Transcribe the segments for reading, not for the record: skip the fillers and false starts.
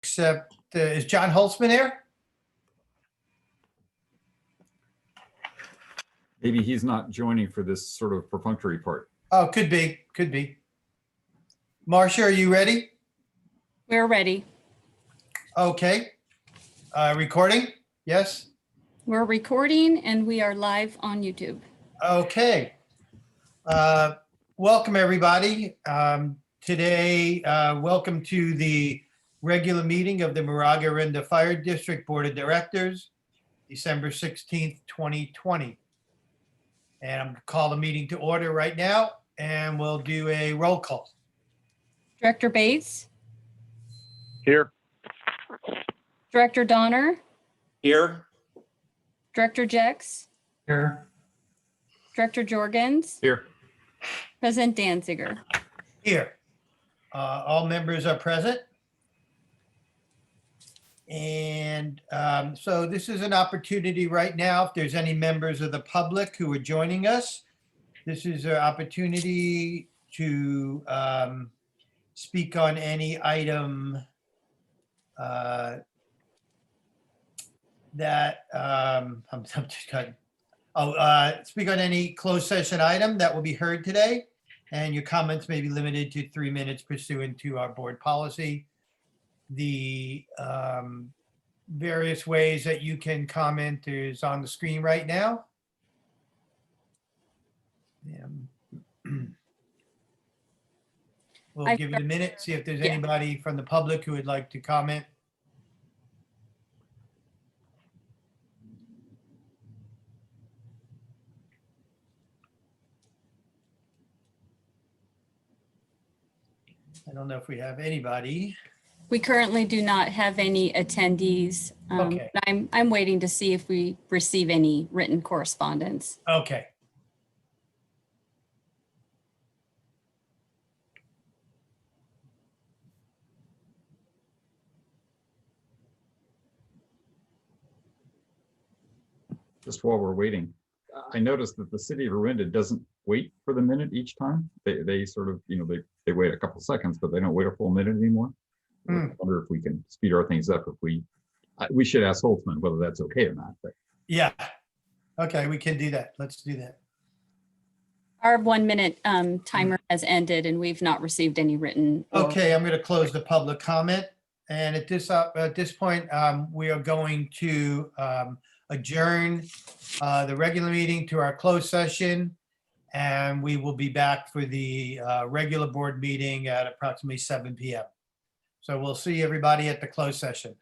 Except, is John Holtzman there? Maybe he's not joining for this sort of perfunctory part. Oh, could be, could be. Marcia, are you ready? We're ready. Okay. Recording? Yes? We're recording and we are live on YouTube. Okay. Welcome, everybody. Today, welcome to the regular meeting of the Moraga-Orinda Fire District Board of Directors, December 16th, 2020. And I'm going to call the meeting to order right now, and we'll do a roll call. Director Bates, Here. Director Donner, Here. Director Jex, Here. Director Jorgens, Here. President Danziger. Here. All members are present. And so this is an opportunity right now, if there's any members of the public who are joining us, this is an opportunity to speak on any item that I'm just cutting. Speak on any closed session item that will be heard today. And your comments may be limited to 3 minutes pursuant to our board policy. The various ways that you can comment is on the screen right now. We'll give it a minute, see if there's anybody from the public who would like to comment. I don't know if we have anybody. We currently do not have any attendees. Okay. I'm waiting to see if we receive any written correspondence. Okay. Just while we're waiting, I noticed that the city of Orinda doesn't wait for the minute each time. They sort of, they wait a couple seconds, but they don't wait a full minute anymore. I wonder if we can speed our things up. If we should ask Holtzman whether that's okay or not. But Yeah. Okay, we can do that. Let's do that. Our 1 minute timer has ended and we've not received any written. Okay, I'm going to close the public comment. And at this point, we are going to adjourn the regular meeting to our closed session. And we will be back for the regular board meeting at approximately 7 p.m. So we'll see everybody at the closed session.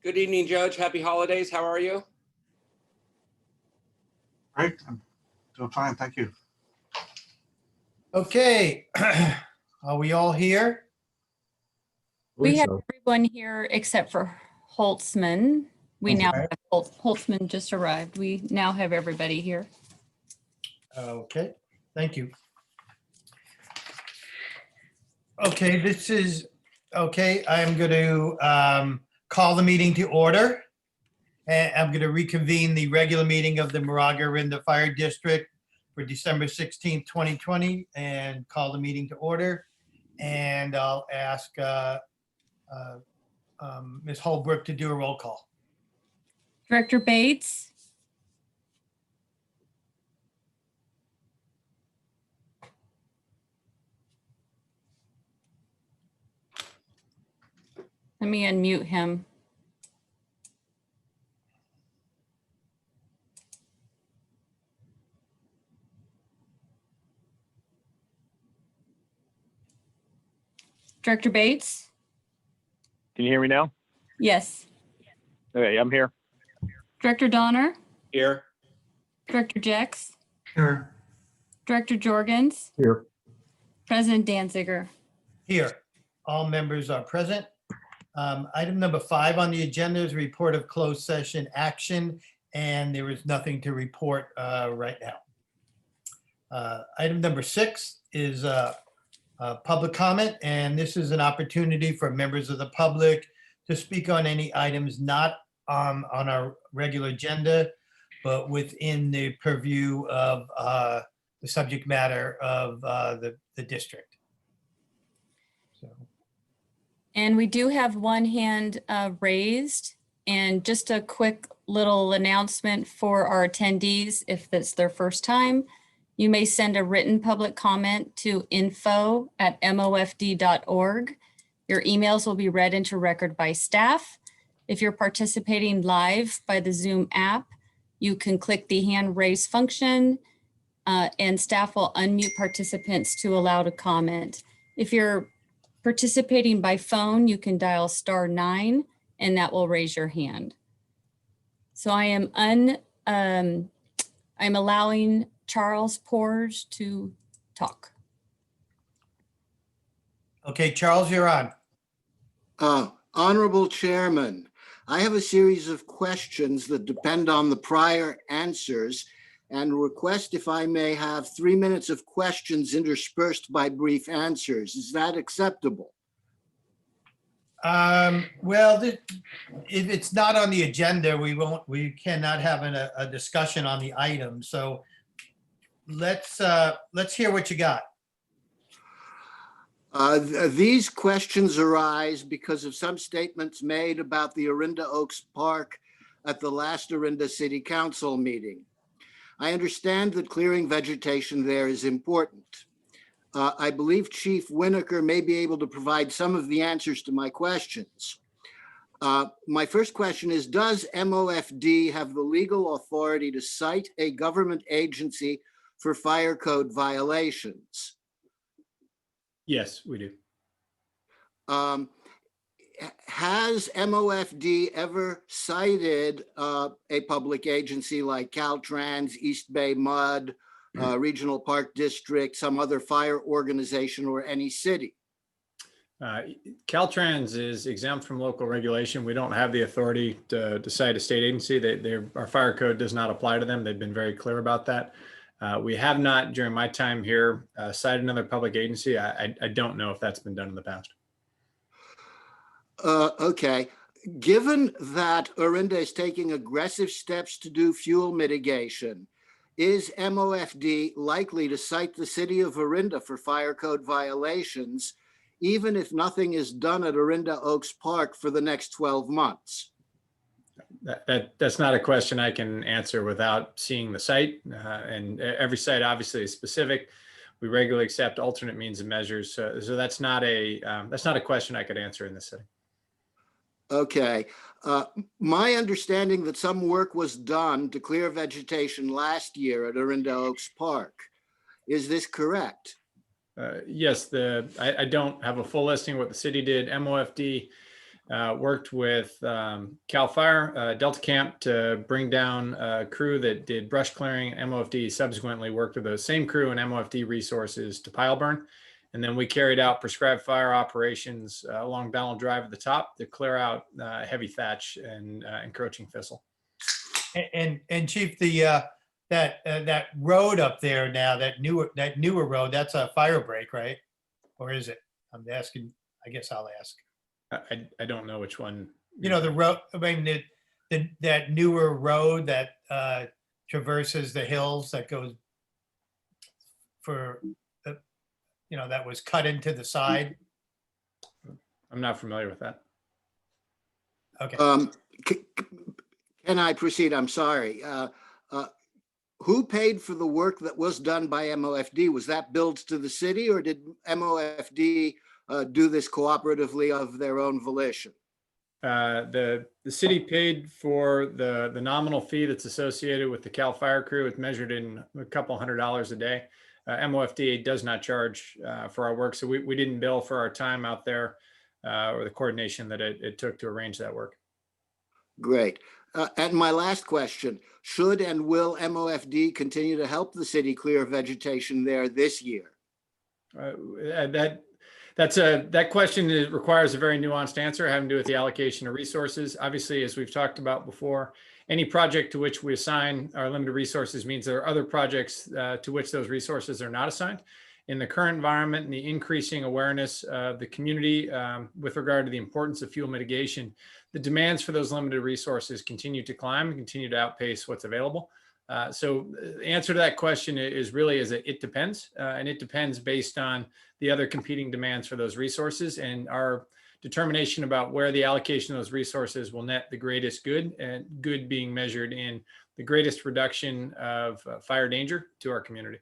Good evening, Judge. Happy holidays. How are you? Great, I'm doing fine, thank you. Okay, are we all here? We Believe have so. everyone here except for Holtzman. We now Okay. have Holtzman just arrived. We now have everybody here. Okay, thank you. Okay, I'm going to call the meeting to order. And I'm going to reconvene the regular meeting of the Moraga-Orinda Fire District for December 16th, 2020, and call the meeting to order. And I'll ask Ms. Holbrook to do a roll call. Director Bates, let me unmute him. Director Bates? Can you hear me now? Yes. Okay, I'm here. Director Donner? Here. Director Jex? Here. Director Jorgens? Here. President Danziger? Here, all members are present. Item number 5 on the agenda is report of closed session action, and there is nothing to report right now. Item number 6 is public comment, and this is an opportunity for members of the public to speak on any items not on our regular agenda, but within the purview of the subject matter of the district. So, And we do have one hand raised, and just a quick little announcement for our attendees. If that's their first time, you may send a written public comment to info@mofd.org. Your emails will be read into record by staff. If you're participating live by the Zoom app, you can click the hand raise function and staff will unmute participants to allow to comment. If you're participating by phone, you can dial *9 and that will raise your hand. So I'm allowing Charles Porge to talk. okay, Charles, you're on. Honorable Chairman, I have a series of questions that depend on the prior answers and request if I may have 3 minutes of questions interspersed by brief answers. Is that acceptable? Well, if it's not on the agenda, we cannot have a discussion on the item. So let's hear what you got. These questions arise because of some statements made about the Orinda Oaks Park at the last Orinda City Council meeting. I understand that clearing vegetation there is important. I believe Chief Winokur may be able to provide some of the answers to my questions. My first question is, does MOFD have the legal authority to cite a government agency for fire code violations? Yes, we do. Has MOFD ever cited a public agency like Caltrans, East Bay Mud, Regional Park District, some other fire organization, or any city? Caltrans is exempt from local regulation. We don't have the authority to cite a state agency. Our fire code does not apply to them. They've been very clear about that. We have not, during my time here, cited another public agency. I don't know if that's been done in the past. Okay. Given that Orinda is taking aggressive steps to do fuel mitigation, is MOFD likely to cite the city of Orinda for fire code violations, even if nothing is done at Orinda Oaks Park for the next 12 months? That's not a question I can answer without seeing the site. And every site obviously is specific. We regularly accept alternate means and measures. So that's not a question I could answer in this setting. Okay. My understanding that some work was done to clear vegetation last year at Orinda Oaks Park. Is this correct? Yes, I don't have a full listing of what the city did. MOFD worked with CAL FIRE, Delta Camp to bring down a crew that did brush clearing. MOFD subsequently worked with those same crew and MOFD resources to pile burn. And then we carried out prescribed fire operations along Donald Drive at the top to clear out heavy thatch and encroaching thistle. And Chief, that road up there now, that newer road, that's a fire break, right? Or is it? I'm asking, I guess I'll ask. I don't know which one. You know, the road, I mean, that newer road that traverses the hills that goes for, that was cut into the side. I'm not familiar with that. Okay. Can I proceed? I'm sorry. Who paid for the work that was done by MOFD? Was that billed to the city, or did MOFD do this cooperatively of their own volition? The city paid for the nominal fee that's associated with the CAL FIRE crew. It's measured in a couple $100 a day. MOFD does not charge for our work, so we didn't bill for our time out there or the coordination that it took to arrange that work. Great. And my last question, should and will MOFD continue to help the city clear vegetation there this year? That question requires a very nuanced answer having to do with the allocation of resources. Obviously, as we've talked about before, any project to which we assign our limited resources means there are other projects to which those resources are not assigned. In the current environment and the increasing awareness of the community with regard to the importance of fuel mitigation, the demands for those limited resources continue to climb and continue to outpace what's available. So the answer to that question is really it depends. And it depends based on the other competing demands for those resources and our determination about where the allocation of those resources will net the greatest good, and good being measured in the greatest reduction of fire danger to our community.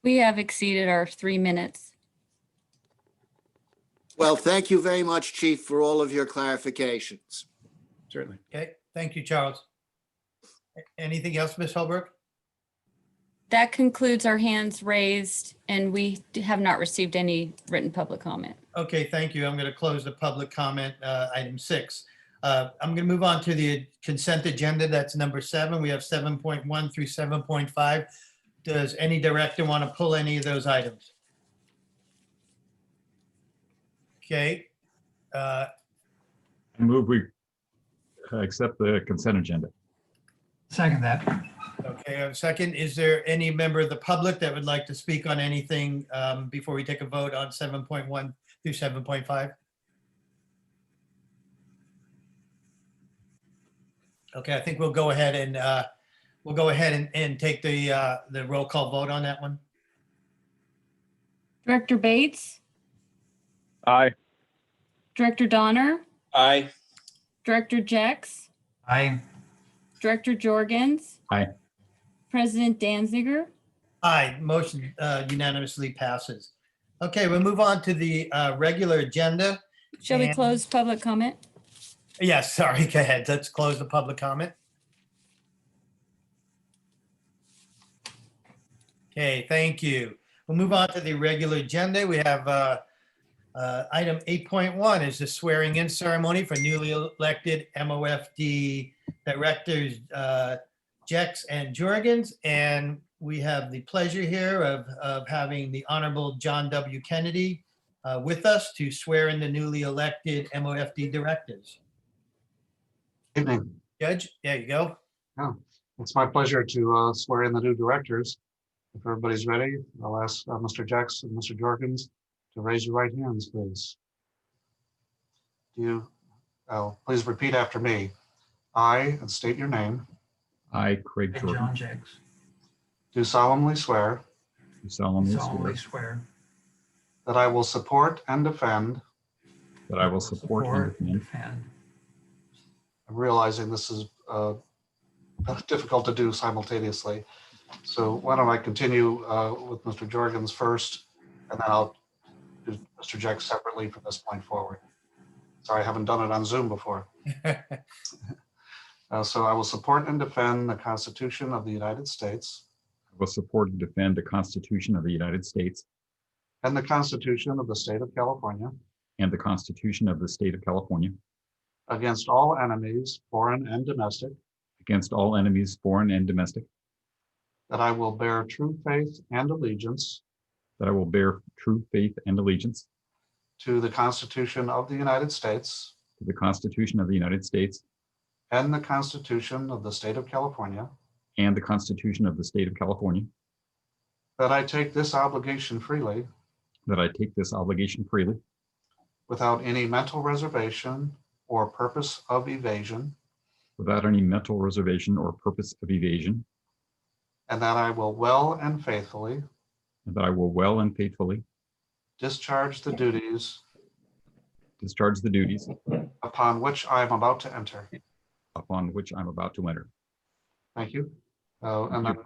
We have exceeded our 3 minutes. Well, thank you very much, Chief, for all of your clarifications. Certainly. Okay. Thank you, Charles. Anything else, Ms. Holbrook? That concludes our hands raised, and we have not received any written public comment. Okay, thank you. I'm going to close the public comment, item 6. I'm going to move on to the consent agenda. That's number 7. We have 7.1 through 7.5. Does any director want to pull any of those items? Okay. I move we accept the consent agenda. Second that. Okay, a second. Is there any member of the public that would like to speak on anything before we take a vote on 7.1 through 7.5? Okay, I think we'll go ahead and take the roll call vote on that one. Director Bates, Aye. Director Donner, Aye. Director Jex, Aye. Director Jorgens. Aye. President Danziger. Aye, motion unanimously passes. Okay, we'll move on to the regular agenda. Shall we And- close public comment? Yes, sorry, go ahead. Let's close the public comment. Okay, thank you. We'll move on to the regular agenda. We have item 8.1 is the swearing in ceremony for newly elected MOFD directors, Jex and Jorgens. And we have the pleasure here of having the Honorable John W. Kennedy with us to swear in the newly elected MOFD directors. Evening. Judge, there you go. It's my pleasure to swear in the new directors. If everybody's ready, I'll ask Mr. Jex and Mr. Jorgens to raise your right hands, please. Please repeat after me. I, and state your name, I, Craig John Jordan, Jex, do solemnly swear do solemnly solemnly swear swear that I will support and defend. that I will support and defend defend I'm realizing this is difficult to do simultaneously. So why don't I continue with Mr. Jorgens first, and then I'll do Mr. Jex separately from this point forward. Sorry, I haven't done it on Zoom before. So I will support and defend the Constitution of the United States I will support and defend the Constitution of the United States and the Constitution of the State of California and the Constitution of the State of California against all enemies, foreign and domestic, against all enemies, foreign and domestic, that I will bear true faith and allegiance that I will bear true faith and allegiance to the Constitution of the United States to the Constitution of the United States and the Constitution of the State of California, and the Constitution of the State of California, that I take this obligation freely that I take this obligation freely without any mental reservation or purpose of evasion, without any mental reservation or purpose of evasion, and that I will well and faithfully and that I will well and faithfully discharge the duties discharge the duties upon which I am about to enter. upon which I'm about to enter. Thank you. And then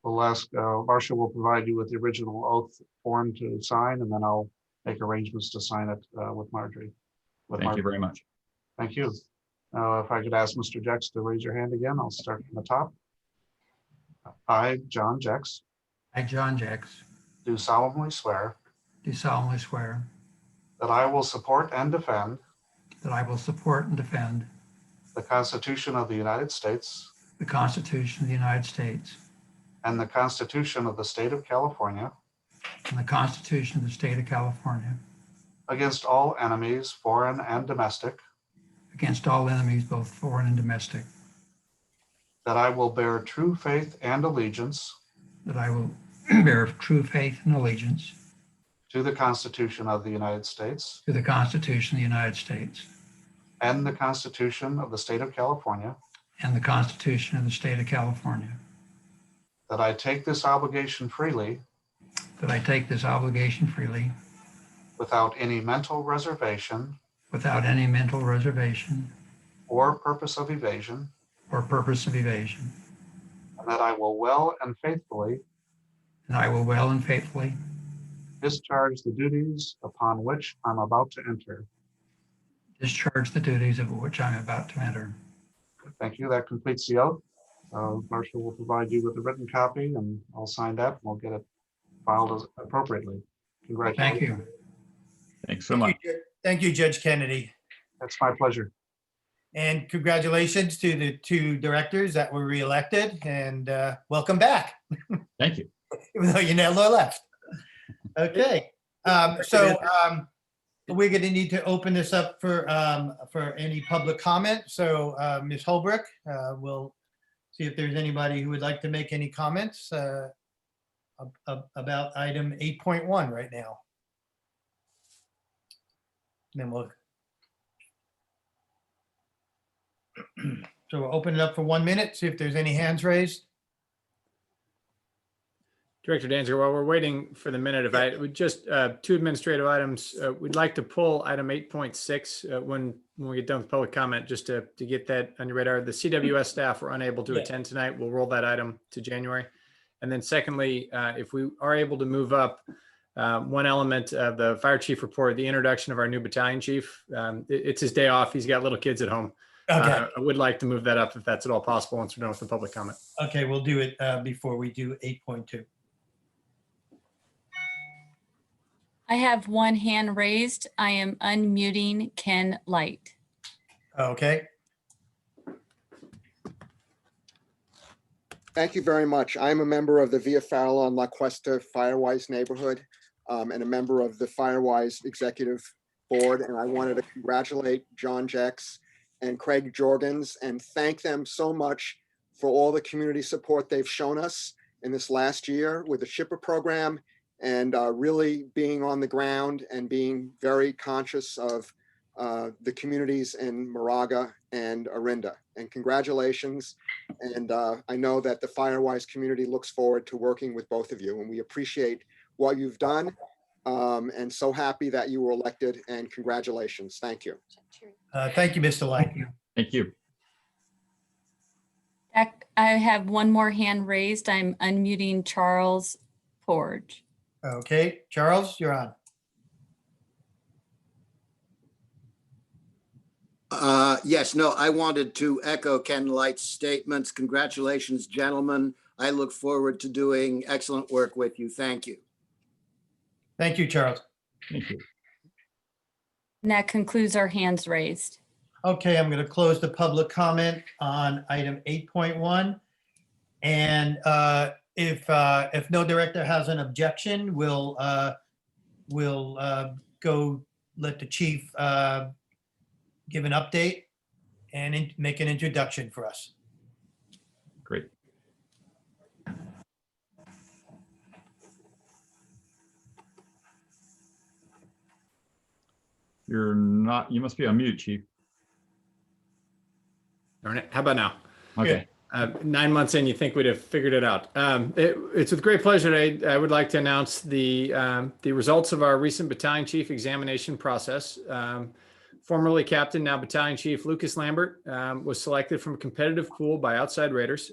we'll ask, Marcia will provide you with the original oath form to sign, and then I'll make arrangements to sign it with Marjorie. Thank you very much. Thank you. If I could ask Mr. Jex to raise your hand again, I'll start from the top. I, John Jex, I, John Jex, do solemnly swear do solemnly swear that I will support and defend that I will support and defend the Constitution of the United States the Constitution of the United States and the Constitution of the State of California and the Constitution of the State of California against all enemies, foreign and domestic, against all enemies, both foreign and domestic, that I will bear true faith and allegiance that I will bear true faith and allegiance to the Constitution of the United States to the Constitution of the United States and the Constitution of the State of California, and the Constitution of the State of California, that I take this obligation freely that I take this obligation freely without any mental reservation without any mental reservation or purpose of evasion, or purpose of evasion, and that I will well and faithfully and I will well and faithfully discharge the duties upon which I'm about to enter. discharge the duties of which I am about to enter. Thank you. That completes the oath. Marshall will provide you with a written copy, and I'll sign that, and we'll get it filed as appropriately. Congratulations. Thank you. Thanks so much. Thank you, Judge Kennedy. That's my pleasure. And congratulations to the two directors that were reelected, and welcome back, Thank you. even though you never left. Okay, so we're going to need to open this up for any public comment. So Ms. Holbrook, we'll see if there's anybody who would like to make any comments about item 8.1 right now. And then we'll so we'll open it up for 1 minute, see if there's any hands raised. Director Danziger, while we're waiting for the minute, if I would just two administrative items, we'd like to pull item 8.6 when we get done with public comment, just to get that on your radar. The CWS staff were unable to attend tonight. We'll roll that item to January. And then secondly, if we are able to move up one element of the fire chief report, the introduction of our new battalion chief. It's his day off. He's got little kids at home. Okay, I would like to move that up if that's at all possible once we're done with the public comment. okay, we'll do it before we do 8.2. I have one hand raised. I am unmuting Ken Light. Okay, Thank you very much. I'm a member of the Via Farallon La Cuesta Firewise neighborhood and a member of the Firewise Executive Board. And I wanted to congratulate John Jex and Craig Jorgens and thank them so much for all the community support they've shown us in this last year with the shipper program and really being on the ground and being very conscious of the communities in Moraga and Orinda. And congratulations. And I know that the Firewise community looks forward to working with both of you, and we appreciate what you've done. And so happy that you were elected, and congratulations. Thank you. thank you, Mr. Light. Thank you. I have one more hand raised. I'm unmuting Charles Porge. Okay, Charles, you're on. Yes, no, I wanted to echo Ken Light's statements. Congratulations, gentlemen. I look forward to doing excellent work with you. Thank you. Thank you, Charles. Thank you. And that concludes our hands raised. Okay, I'm going to close the public comment on item 8.1. And if no director has an objection, we'll go let the chief give an update and make an introduction for us. Great. You're not, you must be on mute, chief. Darn it. How about now? Okay. 9 months in, you think we'd have figured it out. It's with great pleasure today. I would like to announce the results of our recent battalion chief examination process. Formerly Captain, now Battalion Chief Lucas Lambert was selected from a competitive pool by outside raters.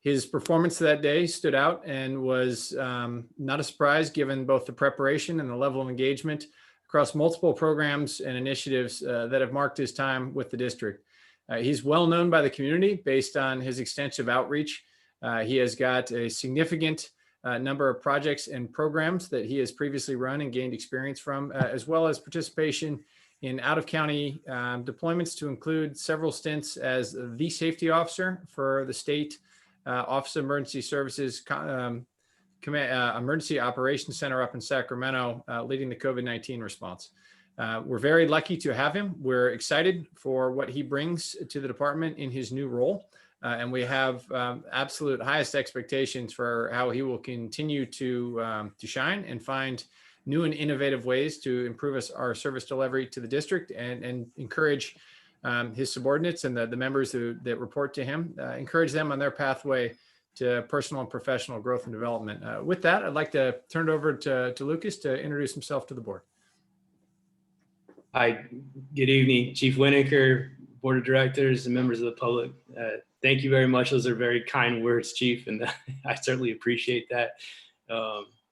His performance that day stood out and was not a surprise given both the preparation and the level of engagement across multiple programs and initiatives that have marked his time with the district. He's well known by the community based on his extensive outreach. He has got a significant number of projects and programs that he has previously run and gained experience from, as well as participation in out-of-county deployments to include several stints as the safety officer for the state Office of Emergency Services Emergency Operations Center up in Sacramento, leading the COVID-19 response. We're very lucky to have him. We're excited for what he brings to the department in his new role. And we have absolute highest expectations for how he will continue to shine and find new and innovative ways to improve our service delivery to the district and encourage his subordinates and the members that report to him, encourage them on their pathway to personal and professional growth and development. With that, I'd like to turn it over to Lucas to introduce himself to the board. Hi, good evening, Chief Winokur, Board of Directors, and members of the public. Thank you very much. Those are very kind words, Chief, and I certainly appreciate that.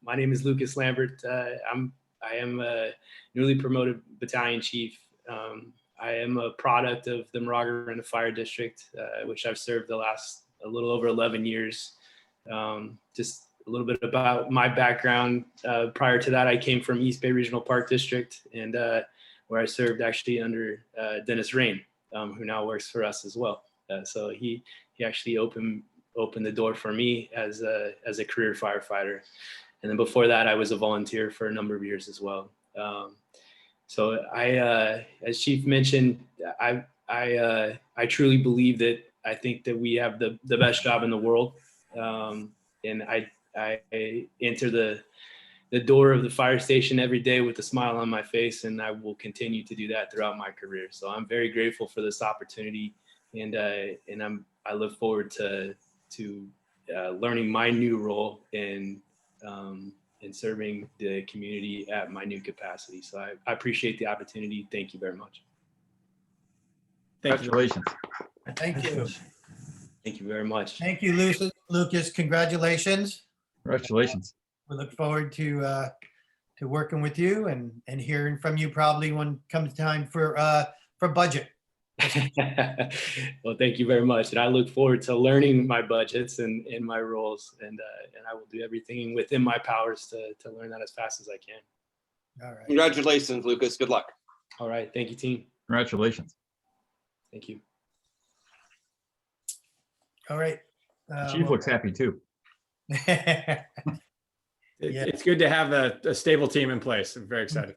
My name is Lucas Lambert. I am a newly promoted battalion chief. I am a product of the Moraga-Orinda Fire District, which I've served the last a little over 11 years. Just a little bit about my background. Prior to that, I came from East Bay Regional Park District, and where I served actually under Dennis Rain, who now works for us as well. So he actually opened the door for me as a career firefighter. And then before that, I was a volunteer for a number of years as well. So as Chief mentioned, I truly believe that I think that we have the best job in the world. And I enter the door of the fire station every day with a smile on my face, and I will continue to do that throughout my career. So I'm very grateful for this opportunity, and I look forward to learning my new role and serving the community at my new capacity. So I appreciate the opportunity. Thank you very much. Congratulations. Thank you. Thank you very much. Thank you, Lucas. Congratulations. Congratulations. We look forward to working with you and hearing from you probably when it comes time for budget. Well, thank you very much. And I look forward to learning my budgets and my roles. And I will do everything within my powers to learn that as fast as I can. All right. Congratulations, Lucas. Good luck. All right. Thank you, team. Congratulations. Thank you. All right. The chief looks happy too. It's good to have a stable team in place. I'm very excited.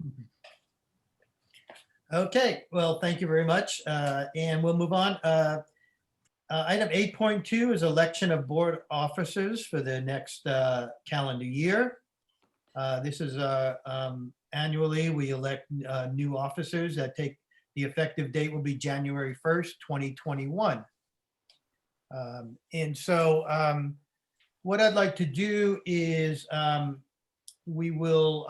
Okay, well, thank you very much. And we'll move on. Item 8.2 is election of board officers for the next calendar year. This is annually we elect new officers that take the effective date will be January 1st, 2021. And so what I'd like to do is we will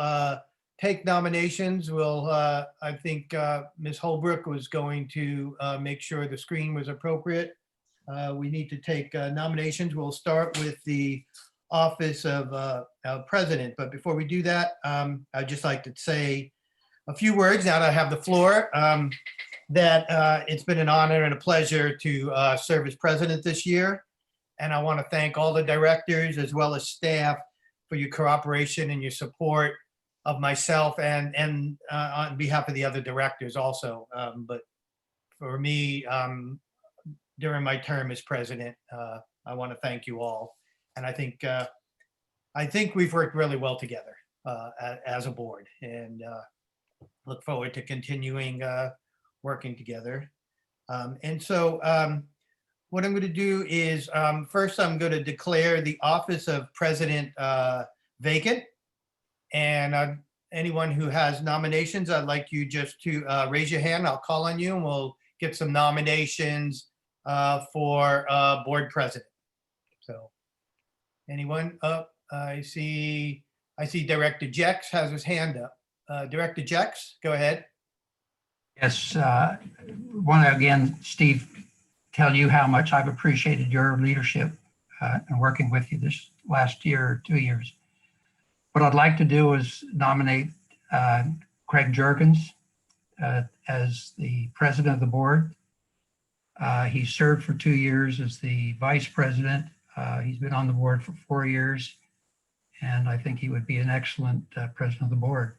take nominations. We'll, I think Ms. Holbrook was going to make sure the screen was appropriate. We need to take nominations. We'll start with the office of president. But before we do that, I'd just like to say a few words now that I have the floor, that it's been an honor and a pleasure to serve as president this year. And I want to thank all the directors as well as staff for your cooperation and your support myself and on behalf of the other directors also. But for me, during my term as president, I want to thank you all. And I think we've worked really well together as a board, and look forward to continuing working together. And so what I'm going to do is first I'm going to declare the office of president vacant. And anyone who has nominations, I'd like you just to raise your hand. I'll call on you and we'll get some nominations for board president. So anyone up? I see Director Jex has his hand up. Director Jex, go ahead. Yes, want to again, Steve, tell you how much I've appreciated your leadership and working with you this last year or 2 years. What I'd like to do is nominate Craig Jurgens as the president of the board. He served for 2 years as the vice president. He's been on the board for 4 years, and I think he would be an excellent president of the board.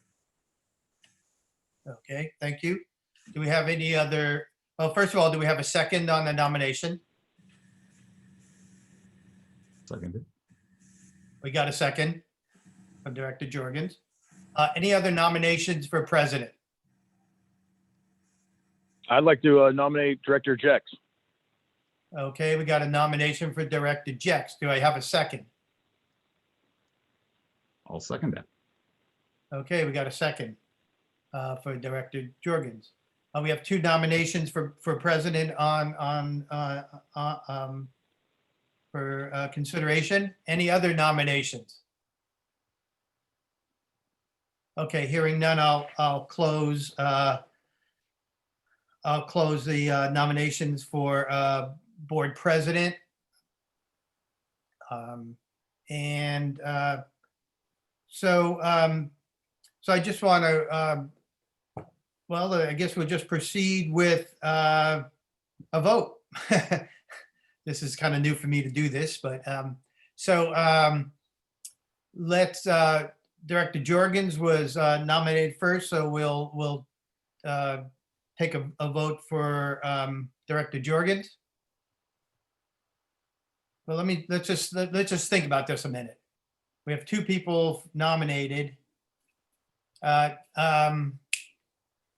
Okay, thank you. Do we have any other, well, first of all, do we have a second on the nomination? Seconded. We got a second from Director Jurgens. Any other nominations for president? I'd like to nominate Director Jex. Okay, we got a nomination for Director Jex. Do I have a second? I'll second that. Okay, we got a second for Director Jurgens. We have 2 nominations for president for consideration. Any other nominations? Okay, hearing none, I'll close the nominations for board president. So I just want to, well, I guess we'll just proceed with a vote. This is kind of new for me to do this, but let's, Director Jurgens was nominated first, so we'll take a vote for Director Jurgens. Well, let's just think about this a minute. We have 2 people nominated.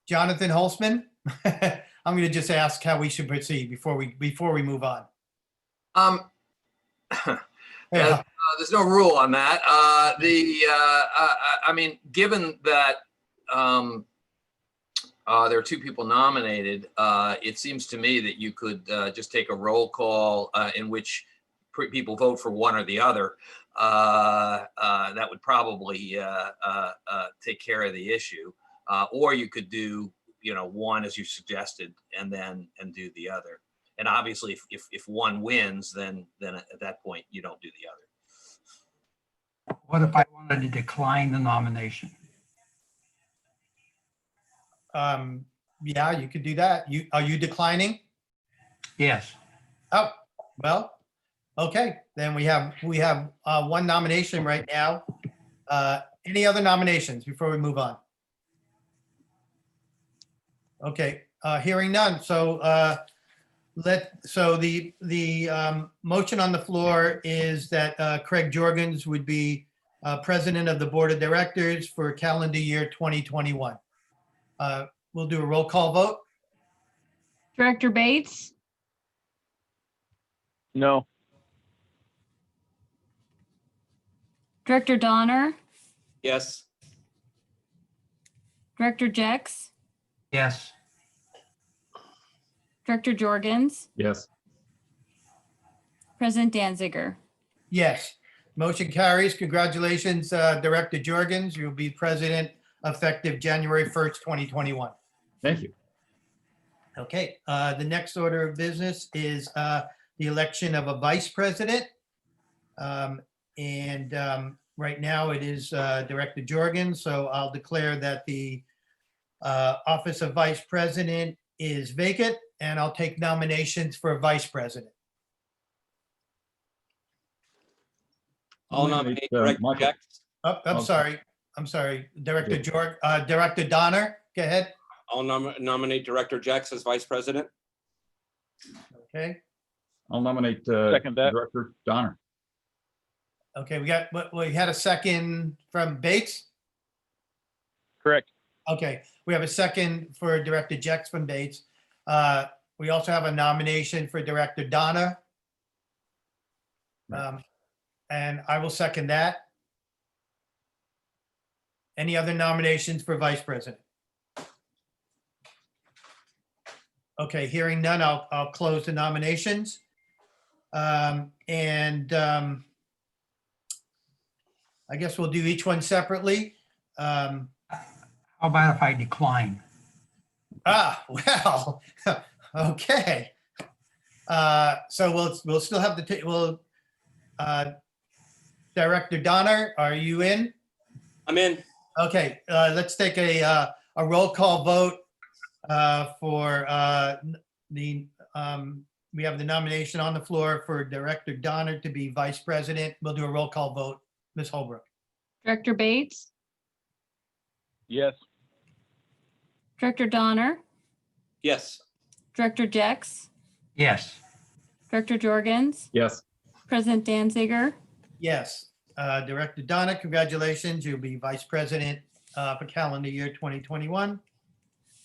Jonathan Holzman. I'm going to just ask how we should proceed before we move on. Yeah. There's no rule on that. I mean, given that there are 2 people nominated, it seems to me that you could just take a roll call in which people vote for one or the other. That would probably take care of the issue. Or you could do, one as you suggested, and do the other. And obviously, if one wins, then at that point you don't do the other. What if I wanted to decline the nomination? Yeah, you could do that. Are you declining? Yes. Oh, well, okay. Then we have 1 nomination right now. Any other nominations before we move on? Okay, hearing none. So the motion on the floor is that Craig Jurgens would be president of the board of directors for calendar year 2021. We'll do a roll call vote. Director Bates, No. Director Donner, Yes. Director Jex, Yes. Director Jurgens, Yes. President Danziger. Yes, motion carries. Congratulations, Director Jurgens. You'll be president effective January 1st, 2021. Thank you. Okay, the next order of business is the election of a vice president. Right now it is Director Jurgens, so I'll declare that the office of vice president is vacant, and I'll take nominations for vice president. I'll nominate Michael. Director Jex. Oh, I'm Okay. sorry. I'm sorry, Director Donner, go ahead. I'll nominate Director Jex as vice president. Okay, I'll nominate Second that. Director Donner. okay, we had a second from Bates. Correct. Okay, we have a second for Director Jex from Bates. We also have a nomination for Director Donner. And I will second that. Any other nominations for vice president? Okay, hearing none, I'll close the nominations. I guess we'll do each one separately. How about if I decline? Well, okay. So we'll still have the, Director Donner, are you in? I'm in. Okay, let's take a roll call vote for we have the nomination on the floor for Director Donner to be vice president. We'll do a roll call vote. Ms. Holbrook. Director Bates, Yes. Director Donner, Yes. Director Jex, Yes. Director Jorgens, Yes. President Danziger, Yes. Director Donner, congratulations. You'll be vice president for calendar year 2021.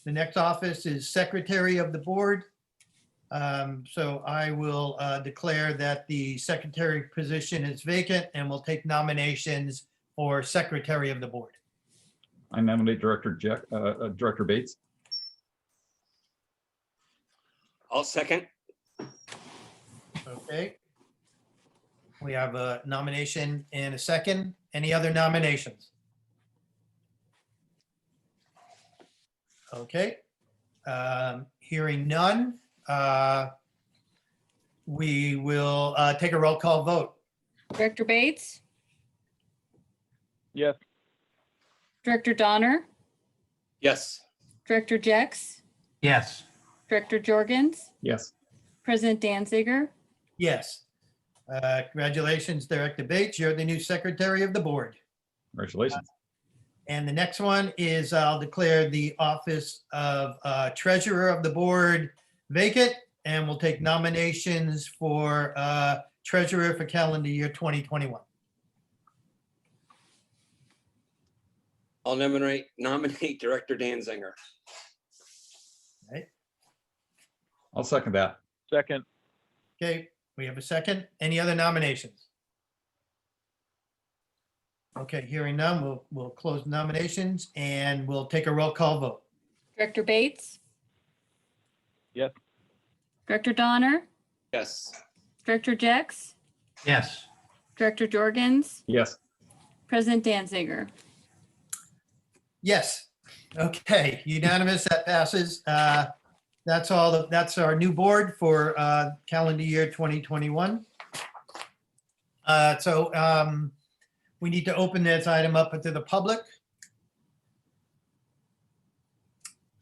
The next office is secretary of the board. So I will declare that the secretary position is vacant and we'll take nominations for secretary of the board. I nominate Director Bates. I'll second. Okay. We have a nomination and a second. Any other nominations? Okay. Hearing none, we will take a roll call vote. Director Bates, Yes. Director Donner, Yes. Director Jex, Yes. Director Jorgens, Yes. President Danziger, Yes. Congratulations, Director Bates. You're the new secretary of the board. Congratulations. And the next one is I'll declare the office of treasurer of the board vacant, and we'll take nominations for treasurer for calendar year 2021. I'll nominate Director Danziger. I'll second that. Second. Okay, we have a second. Any other nominations? Okay, hearing none, we'll close nominations and we'll take a roll call vote. Director Bates, Yes. Director Donner, Yes. Director Jex, Yes. Director Jorgens, Yes. President Danziger. Yes. Okay, unanimous, that passes. That's all, that's our new board for calendar year 2021. We need to open this item up to the public.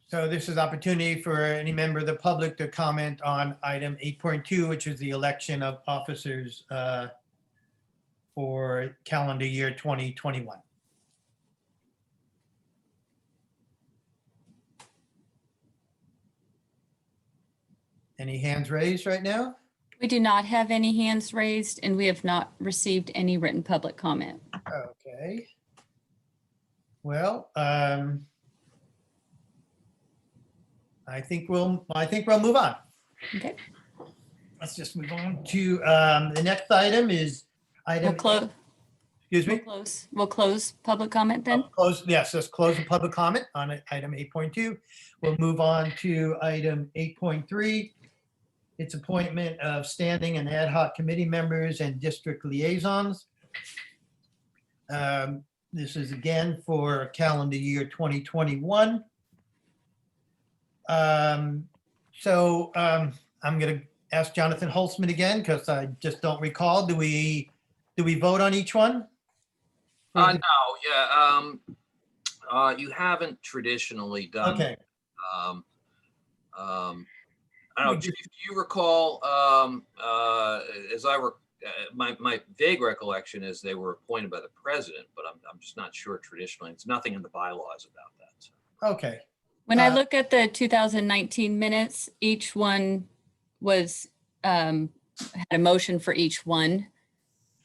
So this is opportunity for any member of the public to comment on item 8.2, which is the election of officers for calendar year 2021. Any hands raised right now? We do not have any hands raised and we have not received any written public comment. Okay. Well, I think we'll move on. Okay, Let's just move on to the next item is item. we'll close. Excuse me. We'll close public comment then. Close, yes, let's close the public comment on item 8.2. We'll move on to item 8.3. It's appointment of standing and ad hoc committee members and district liaisons. This is again for calendar year 2021. I'm going to ask Jonathan Holtzman again because I just don't recall. Do we vote on each one? No, yeah. You haven't traditionally done. Okay. I don't know, Chief, do you recall, as my vague recollection is they were appointed by the president, but I'm just not sure traditionally. It's nothing in the bylaws about that. So. Okay, When I look at the 2019 minutes, each one was, had a motion for each one.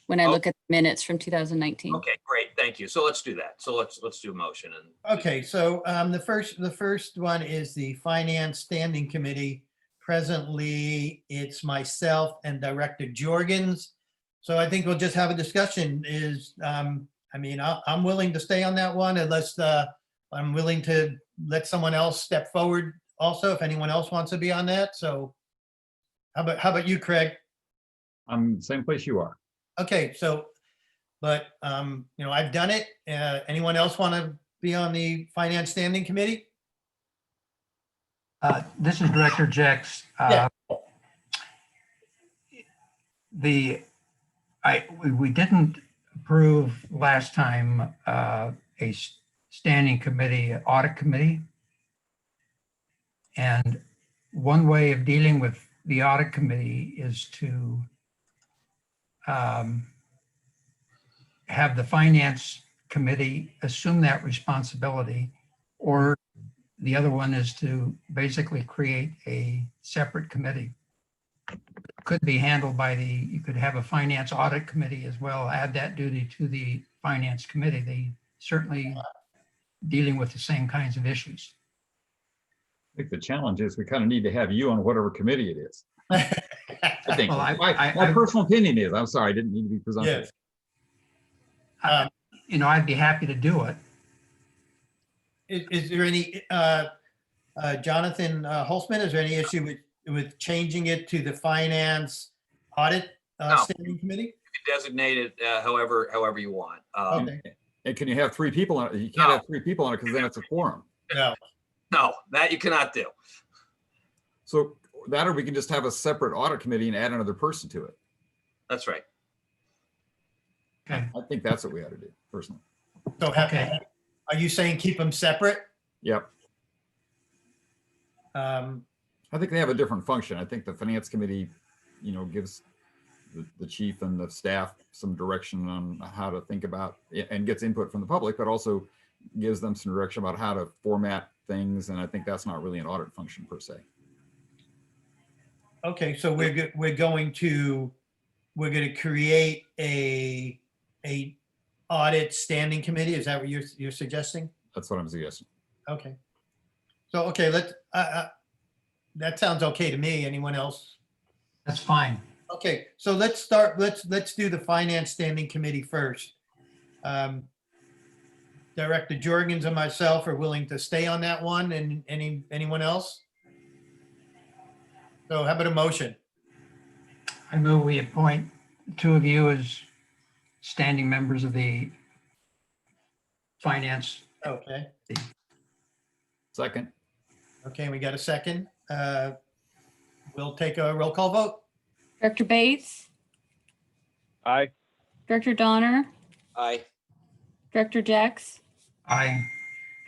When I Oh. look at the minutes from 2019. Okay, great, thank you. So let's do that. So let's do a motion and. okay, so the first one is the Finance Standing Committee. Presently, it's myself and Director Jorgens. So I think we'll just have a discussion is, I mean, I'm willing to stay on that one unless I'm willing to let someone else step forward also, if anyone else wants to be on that. So how about you, Craig? I'm the same place you are. Okay, so, but, you know, I've done it. Anyone else want to be on the Finance Standing Committee? This is Director Jex. Yeah. We didn't approve last time standing committee, audit committee. And one way of dealing with the audit committee is to have the finance committee assume that responsibility, or the other one is to basically create a separate committee. Could be handled by you could have a finance audit committee as well, add that duty to the finance committee. They certainly dealing with the same kinds of issues. I think the challenge is we kind of need to have you on whatever committee it is. I think Well, my personal opinion is, I'm sorry, I didn't need to be presumptuous. Yes. You know, I'd be happy to do it. Is there any, Jonathan Holzman, is there any issue with changing it to the Finance Audit No. Standing Committee? Designate it however you want. Okay. And can you have 3 people on it? You can't have 3 people on it because then it's a quorum. No. No, that you cannot do. So that, or we can just have a separate audit committee and add another person to it. That's right. Okay. I think that's what we ought to do personally. So Okay. are you saying keep them separate? Yep. Um, I think they have a different function. I think the finance committee, you know, gives the chief and the staff some direction on how to think about it and gets input from the public, but also gives them some direction about how to format things. And I think that's not really an audit function per se. Okay, so we're going to create a audit standing committee. Is that what you're suggesting? That's what I'm suggesting. Okay. So, okay, that sounds okay to me. Anyone else? That's fine. Okay, so let's start, let's do the Finance Standing Committee first. Director Jorgens and myself are willing to stay on that one, and anyone else? So how about a motion? I move we appoint 2 of you as standing members of the finance. Okay, Second. okay, we got a second. We'll take a roll call vote. Director Bates, Aye. Director Donner, Aye. Director Jex, Aye.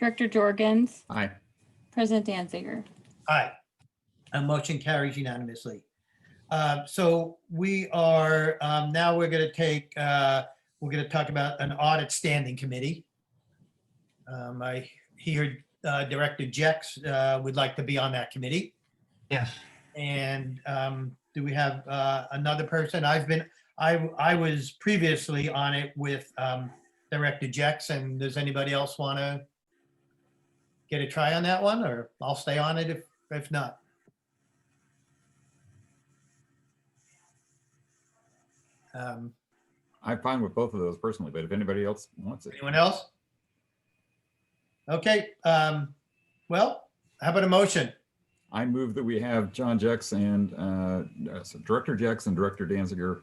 Director Jorgens, Aye. President Danziger. Aye. A motion carries unanimously. So we are, now we're going to take, we're going to talk about an audit standing committee. I hear Director Jex would like to be on that committee. Yes. And do we have another person? I was previously on it with Director Jex, and does anybody else want to get a try on that one, or I'll stay on it if not? I'm fine with both of those personally, but if anybody else wants it. Anyone else? Okay, well, how about a motion? I move that we have John Jex and so Director Jex and Director Danziger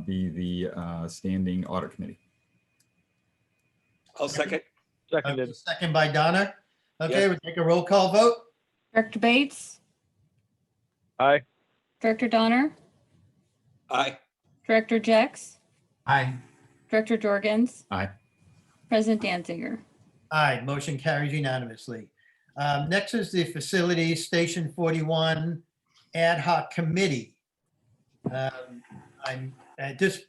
be the standing audit committee. I'll second. Seconded. Second by Donna. Okay, Yes. we'll take a roll call vote. Director Bates, Aye. Director Donner, Aye. Director Jex, Aye. Director Jorgens, Aye. President Danziger. Aye, motion carries unanimously. Next is the Facilities Station 41 Ad Hoc Committee. at this,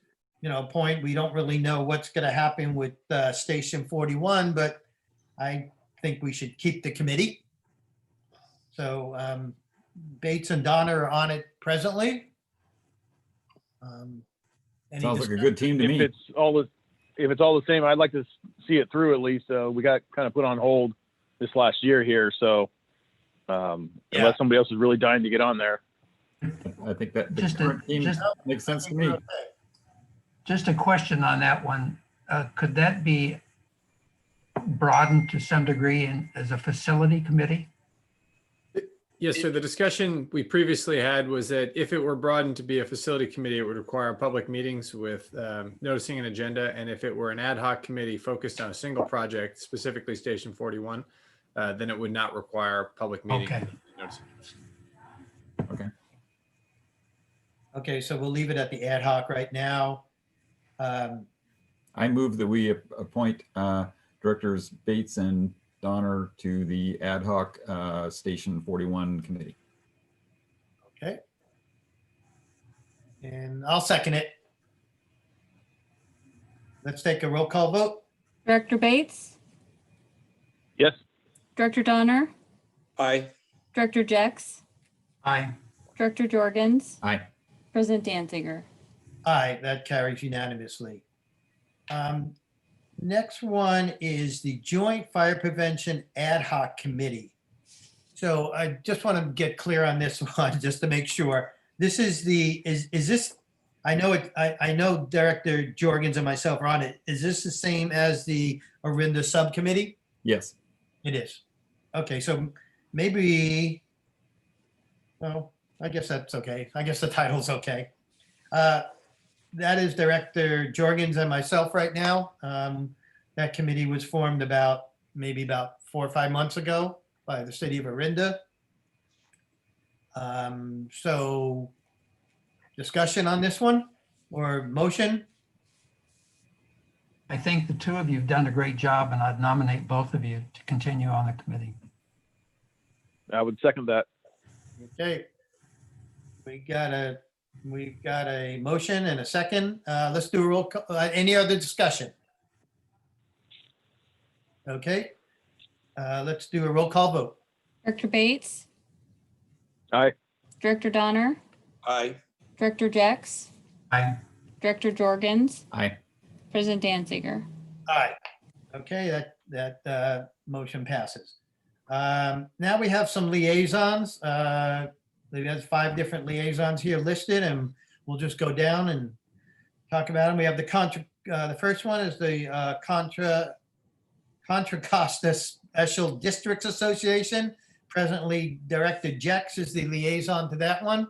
point, we don't really know what's going to happen with Station 41, but I think we should keep the committee. So Bates and Donna are on it presently. Any Sounds like a good team to If me. it's all the same, I'd like to see it through at least. We got kind of put on hold this last year here, so unless somebody else is really dying to get on there. I think that the Just a- current team just- makes sense to me. Just a question on that one. Could that be broadened to some degree as a facility committee? Yes, so the discussion we previously had was that if it were broadened to be a facility committee, it would require public meetings with noticing an agenda. And if it were an ad hoc committee focused on a single project, specifically Station 41, then it would not require public meeting. Okay. notice. Okay. Okay, so we'll leave it at the ad hoc right now. I move that we appoint Directors Bates and Donner to the ad hoc Station 41 committee. Okay. And I'll second it. Let's take a roll call vote. Director Bates, Yes. Director Donner, Aye. Director Jex, Aye. Director Jorgens, Aye. President Danziger. Aye, that carries unanimously. Next one is the Joint Fire Prevention Ad Hoc Committee. So I just want to get clear on this one, just to make sure. This is is this, I know Director Jorgens and myself are on it. Is this the same as the Orinda Subcommittee? Yes. It is. Okay, so maybe, well, I guess that's okay. I guess the title's okay. That is Director Jorgens and myself right now. That committee was formed maybe about 4 or 5 months ago by the city of Orinda. So discussion on this one or motion? I think the two of you have done a great job, and I'd nominate both of you to continue on the committee. I would second that. Okay. We've got a motion and a second. Let's do a roll call. Any other discussion? Okay. Let's do a roll call vote. Director Bates, Aye. Director Donner, Aye. Director Jex, Aye. Director Jorgens, Aye. President Danziger. Aye. Okay, that motion passes. Now we have some liaisons. There's 5 different liaisons here listed, and we'll just go down and talk about them. We have the first one is the Contra Costa Special Districts Association. Presently, Director Jex is the liaison to that one.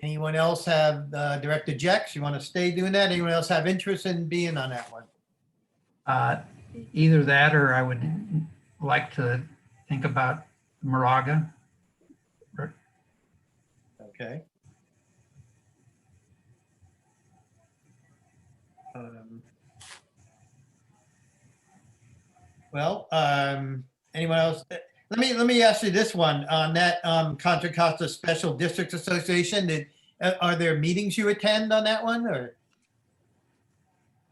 Anyone else have Director Jex? You want to stay doing that? Anyone else have interest in being on that one? Either that, or I would like to think about Moraga. Okay. Anyone else? Let me ask you this one on that Contra Costa Special Districts Association. Are there meetings you attend on that one, or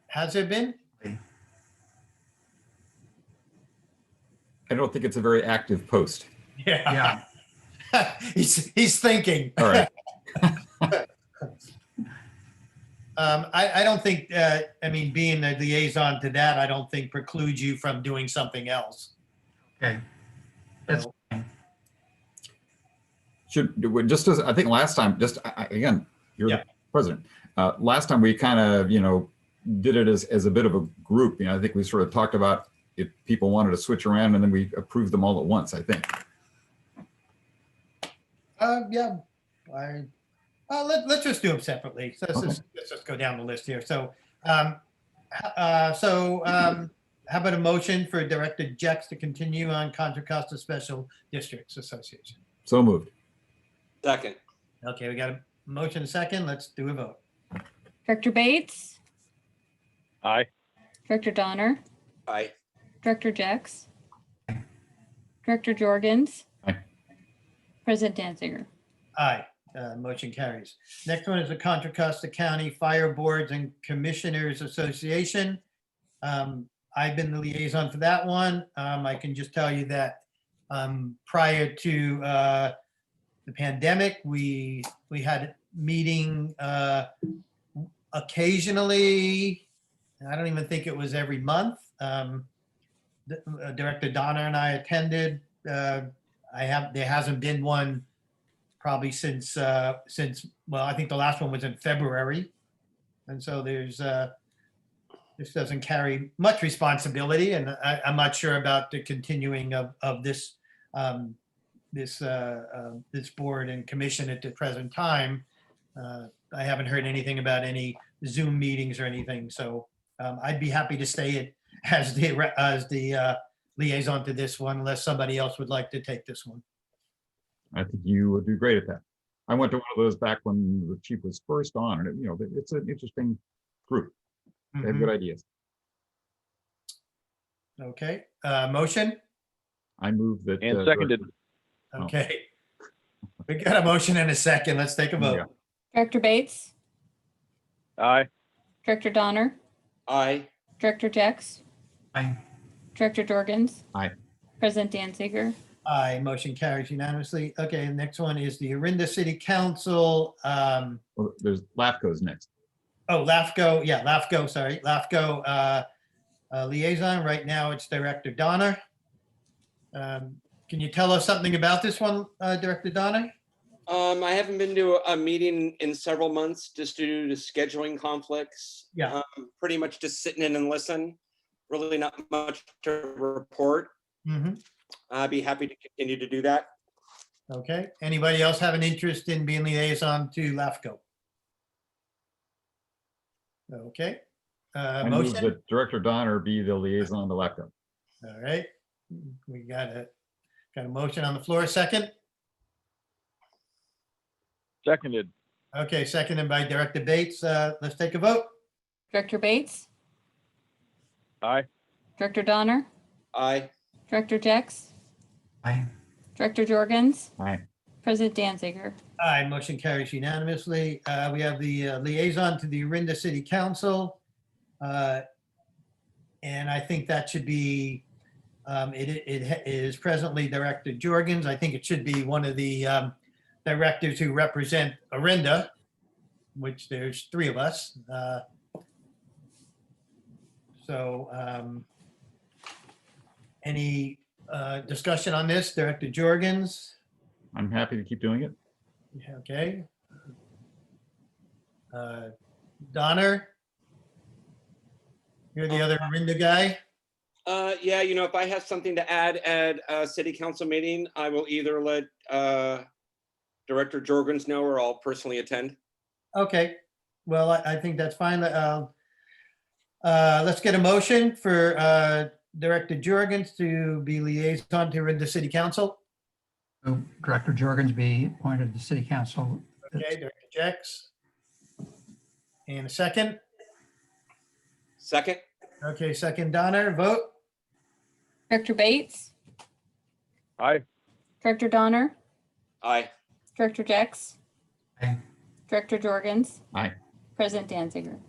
has there been? I don't think it's a very active post. Yeah. He's thinking. All right. I don't think, being the liaison to that, I don't think precludes you from doing something else. Okay. That's So, Just as I think last time, again, you're Yeah. the president. Last time we kind of, did it as a bit of a group. I think we sort of talked about if people wanted to switch around, and then we approved them all at once, I think. yeah. Let's just do them separately. So let's just go down the list here. So, how about a motion for Director Jex to continue on Contra Costa Special Districts Association? So moved. Second. Okay, we got a motion second. Let's do a vote. Director Bates, Aye. Director Donner, Aye. Director Jex, Director Jorgens, Aye. President Danziger. Aye. Motion carries. Next one is the Contra Costa County Fire Boards and Commissioners Association. I've been the liaison for that one. I can just tell you that prior to the pandemic, we had a meeting occasionally. I don't even think it was every month. Director Donner and I attended. There hasn't been one probably since, well, I think the last one was in February. And so this doesn't carry much responsibility, and I'm not sure about the continuing of this this board and commission at the present time. I haven't heard anything about any Zoom meetings or anything, so I'd be happy to stay as the liaison to this one, unless somebody else would like to take this one. I think you would do great at that. I went to one of those back when the chief was first on, and it's an interesting group. They have good ideas. Okay, motion? I move that. And seconded. Okay. We got a motion and a second. Let's take a vote. Yeah. Director Bates, Aye. Director Donner, Aye. Director Jex, Aye. Director Jorgens. Aye. President Danziger. Aye, motion carries unanimously. Okay, the next one is the Orinda City Council. Well, there's LAFCO's next. Oh, LAFCO, yeah, LAFCO, sorry, LAFCO liaison. Right now, it's Director Donner. Can you tell us something about this one, Director Donner? I haven't been to a meeting in several months just due to scheduling conflicts. Yeah. Pretty much just sitting in and listen. Really not much to report. Mhm. I'd be happy to continue to do that. Okay, anybody else have an interest in being liaison to LAFCO? Okay, I move motion? that Director Donner be the liaison to LAFCO. All right, we got a motion on the floor, second? Seconded. Okay, seconded by Director Bates. Let's take a vote. Director Bates, Aye. Director Donner, Aye. Director Jex, Aye. Director Jorgens, Aye. President Danziger. Aye, motion carries unanimously. We have the liaison to the Orinda City Council. And I think that should be, it is presently Director Jorgens. I think it should be one of the directors who represent Orinda, which there's 3 of us. Any discussion on this, Director Jorgens? I'm happy to keep doing it. Okay. Donner? You're the other Orinda guy? Yeah, if I have something to add at a city council meeting, I will either let Director Jorgens know or I'll personally attend. Okay, well, I think that's fine. Let's get a motion for Director Jorgens to be liaison to Orinda City Council. So Director Jorgens be appointed to the city council. Okay, Director Jex. And a second. Second. Okay, second Donner, vote. Director Bates, Aye. Director Donner, Aye. Director Jex, Aye. Director Jorgens. Aye. President Danziger.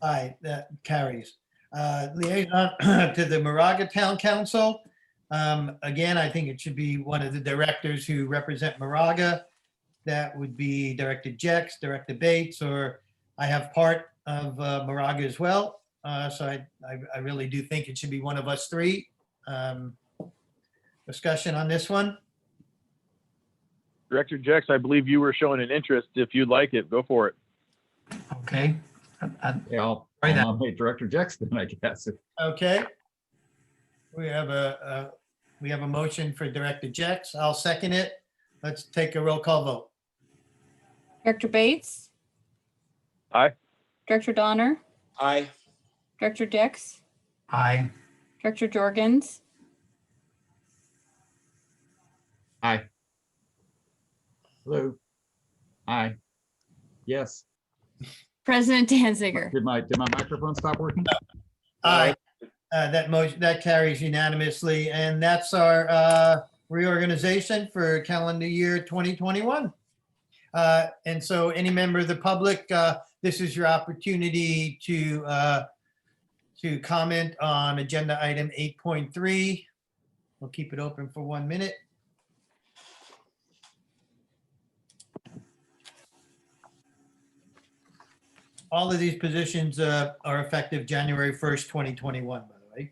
Aye, that carries. Liaison to the Moraga Town Council. Again, I think it should be one of the directors who represent Moraga. That would be Director Jex, Director Bates, or I have part of Moraga as well. So I really do think it should be one of us 3. Discussion on this one? Director Jex, I believe you were showing an interest. If you'd like it, go for it. Okay. Yeah, I'll Right now. nominate Director Jackson, I guess. Okay. We have a motion for Director Jex. I'll second it. Let's take a roll call vote. Director Bates, Aye. Director Donner, Aye. Director Jex, Aye. Director Jorgens, Aye. Hello. Aye. Yes. President Danziger. Did my microphone stop working? Aye. That motion, that carries unanimously, and that's our reorganization for calendar year 2021. And so any member of the public, this is your opportunity to comment on agenda item 8.3. We'll keep it open for 1 minute. All of these positions are effective January 1st, 2021, by the way.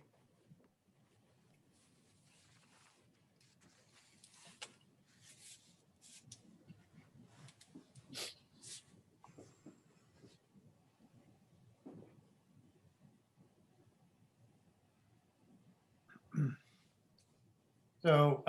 So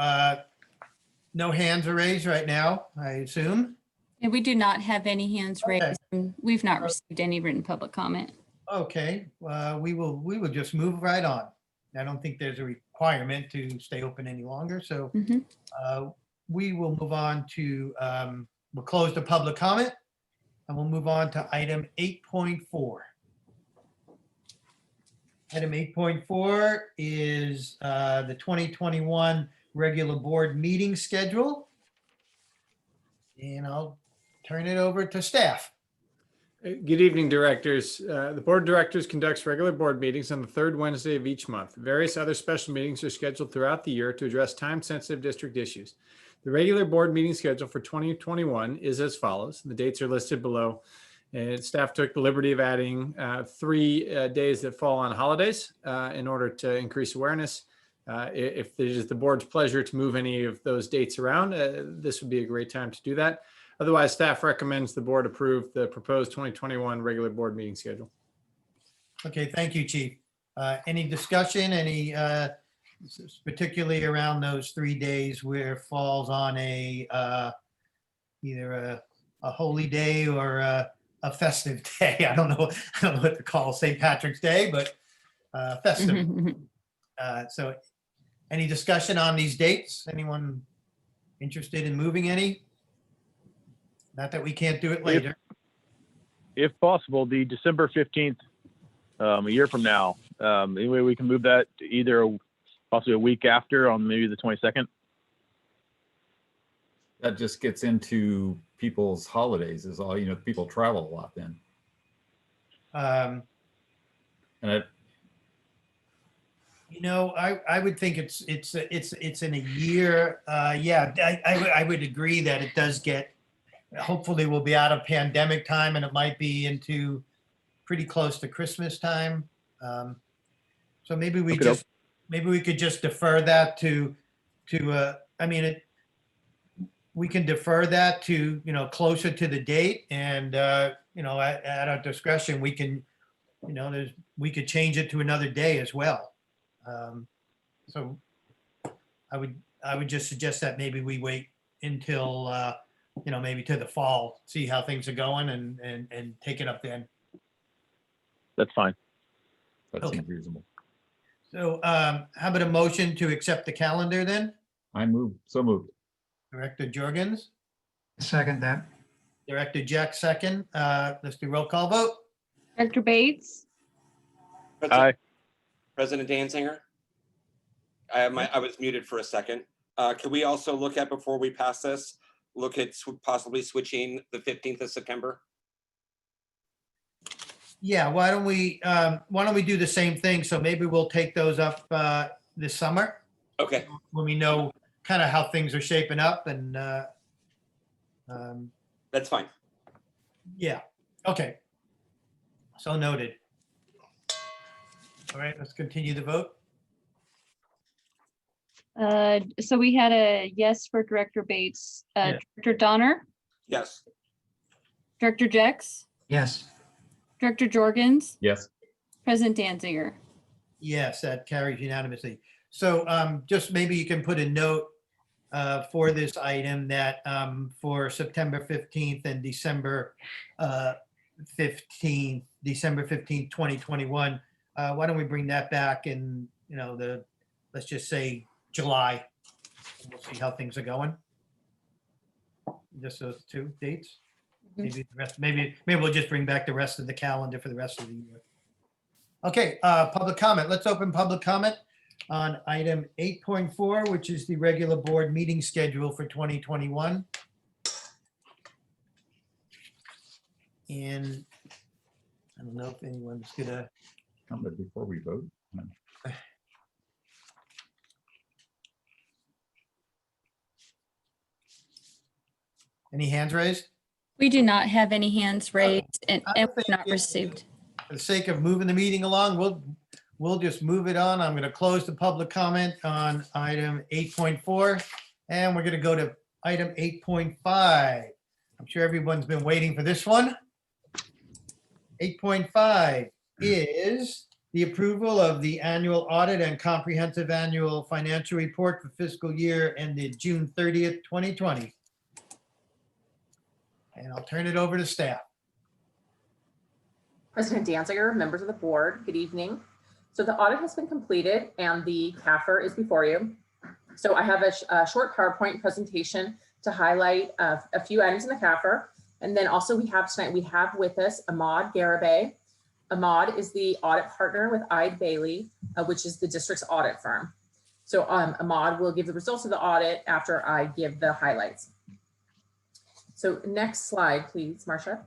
no hands are raised right now, I assume. And we do not have any hands Okay. raised. And we've not received any written public comment. Okay, we will just move right on. I don't think there's a requirement to stay open any longer, so Mhm. we will move on to, we'll close the public comment and we'll move on to item 8.4. Item 8.4 is the 2021 regular board meeting schedule. And I'll turn it over to staff. Good evening, directors. The board of directors conducts regular board meetings on the third Wednesday of each month. Various other special meetings are scheduled throughout the year to address time-sensitive district issues. The regular board meeting schedule for 2021 is as follows. The dates are listed below. And staff took the liberty of adding 3 days that fall on holidays in order to increase awareness. If it is the board's pleasure to move any of those dates around, this would be a great time to do that. Otherwise, staff recommends the board approve the proposed 2021 regular board meeting schedule. Okay, thank you, Chief. Any discussion, particularly around those 3 days where it falls on either a holy day or a festive day? I don't know what to call St. Patrick's Day, but festive. So any discussion on these dates? Anyone interested in moving any? Not that we can't do it later. If possible, the December 15th, a year from now, any way we can move that to either possibly a week after on maybe the 22nd? That just gets into people's holidays is all, people travel a lot then. Um, And I would think it's in a year. Yeah, I would agree that it does get, hopefully we'll be out of pandemic time and it might be into pretty close to Christmas time. So maybe we could just defer that we can defer that to, closer to the date and, at our discretion, we can, we could change it to another day as well. So I would just suggest that maybe we wait until, maybe to the fall, see how things are going and take it up then. That's fine. that Okay. seems reasonable. So how about a motion to accept the calendar then? So moved. Director Jorgens, Second that. Director Jack second. Let's do roll call vote. Director Bates, Aye. President Danziger? I was muted for a second. Can we also look at, before we pass this, look at possibly switching the 15th of September? Yeah, why don't we do the same thing? So maybe we'll take those up this summer Okay, when we know kind of how things are shaping up and that's fine. yeah, okay. So noted. All right, let's continue the vote. so we had a yes for Director Bates. Yeah. Director Donner, Yes. Director Jex, Yes. Director Jorgens, Yes. President Danziger. Yes, that carries unanimously. So just maybe you can put a note for this item that for September 15th and December 15th, 2021, why don't we bring that back in, let's just say July. We'll see how things are going. Just those 2 dates. Maybe the rest, maybe we'll just bring back the rest of the calendar for the rest of the year. Okay, public comment. Let's open public comment on item 8.4, which is the regular board meeting schedule for 2021. And I don't know if anyone's gonna, But before we vote, any hands raised? We do not have any hands raised and I we've not think received. For the sake of moving the meeting along, we'll just move it on. I'm going to close the public comment on item 8.4, and we're going to go to item 8.5. I'm sure everyone's been waiting for this one. 8.5 is the approval of the annual audit and comprehensive annual financial report for fiscal year ended June 30th, 2020. And I'll turn it over to staff. President Danziger, members of the board, good evening. So the audit has been completed and the CAFR is before you. So I have a short PowerPoint presentation to highlight a few items in the CAFR. And then also we have with us Ahmad Garibay. Ahmad is the audit partner with Eide Bailey, which is the district's audit firm. So Ahmad will give the results of the audit after I give the highlights. So next slide, please, Marcia.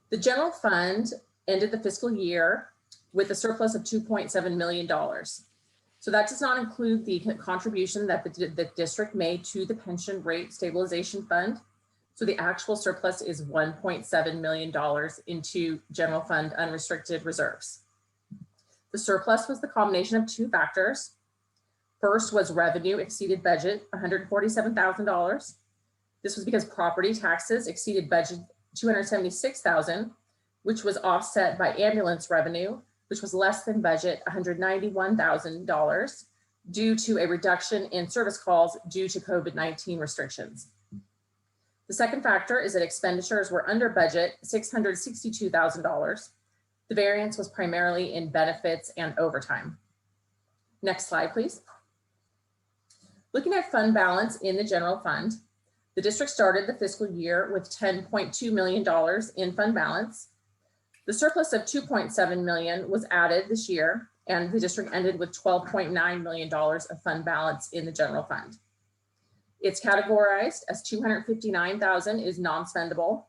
The general fund ended the fiscal year with a surplus of $2.7 million. So that does not include the contribution that the district made to the pension rate stabilization fund. So the actual surplus is $1.7 million into general fund unrestricted reserves. The surplus was the combination of two factors. First was revenue exceeded budget, $147,000. This was because property taxes exceeded budget $276,000, which was offset by ambulance revenue, which was less than budget, $191,000, due to a reduction in service calls due to COVID-19 restrictions. The second factor is that expenditures were under budget, $662,000. The variance was primarily in benefits and overtime. Next slide, please. Looking at fund balance in the general fund, the district started the fiscal year with $10.2 million in fund balance. The surplus of $2.7 million was added this year, and the district ended with $12.9 million of fund balance in the general fund. It's categorized as $259,000 is non-spendable.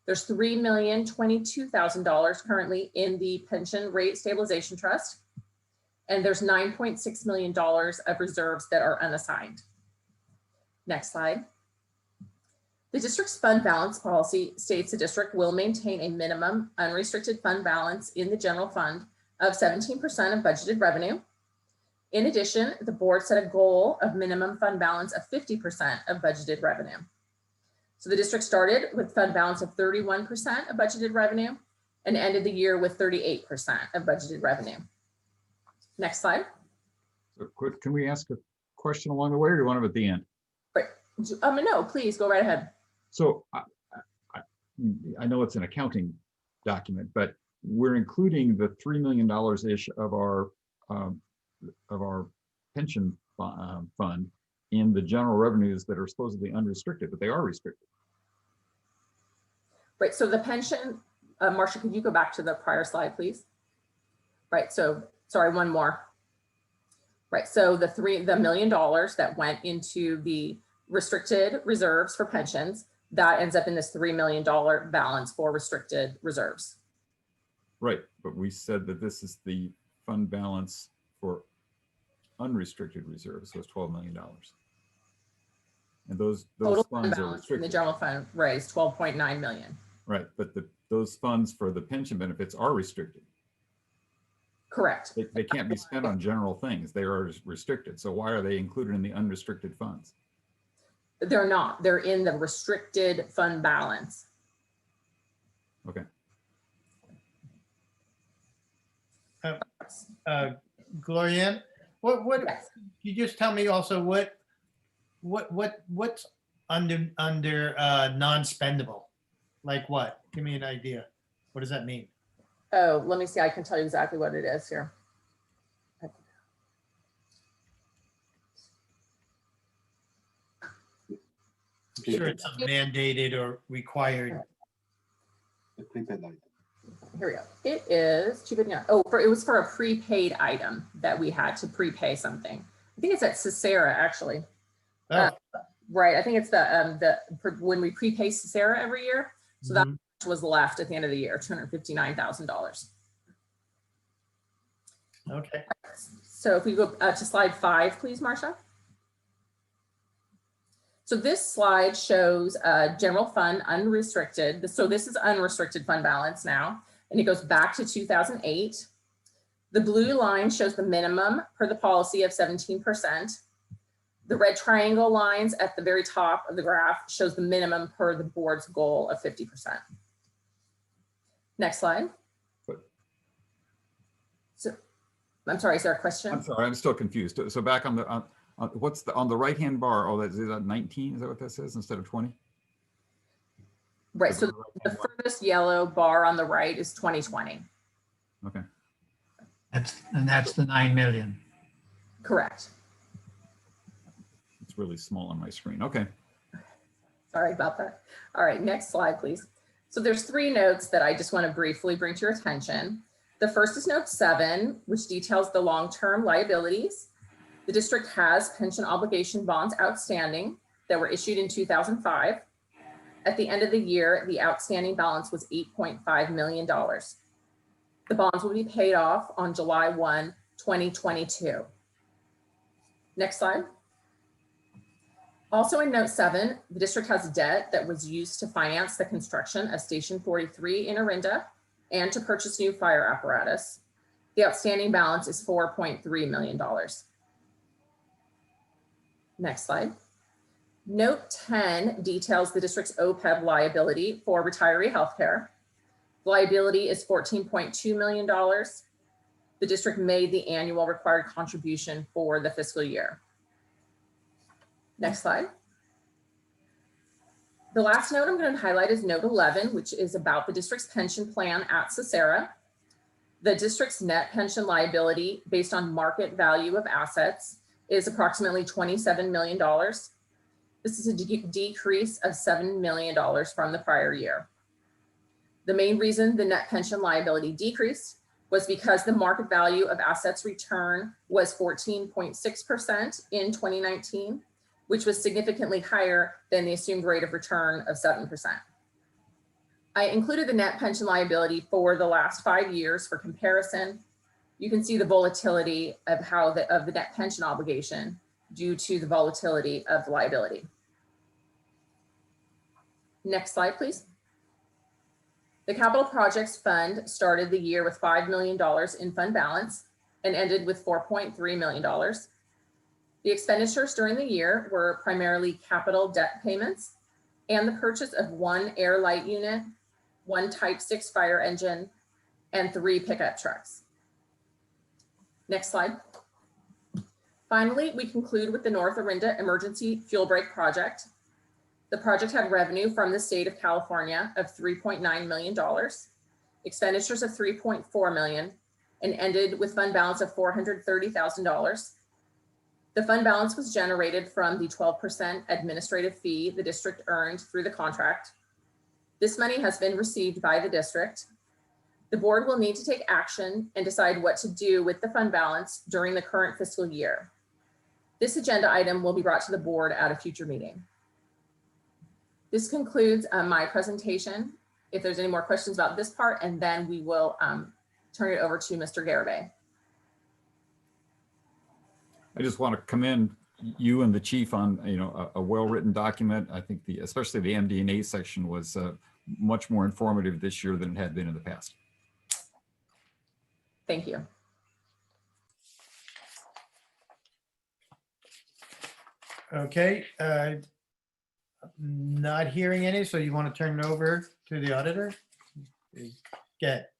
There's $3,022,000 currently in the pension rate stabilization trust, and there's $9.6 million of reserves that are unassigned. Next slide. The district's fund balance policy states the district will maintain a minimum unrestricted fund balance in the general fund of 17% of budgeted revenue. In addition, the board set a goal of minimum fund balance of 50% of budgeted revenue. So the district started with fund balance of 31% of budgeted revenue and ended the year with 38% of budgeted revenue. Next slide. so can we ask a question along the way, or do you want them at the end? Right. No, please go right ahead. So I know it's an accounting document, but we're including the $3 million-ish of our pension fund in the general revenues that are supposedly unrestricted, but they are restricted. Right, so the pension, Marcia, could you go back to the prior slide, please? Right, so, sorry, one more. Right, so the $1 million that went into the restricted reserves for pensions, that ends up in this $3 million balance for restricted reserves. Right, but we said that this is the fund balance for unrestricted reserves, so it's $12 million. And those Total funds are balance in restricted. the general fund raised 12.9 million. Right, but those funds for the pension benefits are restricted. Correct. They can't be spent on general things. They are restricted. So why are they included in the unrestricted funds? They're not. They're in the restricted fund balance. Okay. Glorianne, Yes. you just tell me also what's under non-spendable? Like what? Give me an idea. What does that mean? Oh, let me see. I can tell you exactly what it is here. I'm sure it's mandated or required. Here we go. It is it was for a prepaid item that we had to prepay something. I think it's at Cicera actually. Oh. Right. I think it's when we prepay Cicera every year. So that's was left at the end of the year, $259,000. Okay. So if we go to slide 5, please, Marcia. So this slide shows general fund unrestricted. So this is unrestricted fund balance now, and it goes back to 2008. The blue line shows the minimum per the policy of 17%. The red triangle lines at the very top of the graph shows the minimum per the board's goal of 50%. Next slide. So, I'm sorry, is there a question? I'm sorry, I'm still confused. So back on the, what's the, on the right-hand bar? Oh, is that 19? Is that what that says instead of 20? Right, so the furthest yellow bar on the right is 2020. Okay. That's the 9 million. Correct. It's really small on my screen. Okay. Sorry about that. All right, next slide, please. So there's 3 notes that I just want to briefly bring to your attention. The first is note 7, which details the long-term liabilities. The district has pension obligation bonds outstanding that were issued in 2005. At the end of the year, the outstanding balance was $8.5 million. The bonds will be paid off on July 1, 2022. Next slide. Also in note 7, the district has debt that was used to finance the construction of Station 43 in Orinda and to purchase new fire apparatus. The outstanding balance is $4.3 million. Next slide. Note 10 details the district's OPEB liability for retiree healthcare. Liability is $14.2 million. The district made the annual required contribution for the fiscal year. Next slide. The last note I'm going to highlight is note 11, which is about the district's pension plan at Cicera. The district's net pension liability based on market value of assets is approximately $27 million. This is a decrease of $7 million from the prior year. The main reason the net pension liability decreased was because the market value of assets return was 14.6% in 2019, which was significantly higher than the assumed rate of return of 7%. I included the net pension liability for the last 5 years for comparison. You can see the volatility of the net pension obligation due to the volatility of the liability. Next slide, please. The Capital Projects Fund started the year with $5 million in fund balance and ended with $4.3 million. The expenditures during the year were primarily capital debt payments and the purchase of 1 air light unit, 1 Type 6 fire engine, and 3 pickup trucks. Next slide. Finally, we conclude with the North Orinda Emergency Fuel Break Project. The project had revenue from the state of California of $3.9 million, expenditures of $3.4 million, and ended with fund balance of $430,000. The fund balance was generated from the 12% administrative fee the district earned through the contract. This money has been received by the district. The board will need to take action and decide what to do with the fund balance during the current fiscal year. This agenda item will be brought to the board at a future meeting. This concludes my presentation. If there's any more questions about this part, and then we will turn it over to Mr. Garibay. I just want to commend you and the chief on, a well-written document. I think especially the MD&A section was much more informative this year than it had been in the past. Thank you. Okay. Not hearing any, so you want to turn it over to the auditor? Get.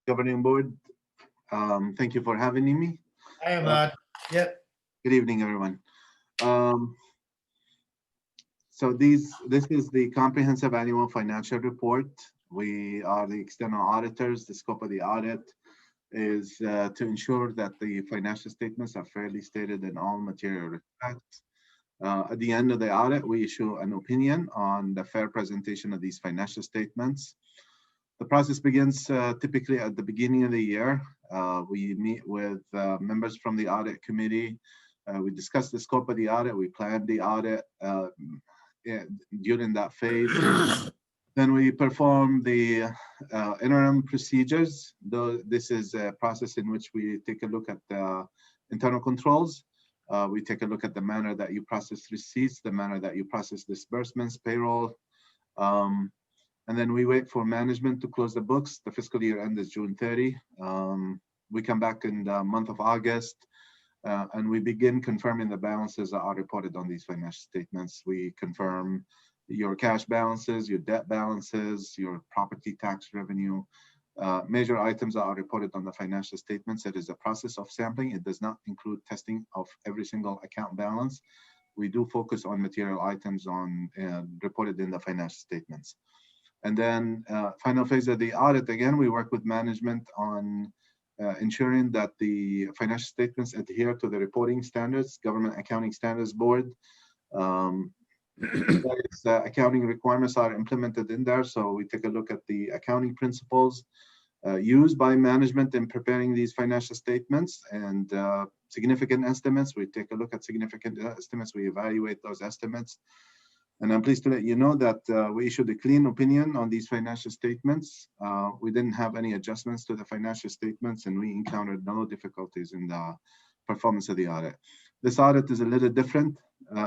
Governing board, thank you for having me. I am yep. Good evening, everyone. So this is the comprehensive annual financial report. We are the external auditors. The scope of the audit is to ensure that the financial statements are fairly stated in all material respects. At the end of the audit, we issue an opinion on the fair presentation of these financial statements. The process begins typically at the beginning of the year. We meet with members from the audit committee. We discuss the scope of the audit. We plan the audit. during that phase. Then we perform the interim procedures. Though this is a process in which we take a look at the internal controls. We take a look at the manner that you process receipts, the manner that you process disbursements, payroll. And then we wait for management to close the books. The fiscal year end is June 30. We come back in the month of August, and we begin confirming the balances that are reported on these financial statements. We confirm your cash balances, your debt balances, your property tax revenue, major items that are reported on the financial statements. It is a process of sampling. It does not include testing of every single account balance. We do focus on material items reported in the financial statements. And then final phase of the audit, again, we work with management on ensuring that the financial statements adhere to the reporting standards, Government Accounting Standards Board. Accounting requirements are implemented in there. So we take a look at the accounting principles used by management in preparing these financial statements and significant estimates. We take a look at significant estimates. We evaluate those estimates. And I'm pleased to let you know that we issued a clean opinion on these financial statements. We didn't have any adjustments to the financial statements, and we encountered no difficulties in the performance of the audit. This audit is a little different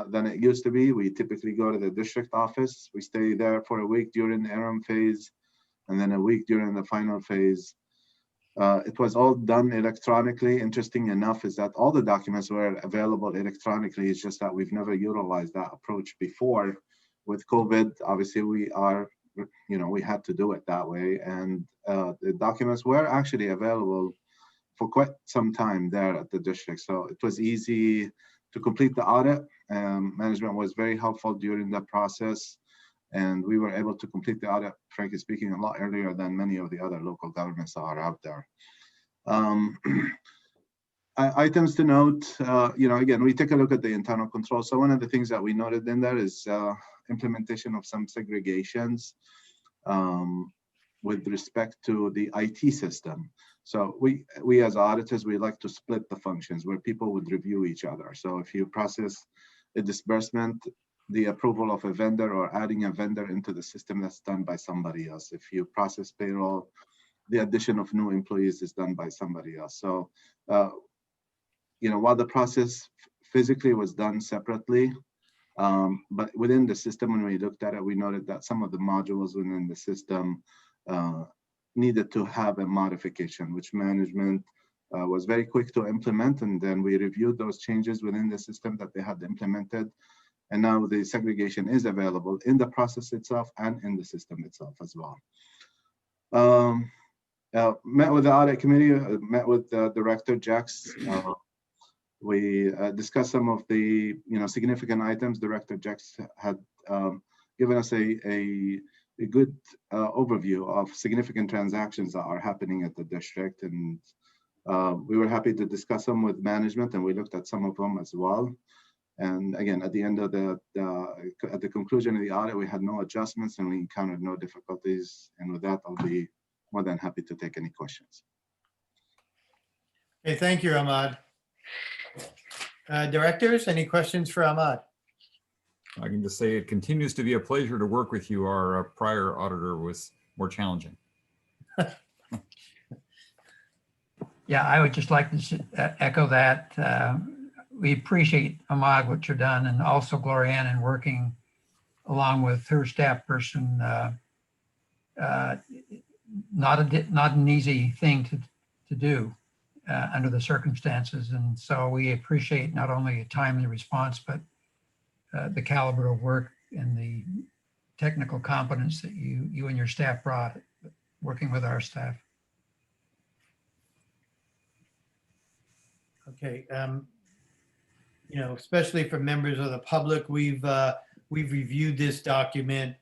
than it used to be. We typically go to the district office. We stay there for a week during the interim phase, and then a week during the final phase. It was all done electronically. Interesting enough is that all the documents were available electronically. It's just that we've never utilized that approach before. With COVID, obviously we had to do it that way. And the documents were actually available for quite some time there at the district. So it was easy to complete the audit. Management was very helpful during the process. And we were able to complete the audit, frankly speaking, a lot earlier than many of the other local governments that are out there. Items to note, again, we take a look at the internal control. So one of the things that we noted in there is implementation of some segregations with respect to the IT system. So we as auditors, we like to split the functions where people would review each other. So if you process a disbursement, the approval of a vendor or adding a vendor into the system, that's done by somebody else. If you process payroll, the addition of new employees is done by somebody else. So, while the process physically was done separately, but within the system, when we looked at it, we noted that some of the modules within the system needed to have a modification, which management was very quick to implement. And then we reviewed those changes within the system that they had implemented. And now the segregation is available in the process itself and in the system itself as well. Met with the audit committee, met with Director Jex. We discussed some of the significant items. Director Jex had given us a good overview of significant transactions that are happening at the district. And we were happy to discuss them with management, and we looked at some of them as well. And again, at the end of at the conclusion of the audit, we had no adjustments and we encountered no difficulties. And with that, I'll be more than happy to take any questions. Okay, thank you, Ahmad. Directors, any questions for Ahmad? I can just say it continues to be a pleasure to work with you. Our prior auditor was more challenging. Yeah, I would just like to echo that. We appreciate, Ahmad, what you've done, and also Glorianne in working along with her staff person. Not an easy thing to do under the circumstances. And so we appreciate not only a timely response, but the caliber of work and the technical competence that you and your staff brought working with our staff. Okay. Especially for members of the public, we've reviewed this document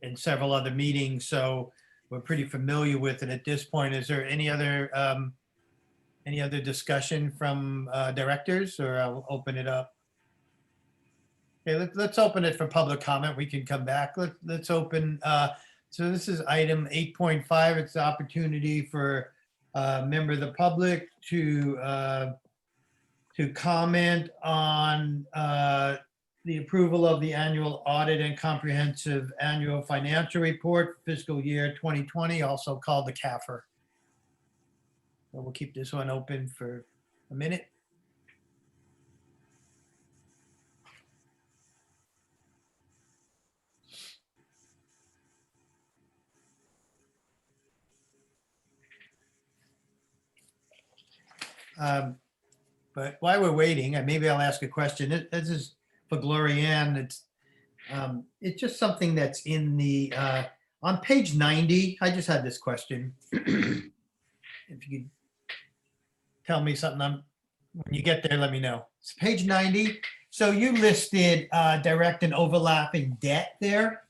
in several other meetings, so we're pretty familiar with it at this point. Is there any other discussion from directors, or I'll open it up? Okay, let's open it for public comment. We can come back. Let's open. So this is item 8.5. It's the opportunity for a member of the public to comment on the approval of the annual audit and comprehensive annual financial report fiscal year 2020, also called the CAFR. So we'll keep this one open for a minute. But while we're waiting, and maybe I'll ask a question. This is for Glorianne. It's just something that's in the, on page 90. I just had this question. If you could tell me something, when you get there, let me know. It's page 90. So you listed direct and overlapping debt there.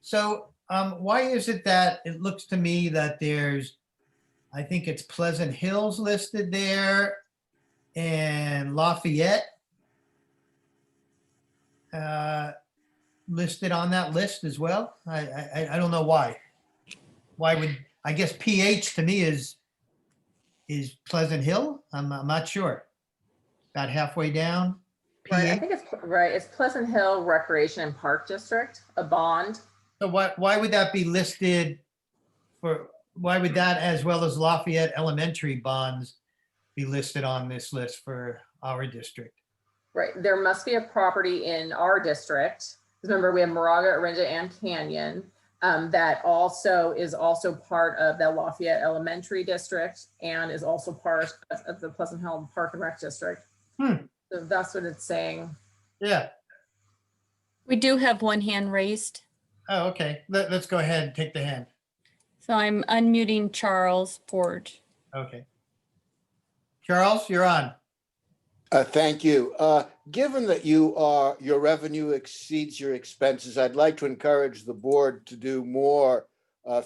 So why is it that it looks to me that there's, I think it's Pleasant Hills listed there and Lafayette listed on that list as well? I don't know why. Why would, I guess PH to me is Pleasant Hill? I'm not sure. About halfway down. Right, I PH? think it's right. It's Pleasant Hill Recreation and Park District, a bond. So why would that be listed for, why would that as well as Lafayette Elementary bonds be listed on this list for our district? Right, there must be a property in our district. Remember, we have Moraga-Orinda and Canyon that also is part of the Lafayette Elementary District and is also part of the Pleasant Hill Park and Rec District. So that's what it's saying. Yeah. We do have one hand raised. Oh, okay. Let's go ahead and take the hand. So I'm unmuting Charles Ford. Okay. Charles, you're on. Thank you. Given that your revenue exceeds your expenses, I'd like to encourage the board to do more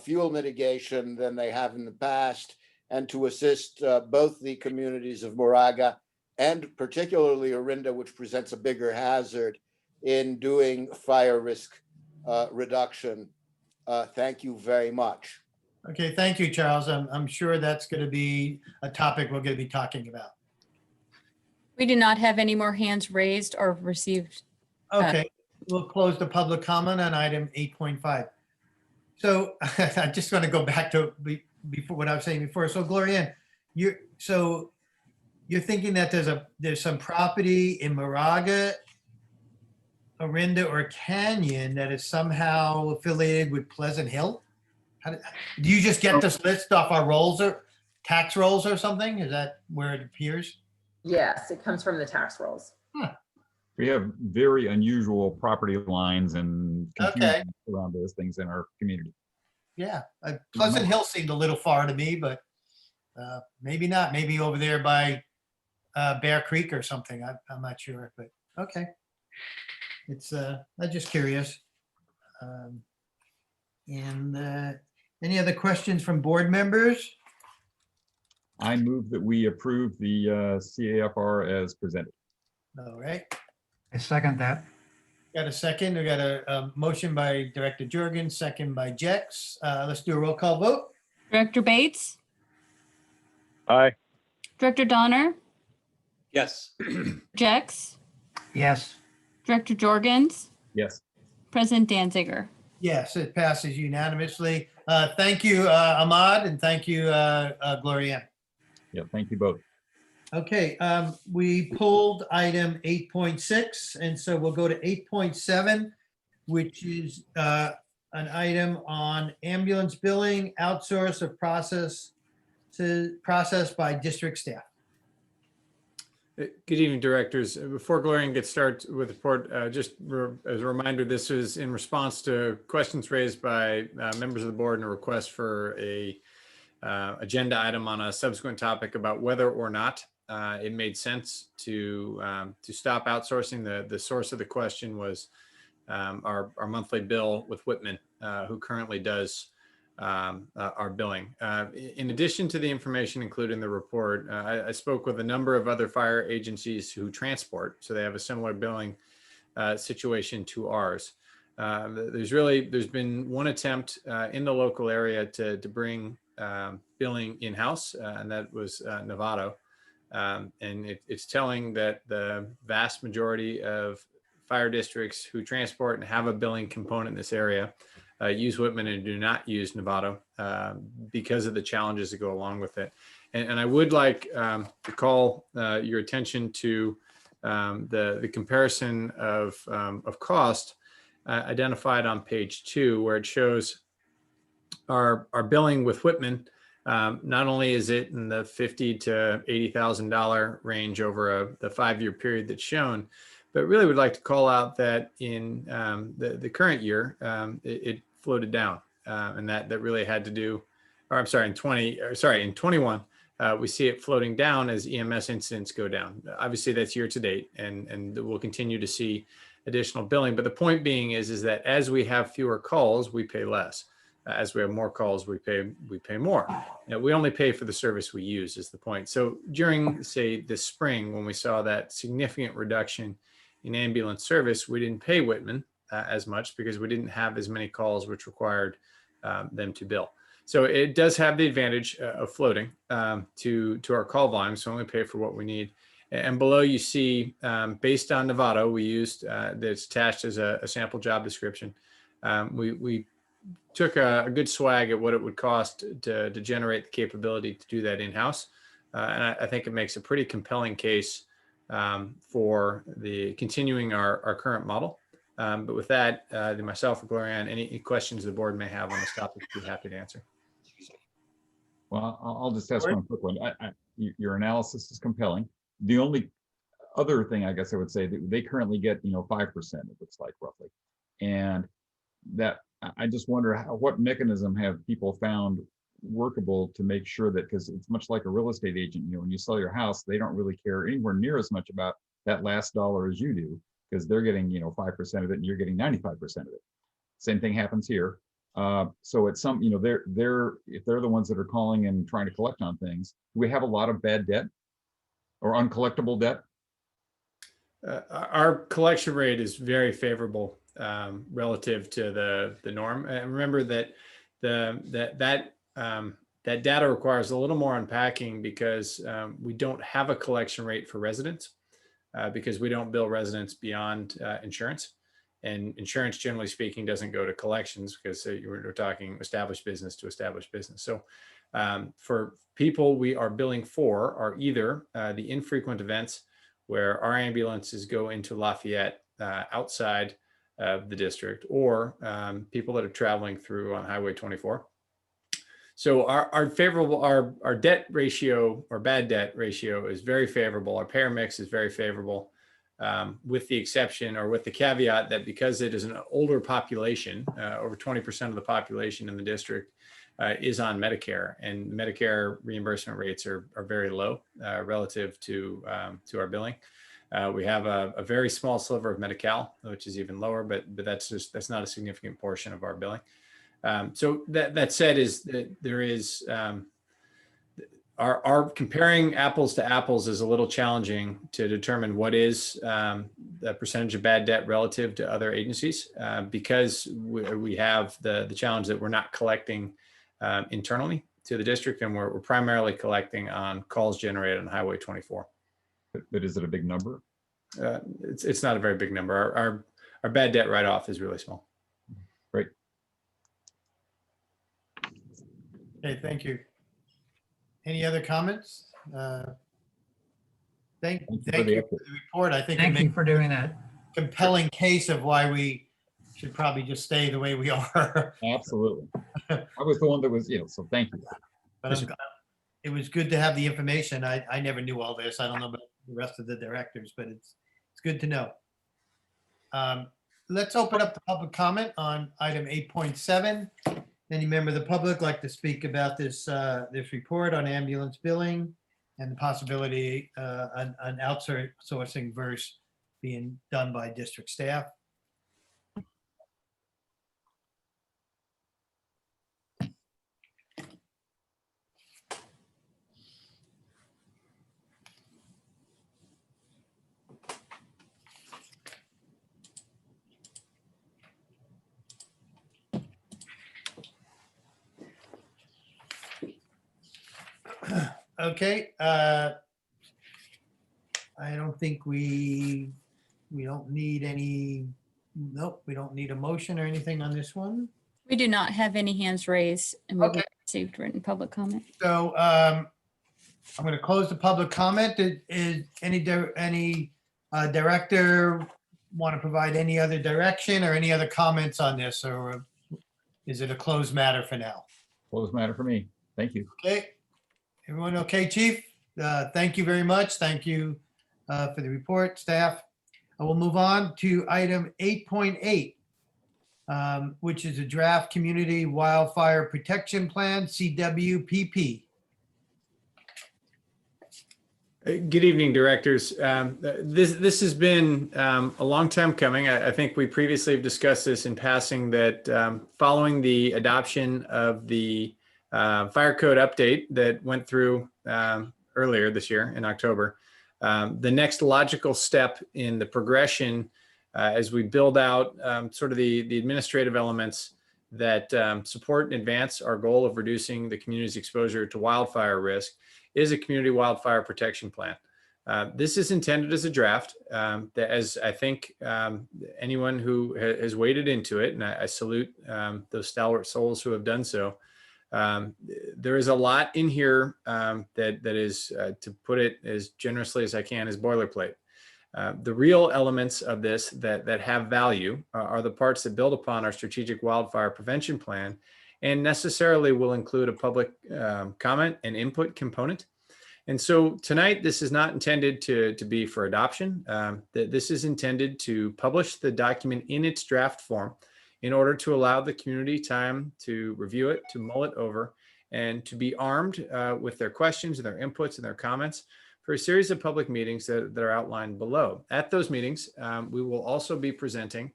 fuel mitigation than they have in the past and to assist both the communities of Moraga and particularly Orinda, which presents a bigger hazard in doing fire risk reduction. Thank you very much. Okay, thank you, Charles. I'm sure that's going to be a topic we're going to be talking about. We do not have any more hands raised or received. Okay, we'll close the public comment on item 8.5. So I just want to go back to before what I was saying before. So Glorianne, you're thinking that there's some property in Moraga, Orinda, or Canyon that is somehow affiliated with Pleasant Hill? Do you just get this list off our rolls or tax rolls or something? Is that where it appears? Yes, it comes from the tax rolls. We have very unusual property lines and confusion around those things in our community. Yeah, Pleasant Hill seemed a little far to me, but maybe not. Maybe over there by Bear Creek or something. I'm not sure, but okay. It's I'm just curious. And any other questions from board members? I move that we approve the CAFR as presented. All right. I second that. Got a second. We got a motion by Director Jorgen, second by Jex. Let's do a roll call vote. Director Bates, Aye. Director Donner, Yes. Jex, Yes. Director Jorgens, Yes. President Danziger. Yes, it passes unanimously. Thank you, Ahmad, and thank you, Glorianne. Yeah, thank you both. Okay, we pulled item 8.6, and so we'll go to 8.7, which is an item on ambulance billing, outsource of process by district staff. Good evening, directors. Before Glorian gets started with the report, just as a reminder, this is in response to questions raised by members of the board and a request for a agenda item on a subsequent topic about whether or not it made sense to stop outsourcing. The source of the question was our monthly bill with Whitman, who currently does our billing. In addition to the information included in the report, I spoke with a number of other fire agencies who transport, so they have a similar billing situation to ours. There's been one attempt in the local area to bring billing in-house, and that was Novato. And it's telling that the vast majority of fire districts who transport and have a billing component in this area use Whitman and do not use Novato because of the challenges that go along with it. And I would like to call your attention to the comparison of cost identified on page 2, where it shows our billing with Whitman. Not only is it in the $50,000 to $80,000 range over the 5-year period that's shown, but really would like to call out that in the current year, it floated down, and that really had to do, or I'm sorry, in 21, we see it floating down as EMS incidents go down. Obviously, that's year to date, and we'll continue to see additional billing. But the point being is that as we have fewer calls, we pay less. As we have more calls, we pay more. Now, we only pay for the service we use is the point. So during, say, this spring, when we saw that significant reduction in ambulance service, we didn't pay Whitman as much because we didn't have as many calls which required them to bill. So it does have the advantage of floating to our call volume, so only pay for what we need. And below you see, based on Novato, we used that's attached as a sample job description. We took a good swag at what it would cost to generate the capability to do that in-house. And I think it makes a pretty compelling case for the continuing our current model. But with that, myself or Glorianne, any questions the board may have on this topic, I'd be happy to answer. Well, I'll just ask one quick one. Your analysis is compelling. The only other thing I guess I would say that they currently get, 5%, it looks like roughly. And that I just wonder what mechanism have people found workable to make sure that, because it's much like a real estate agent, when you sell your house, they don't really care anywhere near as much about that last dollar as you do, because they're getting, 5% of it and you're getting 95% of it. Same thing happens here. So it's some, if they're the ones that are calling and trying to collect on things, do we have a lot of bad debt or uncollectible debt? Our collection rate is very favorable relative to the norm. And remember that that data requires a little more unpacking because we don't have a collection rate for residents because we don't bill residents beyond insurance. And insurance, generally speaking, doesn't go to collections because we're talking established business to established business. So for people we are billing for are either the infrequent events where our ambulances go into Lafayette outside of the district, or people that are traveling through on Highway 24. So our debt ratio or bad debt ratio is very favorable. Our payer mix is very favorable. With the exception or with the caveat that because it is an older population, over 20% of the population in the district is on Medicare, and Medicare reimbursement rates are very low relative to our billing. We have a very small sliver of Medi-Cal, which is even lower, but that's not a significant portion of our billing. So that said, is that there is our comparing apples to apples is a little challenging to determine what is the percentage of bad debt relative to other agencies because we have the challenge that we're not collecting internally to the district, and we're primarily collecting on calls generated on Highway 24. But is it a big number? It's not a very big number. Our bad debt write-off is really small. Great. Okay, thank you. Any other comments? Thank you for the report. I think Thank you for doing that. Compelling case of why we should probably just stay the way we are. Absolutely. I was the one that was, so thank you. But it was good to have the information. I never knew all this. I don't know about the rest of the directors, but it's good to know. Let's open up the public comment on item 8.7. Any member of the public like to speak about this report on ambulance billing and the possibility an outsourcing versus being done by district staff? Okay, I don't think we We don't need any, nope, we don't need a motion or anything on this one. We do not have any hands raised and we've Okay. not received written public comment. So I'm going to close the public comment. Is any director want to provide any other direction or any other comments on this, or is it a closed matter for now? Close matter for me. Thank you. Okay, everyone okay, Chief? Thank you very much. Thank you for the report, staff. I will move on to item 8.8, which is a draft community wildfire protection plan, CWPP. Good evening, directors. This has been a long time coming. I think we previously have discussed this in passing that following the adoption of the fire code update that went through earlier this year in October, the next logical step in the progression as we build out sort of the administrative elements that support and advance our goal of reducing the community's exposure to wildfire risk is a community wildfire protection plan. This is intended as a draft that, as I think anyone who has waded into it, and I salute those stalwart souls who have done so, there is a lot in here that is, to put it as generously as I can, is boilerplate. The real elements of this that have value are the parts that build upon our strategic wildfire prevention plan and necessarily will include a public comment and input component. And so tonight, this is not intended to be for adoption. This is intended to publish the document in its draft form in order to allow the community time to review it, to mull it over, and to be armed with their questions and their inputs and their comments for a series of public meetings that are outlined below. At those meetings, we will also be presenting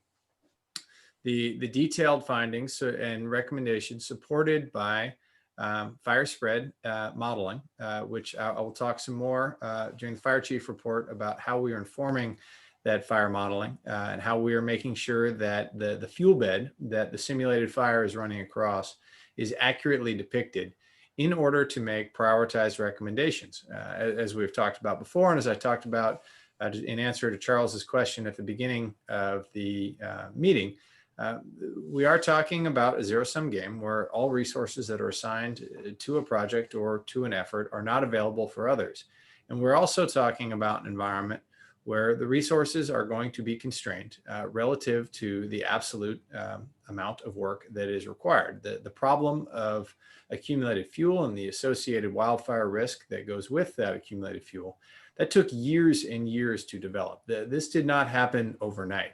the detailed findings and recommendations supported by fire spread modeling, which I will talk some more during the fire chief report about how we are informing that fire modeling and how we are making sure that the fuel bed that the simulated fire is running across is accurately depicted in order to make prioritized recommendations. As we've talked about before, and as I talked about in answer to Charles's question at the beginning of the meeting, we are talking about a zero-sum game where all resources that are assigned to a project or to an effort are not available for others. And we're also talking about an environment where the resources are going to be constrained relative to the absolute amount of work that is required. The problem of accumulated fuel and the associated wildfire risk that goes with that accumulated fuel, that took years and years to develop. This did not happen overnight.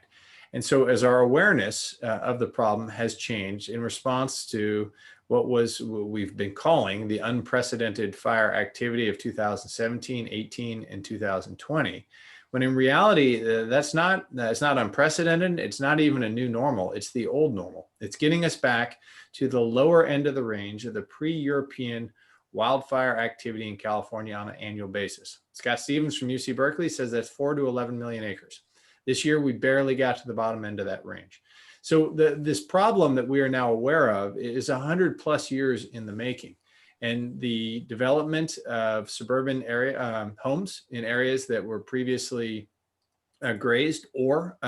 And so as our awareness of the problem has changed in response to what we've been calling the unprecedented fire activity of 2017, 18, and 2020, when in reality, that's not unprecedented. It's not even a new normal. It's the old normal. It's getting us back to the lower end of the range of the pre-European wildfire activity in California on an annual basis. Scott Stevens from UC Berkeley says that's 4 to 11 million acres. This year, we barely got to the bottom end of that range. So this problem that we are now aware of is 100+ years in the making. And the development of suburban area homes in areas that were previously grazed or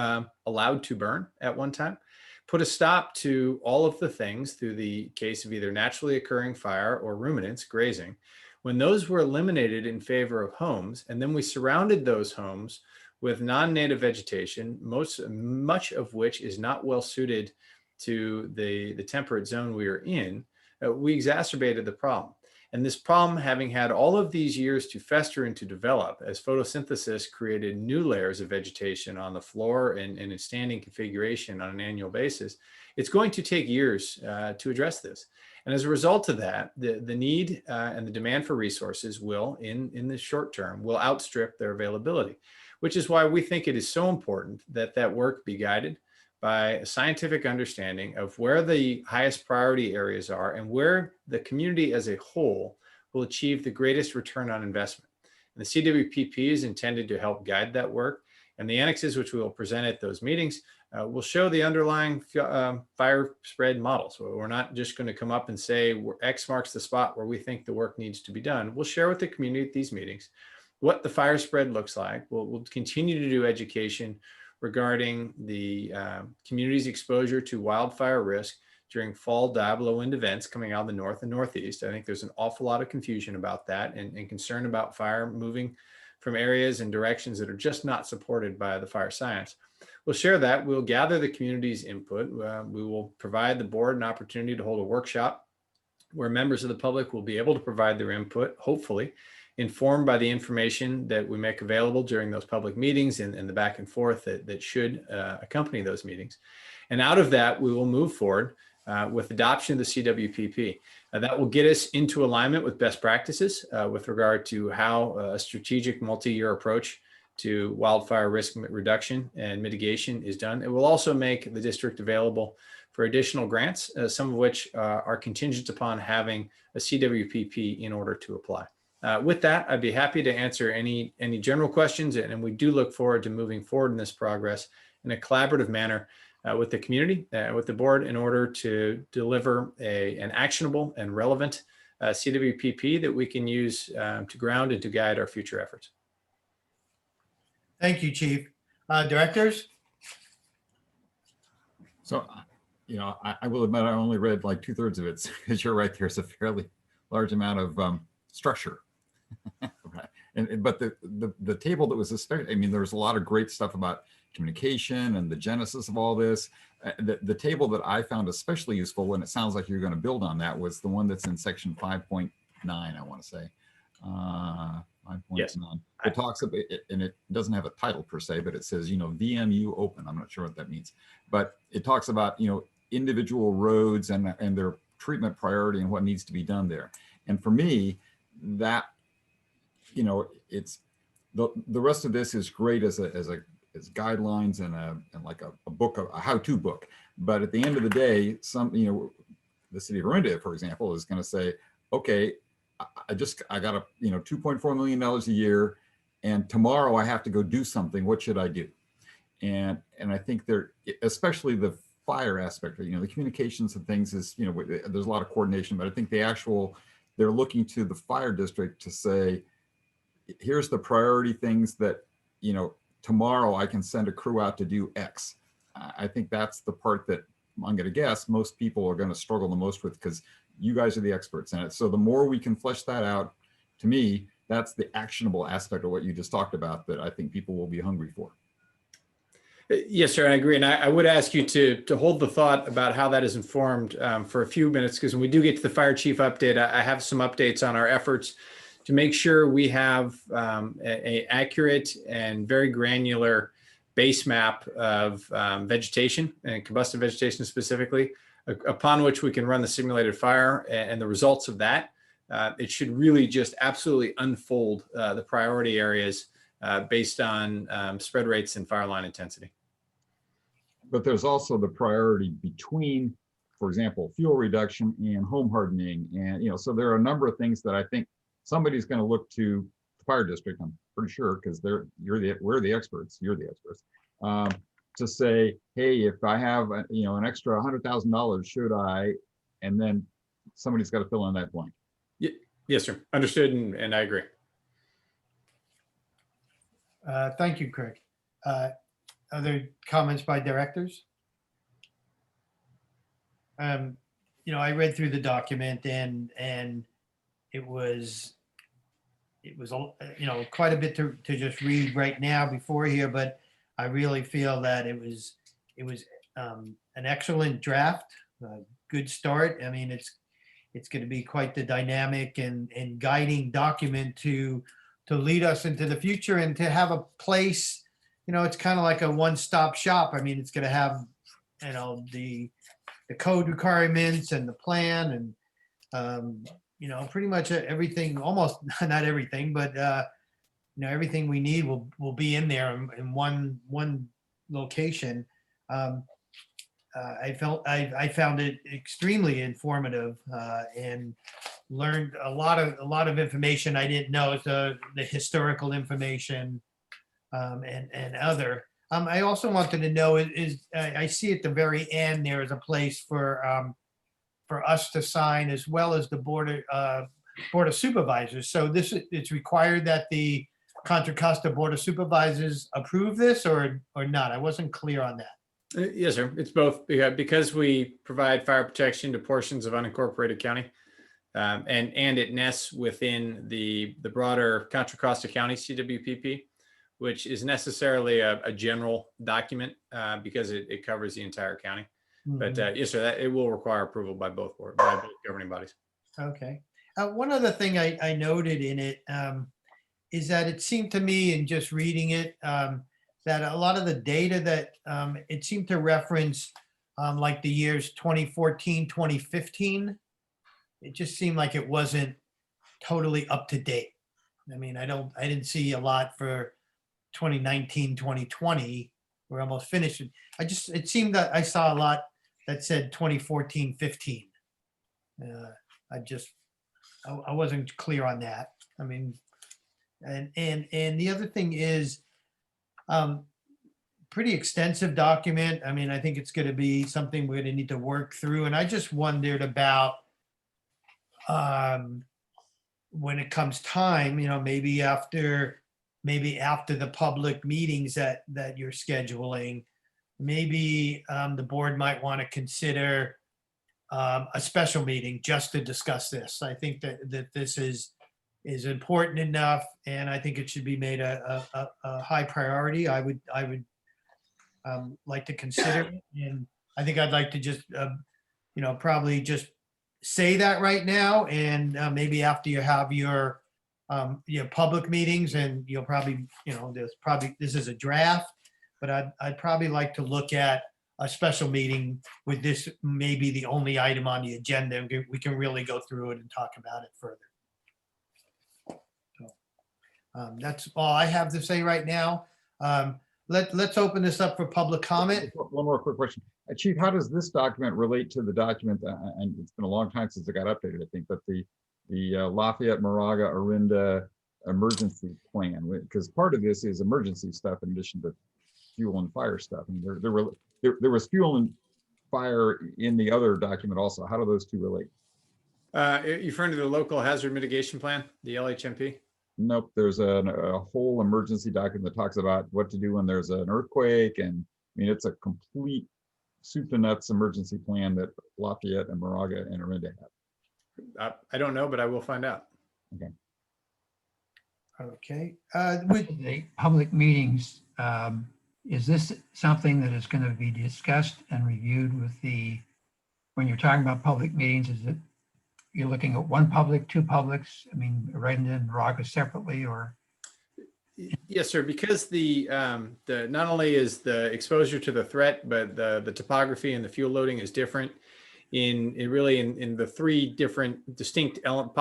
allowed to burn at one time put a stop to all of the things through the case of either naturally occurring fire or ruminants grazing. When those were eliminated in favor of homes, and then we surrounded those homes with non-native vegetation, much of which is not well suited to the temperate zone we are in, we exacerbated the problem. And this problem, having had all of these years to fester and to develop, as photosynthesis created new layers of vegetation on the floor and in standing configuration on an annual basis, it's going to take years to address this. And as a result of that, the need and the demand for resources will, in the short term, will outstrip their availability, which is why we think it is so important that that work be guided by a scientific understanding of where the highest priority areas are and where the community as a whole will achieve the greatest return on investment. And the CWPP is intended to help guide that work. And the annexes, which we will present at those meetings, will show the underlying fire spread model. So we're not just going to come up and say X marks the spot where we think the work needs to be done. We'll share with the community at these meetings what the fire spread looks like. We'll continue to do education regarding the community's exposure to wildfire risk during fall diablo wind events coming out of the north and northeast. I think there's an awful lot of confusion about that and concern about fire moving from areas and directions that are just not supported by the fire science. We'll share that. We'll gather the community's input. We will provide the board an opportunity to hold a workshop where members of the public will be able to provide their input, hopefully informed by the information that we make available during those public meetings and the back and forth that should accompany those meetings. And out of that, we will move forward with adoption of the CWPP. That will get us into alignment with best practices with regard to how a strategic multi-year approach to wildfire risk reduction and mitigation is done. It will also make the district available for additional grants, some of which are contingent upon having a CWPP in order to apply. With that, I'd be happy to answer any general questions, and we do look forward to moving forward in this progress in a collaborative manner with the community, with the board, in order to deliver an actionable and relevant CWPP that we can use to ground and to guide our future efforts. Thank you, Chief. Directors? So, you know, I will admit I only read like 2/3 of it, because you're right, there's a fairly large amount of structure. But the table that was especially, I mean, there was a lot of great stuff about communication and the genesis of all this. The table that I found especially useful, and it sounds like you're going to build on that, was the one that's in section 5.9, I want to say. 5.9. Yes. It talks about, and it doesn't have a title per se, but it says, you know, VMU open. I'm not sure what that means, but it talks about, you know, individual roads and their treatment priority and what needs to be done there. And for me, that, you know, it's the rest of this is great as guidelines and like a book, a how-to book. But at the end of the day, you know, the city of Orinda, for example, is going to say, okay, I got a, you know, $2.4 million a year, and tomorrow I have to go do something. What should I do? And I think especially the fire aspect, you know, the communications and things is, you know, there's a lot of coordination, but I think they're looking to the fire district to say, here's the priority things that, you know, tomorrow I can send a crew out to do X. I think that's the part that I'm going to guess most people are going to struggle the most with, because you guys are the experts in it. So the more we can flesh that out, to me, that's the actionable aspect of what you just talked about that I think people will be hungry for. Yes, sir, I agree. And I would ask you to hold the thought about how that is informed for a few minutes, because when we do get to the fire chief update, I have some updates on our efforts to make sure we have a accurate and very granular base map of vegetation and combustive vegetation specifically, upon which we can run the simulated fire and the results of that. It should really just absolutely unfold the priority areas based on spread rates and fire line intensity. But there's also the priority between, for example, fuel reduction and home hardening. And, you know, so there are a number of things that I think somebody's going to look to the fire district, I'm pretty sure, because we're the experts, you're the experts, to say, hey, if I have you know, an extra $100,000, should I? And then somebody's got to fill in that blank. Yes, sir. Understood, and I agree. Thank you, Craig. Other comments by directors? You know, I read through the document and it was you know, quite a bit to just read right now before here, but I really feel that it was an excellent draft, good start. I mean, it's going to be quite the dynamic and guiding document to lead us into the future and to have a place, you know, it's kind of like a one-stop shop. I mean, it's going to have, you know, the code requirements and the plan and, you know, pretty much everything, almost not everything, but, you know, everything we need will be in there in one location. I found it extremely informative and learned a lot of information I didn't know, the historical information and other. I also wanted to know is I see at the very end there is a place for us to sign, as well as the board of supervisors. So it's required that the Contra Costa Board of Supervisors approve this or not? I wasn't clear on that. Yes, sir. It's both because we provide fire protection to portions of unincorporated county. And it nests within the broader Contra Costa County CWPP, which is necessarily a general document because it covers the entire county. But yes, sir, it will require approval by both governing bodies. Okay. One other thing I noted in it is that it seemed to me in just reading it that a lot of the data that it seemed to reference like the years 2014, 2015. It just seemed like it wasn't totally up to date. I mean, I didn't see a lot for 2019, 2020. We're almost finished. It seemed that I saw a lot that said 2014, 15. I wasn't clear on that. I mean, and the other thing is pretty extensive document. I mean, I think it's going to be something we're going to need to work through. And I just wondered about when it comes time, maybe after the public meetings that you're scheduling, maybe the board might want to consider a special meeting just to discuss this. I think that this is important enough, and I think it should be made a high priority. I would like to consider it, and I think I'd like to just probably just say that right now, and maybe after you have your public meetings, and you'll probably this is a draft, but I'd probably like to look at a special meeting with this maybe the only item on the agenda, and we can really go through it and talk about it further. So that's all I have to say right now. Let's open this up for public comment. One more quick question. Chief, how does this document relate to the document, and it's been a long time since it got updated, I think, but the Lafayette Moraga-Orinda emergency plan, because part of this is emergency stuff in addition to fuel and fire stuff. I mean, there was fuel and fire in the other document also. How do those two relate? You're referring to the local hazard mitigation plan, the LHMP? Nope, there's a whole emergency document that talks about what to do when there's an earthquake, and I mean, it's a complete soup to nuts emergency plan that Lafayette and Moraga and Orinda have. I don't know, but I will find out. Okay. Okay. The public meetings, is this something that is going to be discussed and reviewed with when you're talking about public meetings, is it, you're looking at one public, two publics? I mean, Orinda and Moraga separately, or? Yes, sir. Because the not only is the exposure to the threat, but the topography and the fuel loading is different in the three different distinct of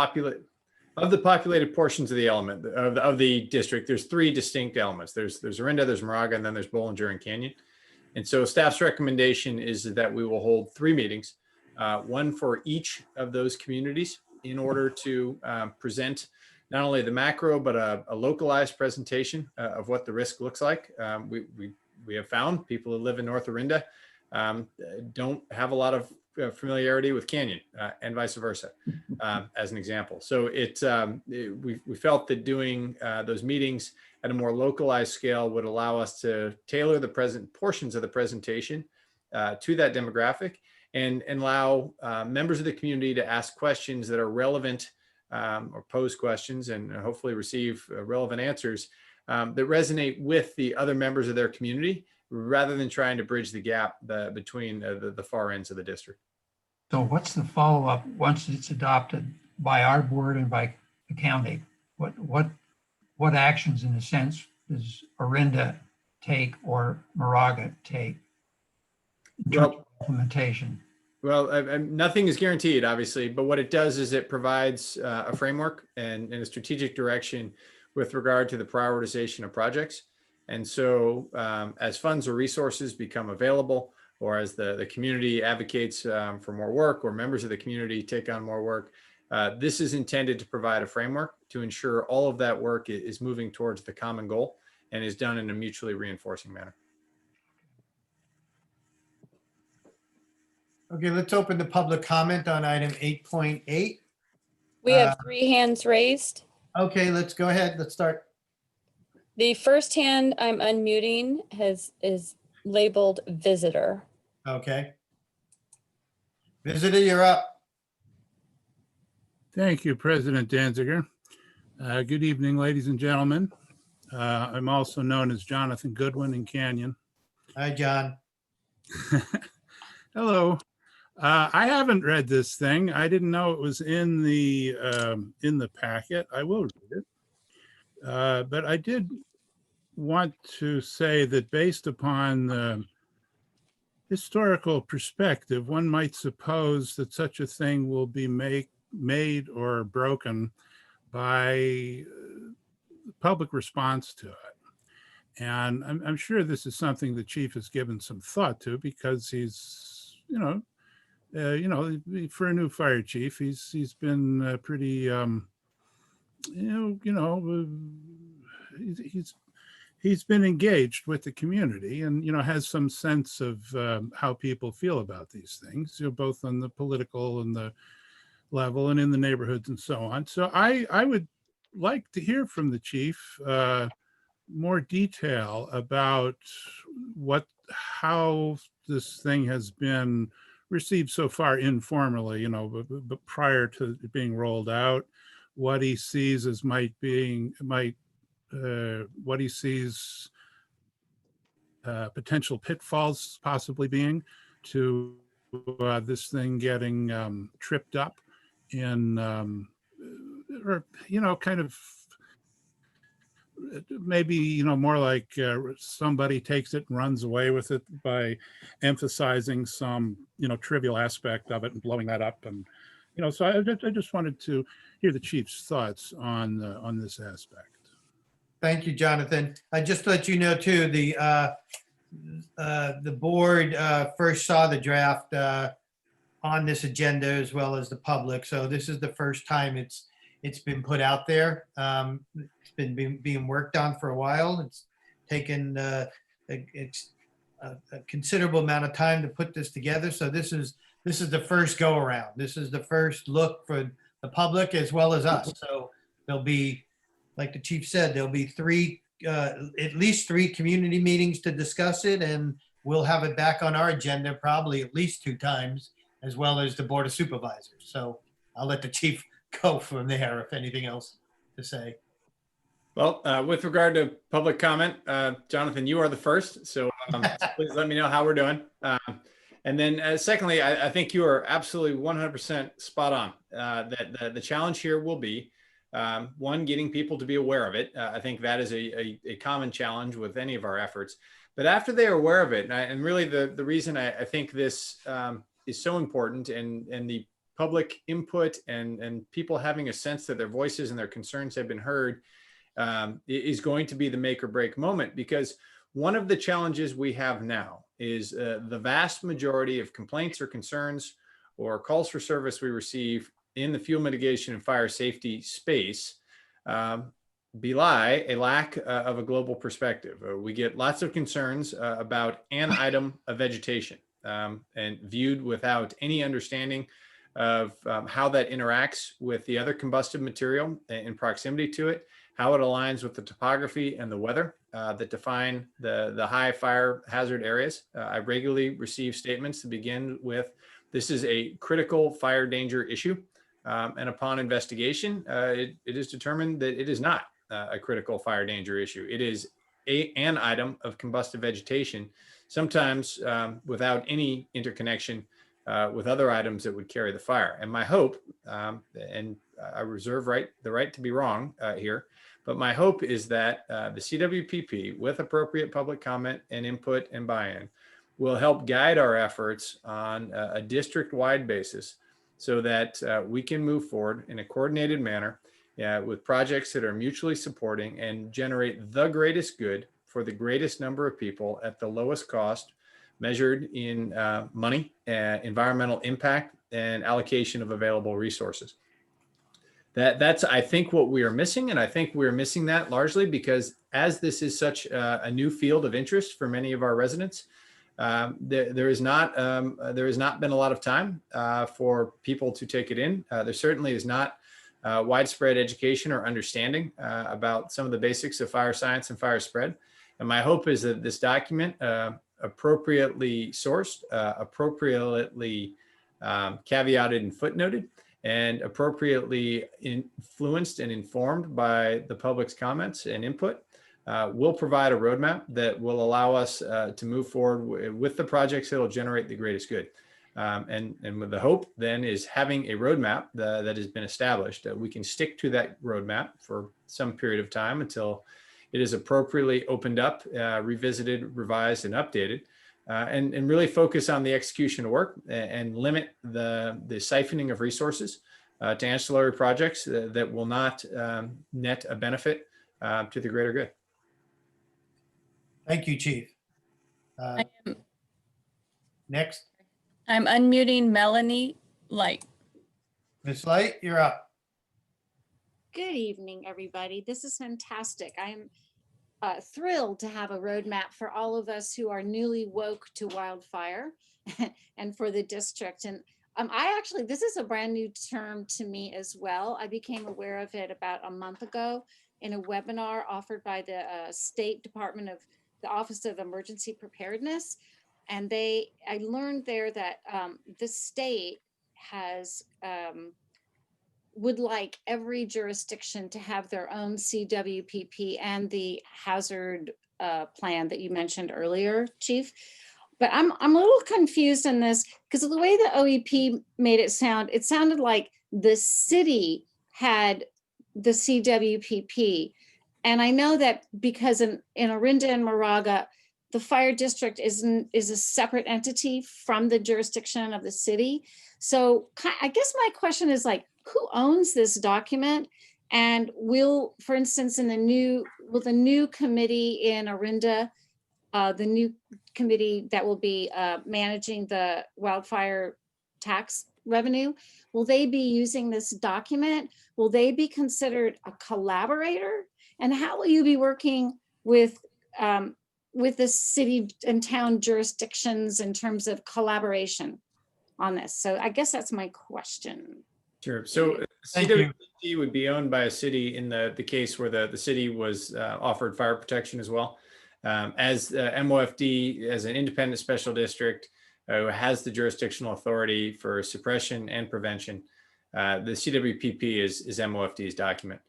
the populated portions of the element of the district. There's three distinct elements. There's Orinda, there's Moraga, and then there's Bollinger and Canyon. And so staff's recommendation is that we will hold three meetings, one for each of those communities, in order to present not only the macro, but a localized presentation of what the risk looks like. We have found people who live in North Orinda don't have a lot of familiarity with Canyon, and vice versa, as an example. So we felt that doing those meetings at a more localized scale would allow us to tailor the present portions of the presentation to that demographic, and allow members of the community to ask questions that are relevant, or pose questions and hopefully receive relevant answers that resonate with the other members of their community, rather than trying to bridge the gap between the far ends of the district. So what's the follow-up once it's adopted by our board and by the county? What actions, in a sense, does Orinda take or Moraga take in terms of implementation? Well, nothing is guaranteed, obviously, but what it does is it provides a framework and a strategic direction with regard to the prioritization of projects. And so as funds or resources become available, or as the community advocates for more work, or members of the community take on more work, this is intended to provide a framework to ensure all of that work is moving towards the common goal and is done in a mutually reinforcing manner. Okay, let's open the public comment on item 8.8. We have 3 hands raised. Okay, let's go ahead. Let's start. The first hand I'm unmuting is labeled visitor. Okay. Visitor, you're up. Thank you, President Danziger. Good evening, ladies and gentlemen. I'm also known as Jonathan Goodwin in Canyon. Hi, John. Hello. I haven't read this thing. I didn't know it was in the packet. I will read it. But I did want to say that based upon the historical perspective, one might suppose that such a thing will be made or broken by public response to it. And I'm sure this is something the chief has given some thought to, because he's, for a new fire chief, he's been pretty, he's been engaged with the community, and has some sense of how people feel about these things, both on the political and the level and in the neighborhoods and so on. So I would like to hear from the chief more detail about how this thing has been received so far informally, but prior to it being rolled out, what he sees as what he sees potential pitfalls possibly being to this thing getting tripped up in, or kind of maybe more like somebody takes it and runs away with it by emphasizing some trivial aspect of it and blowing that up, and so I just wanted to hear the chief's thoughts on this aspect. Thank you, Jonathan. I just to let you know too, the board first saw the draft on this agenda, as well as the public. So this is the first time it's been put out there. It's been being worked on for a while. It's taken a considerable amount of time to put this together. So this is the first go around. This is the first look for the public as well as us. So there'll be, like the chief said, there'll be at least three community meetings to discuss it, and we'll have it back on our agenda probably at least 2 times, as well as the Board of Supervisors. So I'll let the chief go from there if anything else to say. Well, with regard to public comment, Jonathan, you are the first, so please let me know how we're doing. And then secondly, I think you are absolutely 100% spot on that the challenge here will be, one, getting people to be aware of it. I think that is a common challenge with any of our efforts. But after they are aware of it, and really the reason I think this is so important, and the public input and people having a sense that their voices and their concerns have been heard is going to be the make or break moment. Because one of the challenges we have now is the vast majority of complaints or concerns or calls for service we receive in the fuel mitigation and fire safety space belie a lack of a global perspective. We get lots of concerns about an item of vegetation and viewed without any understanding of how that interacts with the other combustive material in proximity to it, how it aligns with the topography and the weather that define the high fire hazard areas. I regularly receive statements to begin with, this is a critical fire danger issue. And upon investigation, it is determined that it is not a critical fire danger issue. It is an item of combustive vegetation, sometimes without any interconnection with other items that would carry the fire. And my hope, and I reserve the right to be wrong here, but my hope is that the CWPP, with appropriate public comment and input and buy-in, will help guide our efforts on a district-wide basis, so that we can move forward in a coordinated manner with projects that are mutually supporting and generate the greatest good for the greatest number of people at the lowest cost, measured in money, environmental impact, and allocation of available resources. That's, I think, what we are missing. And I think we're missing that largely because as this is such a new field of interest for many of our residents, there has not been a lot of time for people to take it in. There certainly is not widespread education or understanding about some of the basics of fire science and fire spread. And my hope is that this document, appropriately sourced, appropriately caveated and footnoted, and appropriately influenced and informed by the public's comments and input, will provide a roadmap that will allow us to move forward with the projects that will generate the greatest good. And with the hope then is having a roadmap that has been established, that we can stick to that roadmap for some period of time until it is appropriately opened up, revisited, revised, and updated, and really focus on the execution of work and limit the siphoning of resources to ancillary projects that will not net a benefit to the greater good. Thank you, Chief. Next, I'm unmuting Melanie Light. Ms. Light, you're up. Good evening, everybody. This is fantastic. I am thrilled to have a roadmap for all of us who are newly woke to wildfire and for the district. And this is a brand new term to me as well. I became aware of it about a month ago in a webinar offered by the State Department of the Office of Emergency Preparedness. And I learned there that the state has would like every jurisdiction to have their own CWPP and the hazard plan that you mentioned earlier, Chief. But I'm a little confused on this because of the way the OEP made it sounded like the city had the CWPP. And I know that because in Orinda and Moraga, the fire district is a separate entity from the jurisdiction of the city. So I guess my question is like, who owns this document? And for instance, will the new committee in Orinda, the new committee that will be managing the wildfire tax revenue, will they be using this document? Will they be considered a collaborator? And how will you be working with the city and town jurisdictions in terms of collaboration on this? So I guess that's my question. Sure. So CWPP would be owned by a city in the case where the city was offered fire protection as well. As MOFD, as an independent special district who has the jurisdictional authority for suppression and prevention, the CWPP is MOFD's document.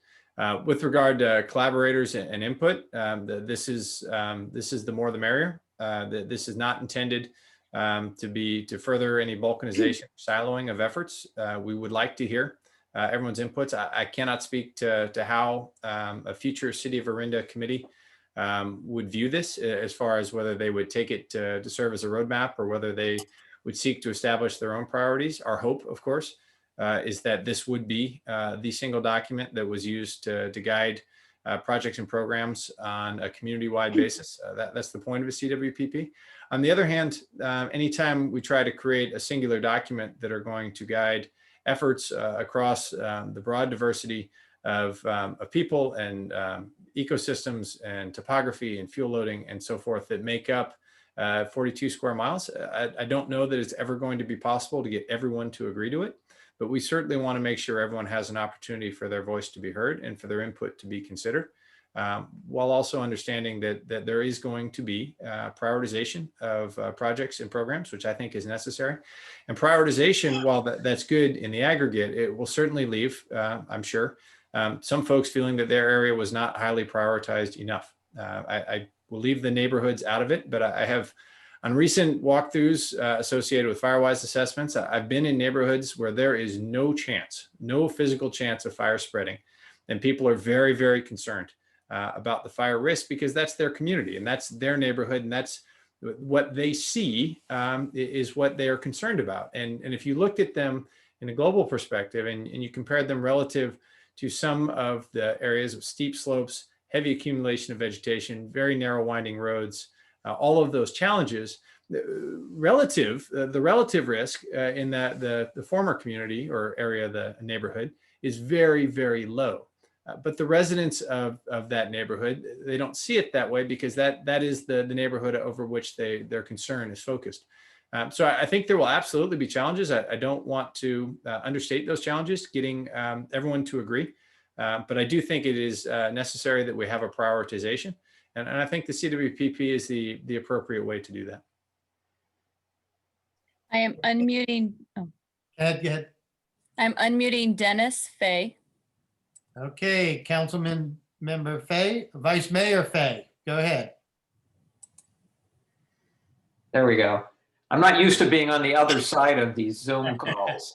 With regard to collaborators and input, this is the more the merrier. This is not intended to further any balkanization, siloing of efforts. We would like to hear everyone's inputs. I cannot speak to how a future City of Orinda committee would view this as far as whether they would take it to serve as a roadmap or whether they would seek to establish their own priorities. Our hope, of course, is that this would be the single document that was used to guide projects and programs on a community-wide basis. That's the point of a CWPP. On the other hand, anytime we try to create a singular document that are going to guide efforts across the broad diversity of people and ecosystems and topography and fuel loading and so forth that make up 42 square miles, I don't know that it's ever going to be possible to get everyone to agree to it. But we certainly want to make sure everyone has an opportunity for their voice to be heard and for their input to be considered, while also understanding that there is going to be prioritization of projects and programs, which I think is necessary. And prioritization, while that's good in the aggregate, it will certainly leave, I'm sure, some folks feeling that their area was not highly prioritized enough. I will leave the neighborhoods out of it, but I have, on recent walkthroughs associated with FireWise assessments, I've been in neighborhoods where there is no physical chance of fire spreading. And people are very, very concerned about the fire risk because that's their community and that's their neighborhood and that's what they see is what they are concerned about. And if you looked at them in a global perspective and you compared them relative to some of the areas of steep slopes, heavy accumulation of vegetation, very narrow winding roads, all of those challenges, the relative risk in the former community or area of the neighborhood is very, very low. But the residents of that neighborhood, they don't see it that way because that is the neighborhood over which their concern is focused. So I think there will absolutely be challenges. I don't want to understate those challenges, getting everyone to agree. But I do think it is necessary that we have a prioritization. And I think the CWPP is the appropriate way to do that. I am unmuting. Oh, Go ahead. I'm unmuting Dennis Fay. Okay, Councilman Member Fay, Vice Mayor Fay, go ahead. There we go. I'm not used to being on the other side of these Zoom calls.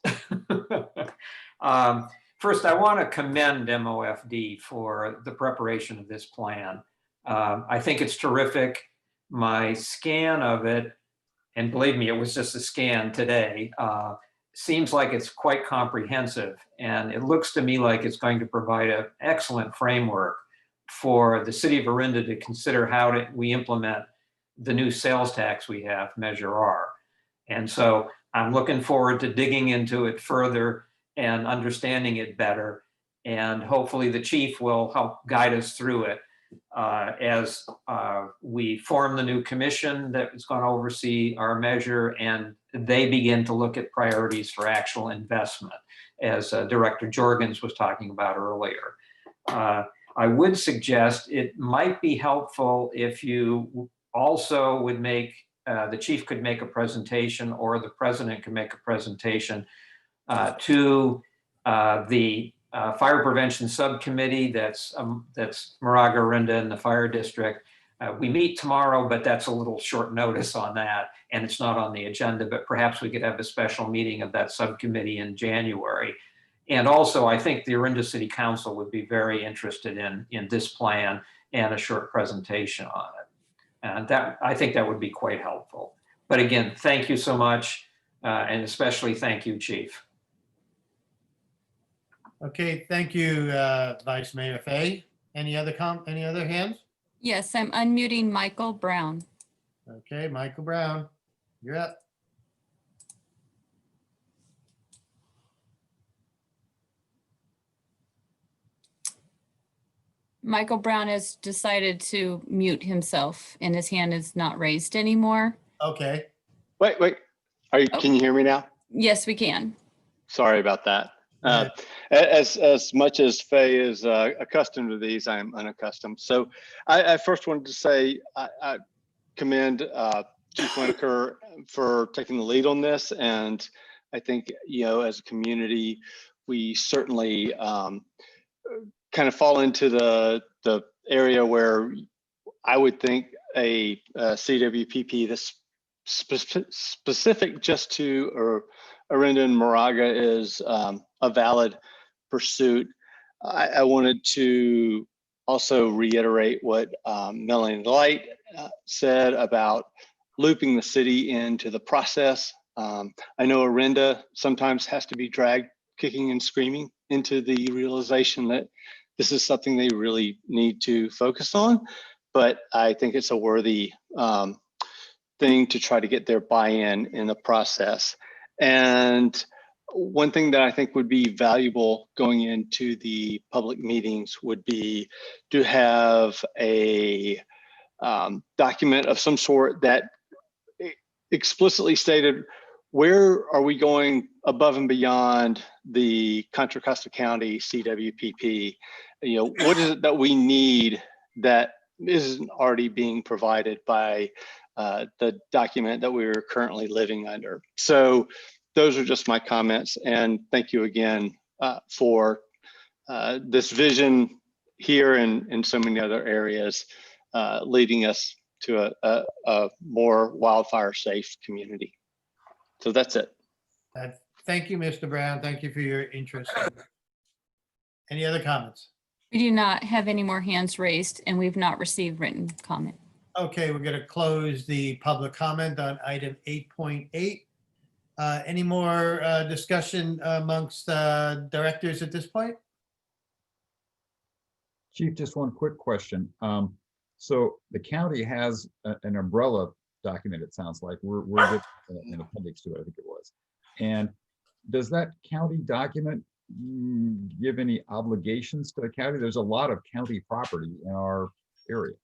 First, I want to commend MOFD for the preparation of this plan. I think it's terrific. My scan of it, and believe me, it was just a scan today, seems like it's quite comprehensive. And it looks to me like it's going to provide an excellent framework for the city of Orinda to consider how we implement the new sales tax we have, Measure R. And so I'm looking forward to digging into it further and understanding it better. And hopefully the chief will help guide us through it as we form the new commission that is going to oversee our measure, and they begin to look at priorities for actual investment, as Director Jorgens was talking about earlier. I would suggest it might be helpful if you also would make, the chief could make a presentation, or the president could make a presentation to the Fire Prevention Subcommittee that's Moraga-Orinda and the Fire District. We meet tomorrow, but that's a little short notice on that, and it's not on the agenda, but perhaps we could have a special meeting of that subcommittee in January. And also, I think the Orinda City Council would be very interested in this plan and a short presentation on it. And I think that would be quite helpful. But again, thank you so much, and especially thank you, Chief. Okay, thank you, Vice Mayor Fay. Any other hands? Yes, I'm unmuting Michael Brown. Okay, Michael Brown, you're up. Michael Brown has decided to mute himself and his hand is not raised anymore. Okay. Wait. Can you hear me now? Yes, we can. Sorry about that. As much as Faye is accustomed to these, I am unaccustomed. So I first wanted to say I commend Chief Winokur for taking the lead on this. And I think, as a community, we certainly kind of fall into the area where I would think a CWPP that's specific just to Orinda and Moraga is a valid pursuit. I wanted to also reiterate what Melanie Light said about looping the city into the process. I know Orinda sometimes has to be dragged kicking and screaming into the realization that this is something they really need to focus on, but I think it's a worthy thing to try to get their buy-in in the process. And one thing that I think would be valuable going into the public meetings would be to have a document of some sort that explicitly stated, where are we going above and beyond the Contra Costa County CWPP? What is it that we need that isn't already being provided by the document that we're currently living under? So those are just my comments, and thank you again for this vision here and in so many other areas, leading us to a more wildfire safe community. So that's it. Thank you, Mr. Brown. Thank you for your interest. Any other comments? We do not have any more hands raised, and we've not received written comment. Okay, we're going to close the public comment on item 8.8. Any more discussion amongst directors at this point? Chief, just one quick question. So the county has an umbrella document, it sounds like. We're an appendix to it, I think it was. And does that county document give any obligations to the county? There's a lot of county property in our area.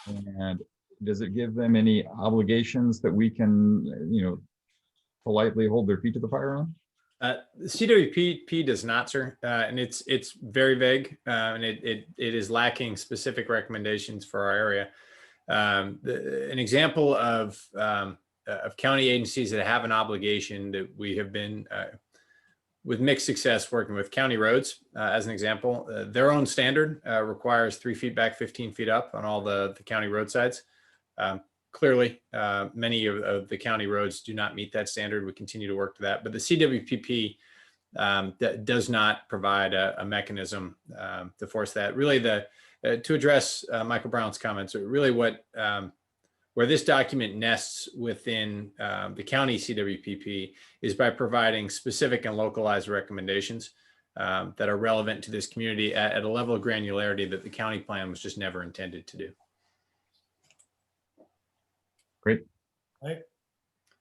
And does it give them any obligations that we can, politely hold their feet to the fire on? The CWPP does not, sir, and it's very vague, and it is lacking specific recommendations for our area. An example of county agencies that have an obligation that we have been with mixed success working with county roads, as an example, their own standard requires 3 feet back, 15 feet up on all the county roadsides. Clearly, many of the county roads do not meet that standard. We continue to work to that, but the CWPP that does not provide a mechanism to force that. Really, to address Michael Brown's comments, really where this document nests within the county CWPP is by providing specific and localized recommendations that are relevant to this community at a level of granularity that the county plan was just never intended to do. Great. Right.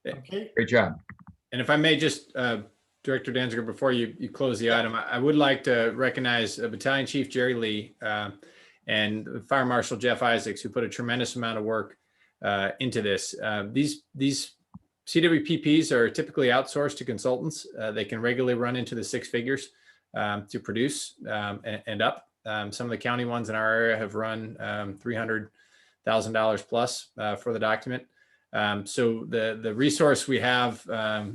Okay. Great job. And if I may just, Director Danziger, before you close the item, I would like to recognize Battalion Chief Jerry Lee and Fire Marshal Jeff Isaacs, who put a tremendous amount of work into this. These CWPPs are typically outsourced to consultants. They can regularly run into the 6 figures to produce and up. Some of the county ones in our area have run $300,000 plus for the document. So the resource we have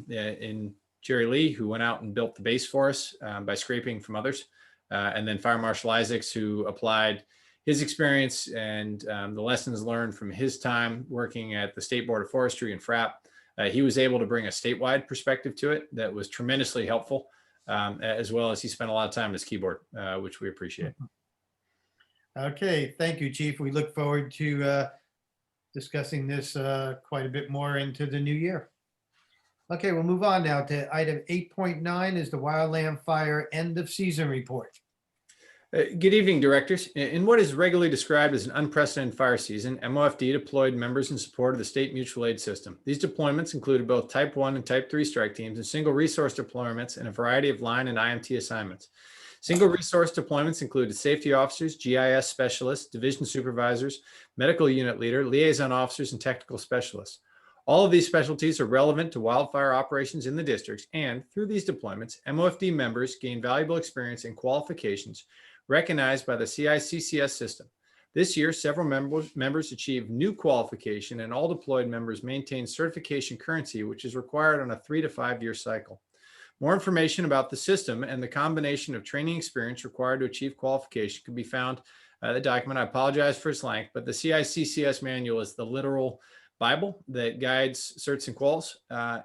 in Jerry Lee, who went out and built the base for us by scraping from others, and then Fire Marshal Isaacs, who applied his experience and the lessons learned from his time working at the State Board of Forestry and FRAP. He was able to bring a statewide perspective to it that was tremendously helpful, as well as he spent a lot of time at his keyboard, which we appreciate. Okay, thank you, Chief. We look forward to discussing this quite a bit more into the new year. Okay, we'll move on now to item 8.9 is the Wildland Fire End of Season Report. Good evening, directors. In what is regularly described as an unprecedented fire season, MOFD deployed members in support of the state mutual aid system. These deployments included both Type 1 and Type 3 strike teams and single resource deployments and a variety of line and IMT assignments. Single resource deployments included safety officers, GIS specialists, division supervisors, medical unit leader, liaison officers, and technical specialists. All of these specialties are relevant to wildfire operations in the districts, and through these deployments, MOFD members gain valuable experience and qualifications recognized by the CICCS system. This year, several members achieved new qualification, and all deployed members maintain certification currency, which is required on a 3 to 5 year cycle. More information about the system and the combination of training experience required to achieve qualification can be found in the document. I apologize for its length, but the CICCS manual is the literal Bible that guides certs and quals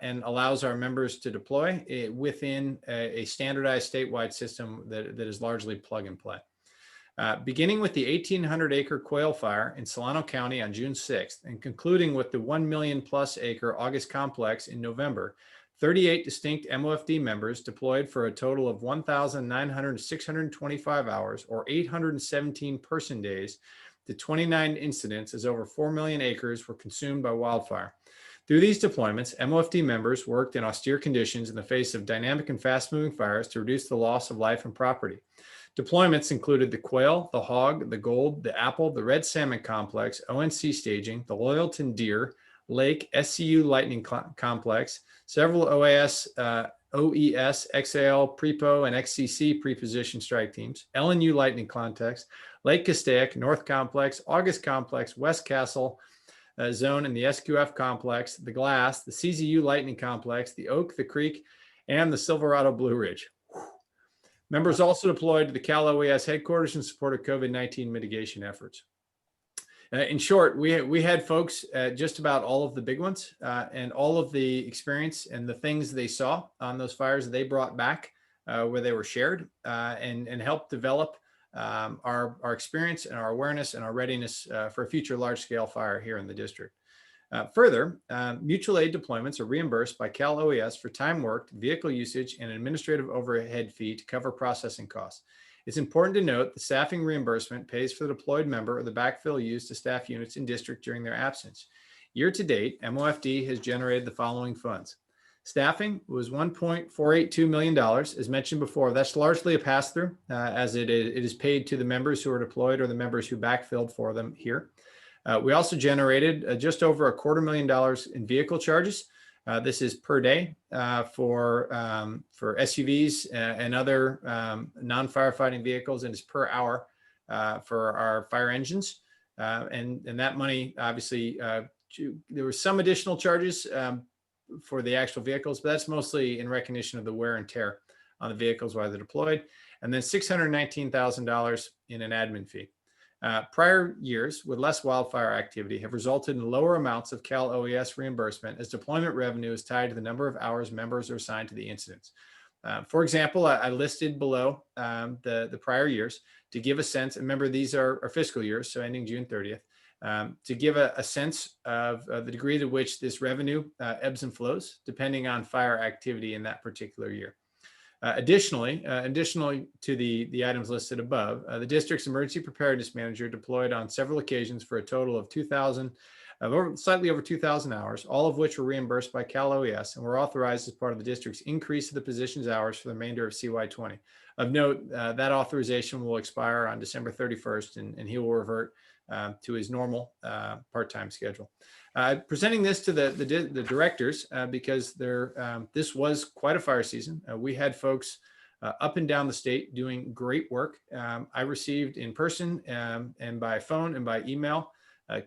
and allows our members to deploy within a standardized statewide system that is largely plug and play. Beginning with the 1,800 acre quail fire in Solano County on June 6th and concluding with the 1 million plus acre August complex in November, 38 distinct MOFD members deployed for a total of 1,625 hours or 817 person days to 29 incidents as over 4 million acres were consumed by wildfire. Through these deployments, MOFD members worked in austere conditions in the face of dynamic and fast-moving fires to reduce the loss of life and property. Deployments included the quail, the hog, the gold, the apple, the red salmon complex, ONC staging, the Loyalton deer, lake, SCU lightning complex, several OES, XAL, Prepo, and XCC preposition strike teams, LNU lightning context, Lake Castaic, North Complex, August Complex, West Castle Zone, and the SQF Complex, the Glass, the CZU Lightning Complex, the Oak, the Creek, and the Silverado Blue Ridge. Members also deployed to the Cal OES headquarters in support of COVID-19 mitigation efforts. In short, we had folks at just about all of the big ones and all of the experience and the things they saw on those fires they brought back where they were shared and helped develop our experience and our awareness and our readiness for a future large-scale fire here in the district. Further, mutual aid deployments are reimbursed by Cal OES for time worked, vehicle usage, and administrative overhead fee to cover processing costs. It's important to note the staffing reimbursement pays for the deployed member or the backfill used to staff units in district during their absence. Year to date, MOFD has generated the following funds. Staffing was $1.482 million. As mentioned before, that's largely a pass-through as it is paid to the members who are deployed or the members who backfilled for them here. We also generated just over $250,000 in vehicle charges. This is per day for SUVs and other non-firefighting vehicles, and it's per hour for our fire engines. And that money, obviously, there were some additional charges for the actual vehicles, but that's mostly in recognition of the wear and tear on the vehicles while they're deployed. And then $619,000 in an admin fee. Prior years with less wildfire activity have resulted in lower amounts of Cal OES reimbursement as deployment revenue is tied to the number of hours members are assigned to the incidents. For example, I listed below the prior years to give a sense. Remember, these are fiscal years, so ending June 30th, to give a sense of the degree to which this revenue ebbs and flows depending on fire activity in that particular year. Additionally to the items listed above, the district's emergency preparedness manager deployed on several occasions for a total of slightly over 2,000 hours, all of which were reimbursed by Cal OES and were authorized as part of the district's increase of the position's hours for the remainder of CY20. Of note, that authorization will expire on December 31st, and he will revert to his normal part-time schedule. Presenting this to the directors because this was quite a fire season. We had folks up and down the state doing great work. I received in person and by phone and by email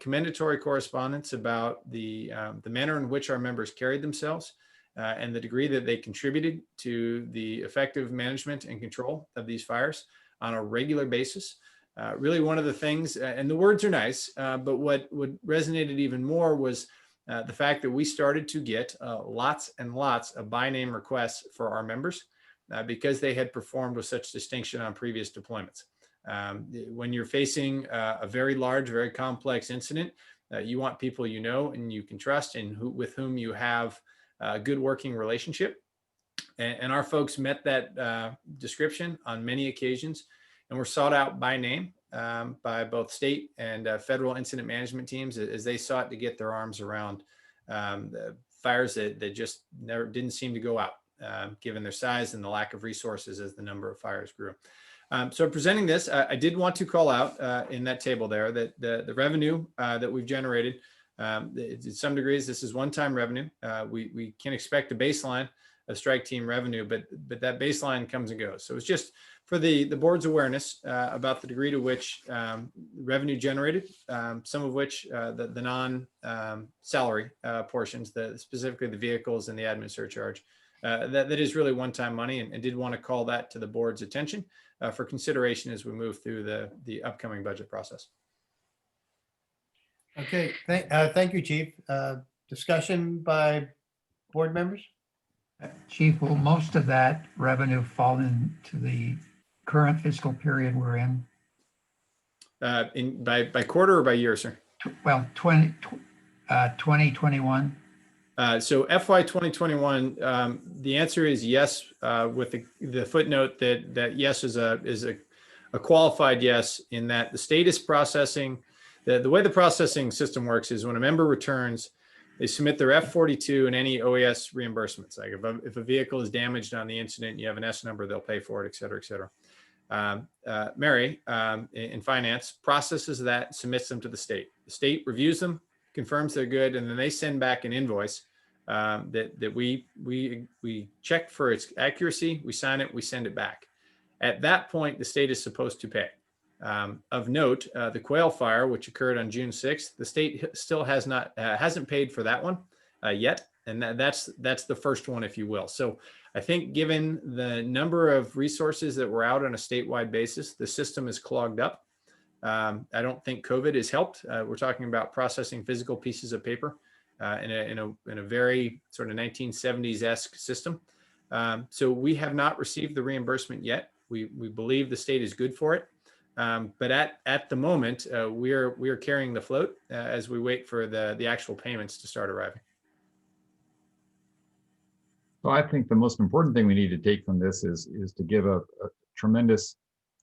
commendatory correspondence about the manner in which our members carried themselves and the degree that they contributed to the effective management and control of these fires on a regular basis. Really one of the things, and the words are nice, but what resonated even more was the fact that we started to get lots and lots of by name requests for our members because they had performed with such distinction on previous deployments. When you're facing a very large, very complex incident, you want people you know and you can trust and with whom you have a good working relationship. And our folks met that description on many occasions and were sought out by name by both state and federal incident management teams as they sought to get their arms around the fires that just never didn't seem to go out, given their size and the lack of resources as the number of fires grew. So presenting this, I did want to call out in that table there that the revenue that we've generated, to some degrees, this is one-time revenue. We can expect a baseline of strike team revenue, but that baseline comes and goes. So it's just for the board's awareness about the degree to which revenue generated, some of which the non-salary portions, specifically the vehicles and the admin surcharge, that is really one-time money, and did want to call that to the board's attention for consideration as we move through the upcoming budget process. Okay, thank you, Chief. Discussion by board members? Chief, will most of that revenue fall into the current fiscal period we're in? By quarter or by year, sir? Well, 2021. So FY 2021, the answer is yes, with the footnote that yes is a qualified yes, in that the state is processing. The way the processing system works is when a member returns, they submit their F-42 and any OAS reimbursements. Like if a vehicle is damaged on the incident, you have an S number, they'll pay for it, et cetera, et cetera. Mary in finance processes that, submits them to the state. The state reviews them, confirms they're good, and then they send back an invoice that we check for its accuracy, we sign it, we send it back. At that point, the state is supposed to pay. Of note, the Quail Fire, which occurred on June 6th, the state still hasn't paid for that one yet, and that's the first one, if you will. So I think given the number of resources that were out on a statewide basis, the system is clogged up. I don't think COVID has helped. We're talking about processing physical pieces of paper in a very sort of 1970s-esque system. So we have not received the reimbursement yet. We believe the state is good for it. But at the moment, we are carrying the float as we wait for the actual payments to start arriving. So I think the most important thing we need to take from this is to give a tremendous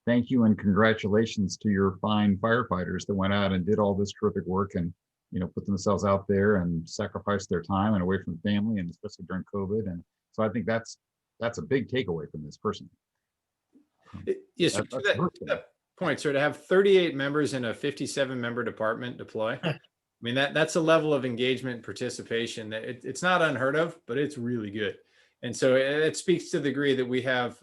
thank you and congratulations to your fine firefighters that went out and did all this terrific work and, put themselves out there and sacrificed their time and away from family, and especially during COVID. And so I think that's a big takeaway from this person. Yes, sir. To that point, so to have 38 members in a 57-member department deploy, I mean, that's a level of engagement and participation that it's not unheard of, but it's really good. And so it speaks to the degree that we have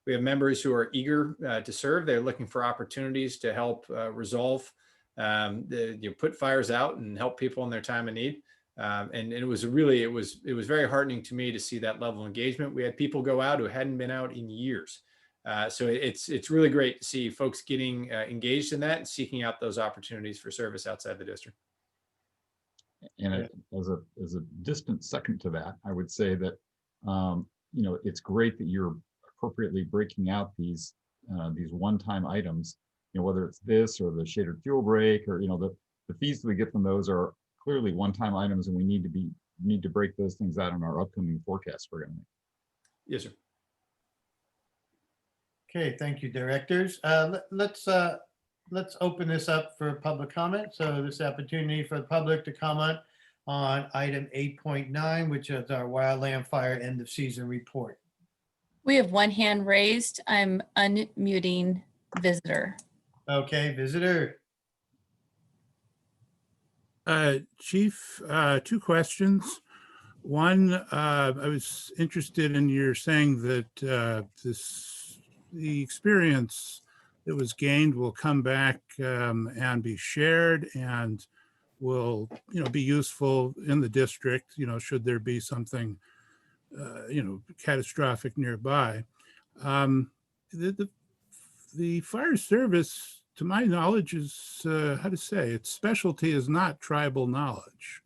members who are eager to serve. They're looking for opportunities to help resolve, put fires out and help people in their time of need. And it was very heartening to me to see that level of engagement. We had people go out who hadn't been out in years. So it's really great to see folks getting engaged in that and seeking out those opportunities for service outside the district. And as a distant second to that, I would say that it's great that you're appropriately breaking out these one-time items. Whether it's this or the shaded fuel break, or the fees that we get from those are clearly one-time items, and we need to break those things out in our upcoming forecast we're going to make. Yes, sir. Okay, thank you, directors. Let's open this up for public comment. So this opportunity for the public to comment on item 8.9, which is our wildland fire end of season report. We have one hand raised. I'm unmuting visitor. Okay, visitor. Chief, two questions. One, I was interested in your saying that the experience that was gained will come back and be shared and will, be useful in the district, should there be something, catastrophic nearby. The fire service, to my knowledge, is, its specialty is not tribal knowledge.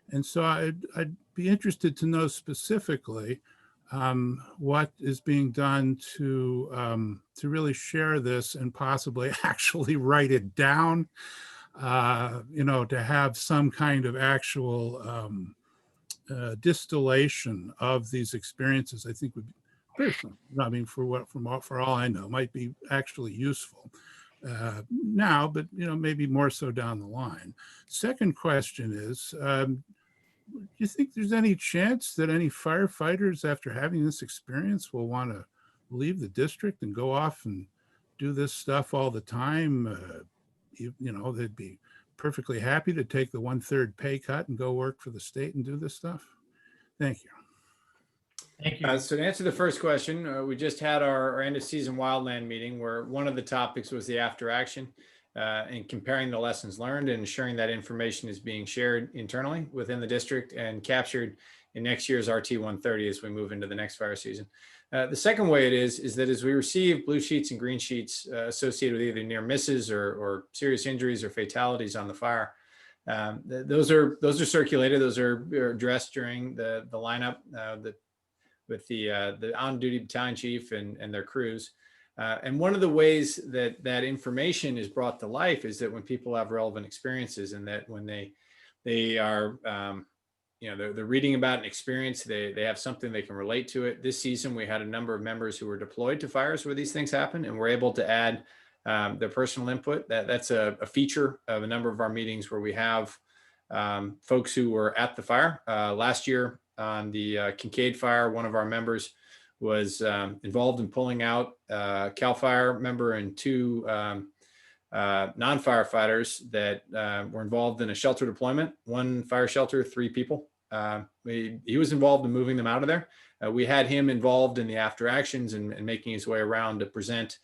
And so I'd be interested to know specifically what is being done to really share this and possibly actually write it down, to have some kind of actual distillation of these experiences. I think would be personal. I mean, for all I know, might be actually useful now, but maybe more so down the line. Second question is, do you think there's any chance that any firefighters, after having this experience, will want to leave the district and go off and do this stuff all the time? They'd be perfectly happy to take the 1/3 pay cut and go work for the state and do this stuff. Thank you. Thank you. So to answer the first question, we just had our end of season wildland meeting where one of the topics was the after action and comparing the lessons learned and ensuring that information is being shared internally within the district and captured in next year's RT 130 as we move into the next fire season. The second way it is that as we receive blue sheets and green sheets associated with either near misses or serious injuries or fatalities on the fire, those are circulated. Those are addressed during the lineup with the on-duty battalion chief and their crews. And one of the ways that information is brought to life is that when people have relevant experiences, and that when they are, they're reading about an experience, they have something they can relate to it. This season, we had a number of members who were deployed to fires where these things happen, and we're able to add their personal input. That's a feature of a number of our meetings where we have folks who were at the fire. Last year on the Kincaid fire, one of our members was involved in pulling out CAL FIRE member and two non-firefighters that were involved in a shelter deployment, one fire shelter, 3 people. He was involved in moving them out of there. We had him involved in the after actions and making his way around to present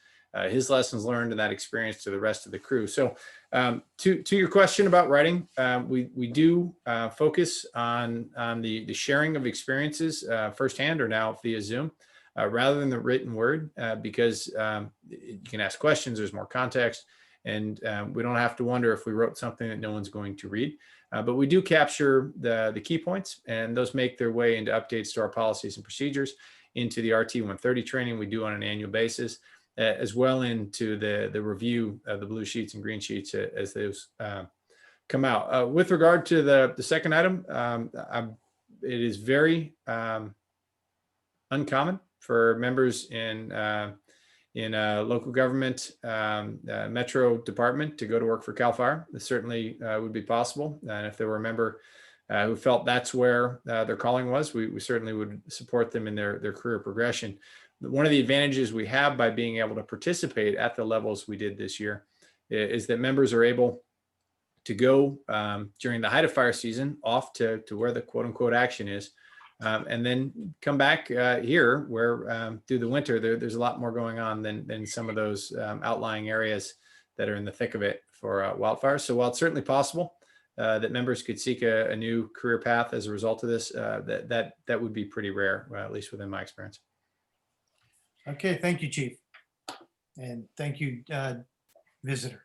his lessons learned and that experience to the rest of the crew. So to your question about writing, we do focus on the sharing of experiences firsthand or now via Zoom. Rather than the written word, because you can ask questions, there's more context, and we don't have to wonder if we wrote something that no one's going to read. But we do capture the key points, and those make their way into updates to our policies and procedures, into the RT 130 training we do on an annual basis, as well into the review of the blue sheets and green sheets as those come out. With regard to the second item, it is very uncommon for members in a local government metro department to go to work for CAL FIRE. This certainly would be possible. And if there were a member who felt that's where their calling was, we certainly would support them in their career progression. One of the advantages we have by being able to participate at the levels we did this year is that members are able to go during the height of fire season off to where the quote unquote action is, and then come back here where through the winter there's a lot more going on than some of those outlying areas that are in the thick of it for wildfires. So while it's certainly possible that members could seek a new career path as a result of this, that would be pretty rare, at least within my experience. Okay, thank you, Chief. And thank you, visitor.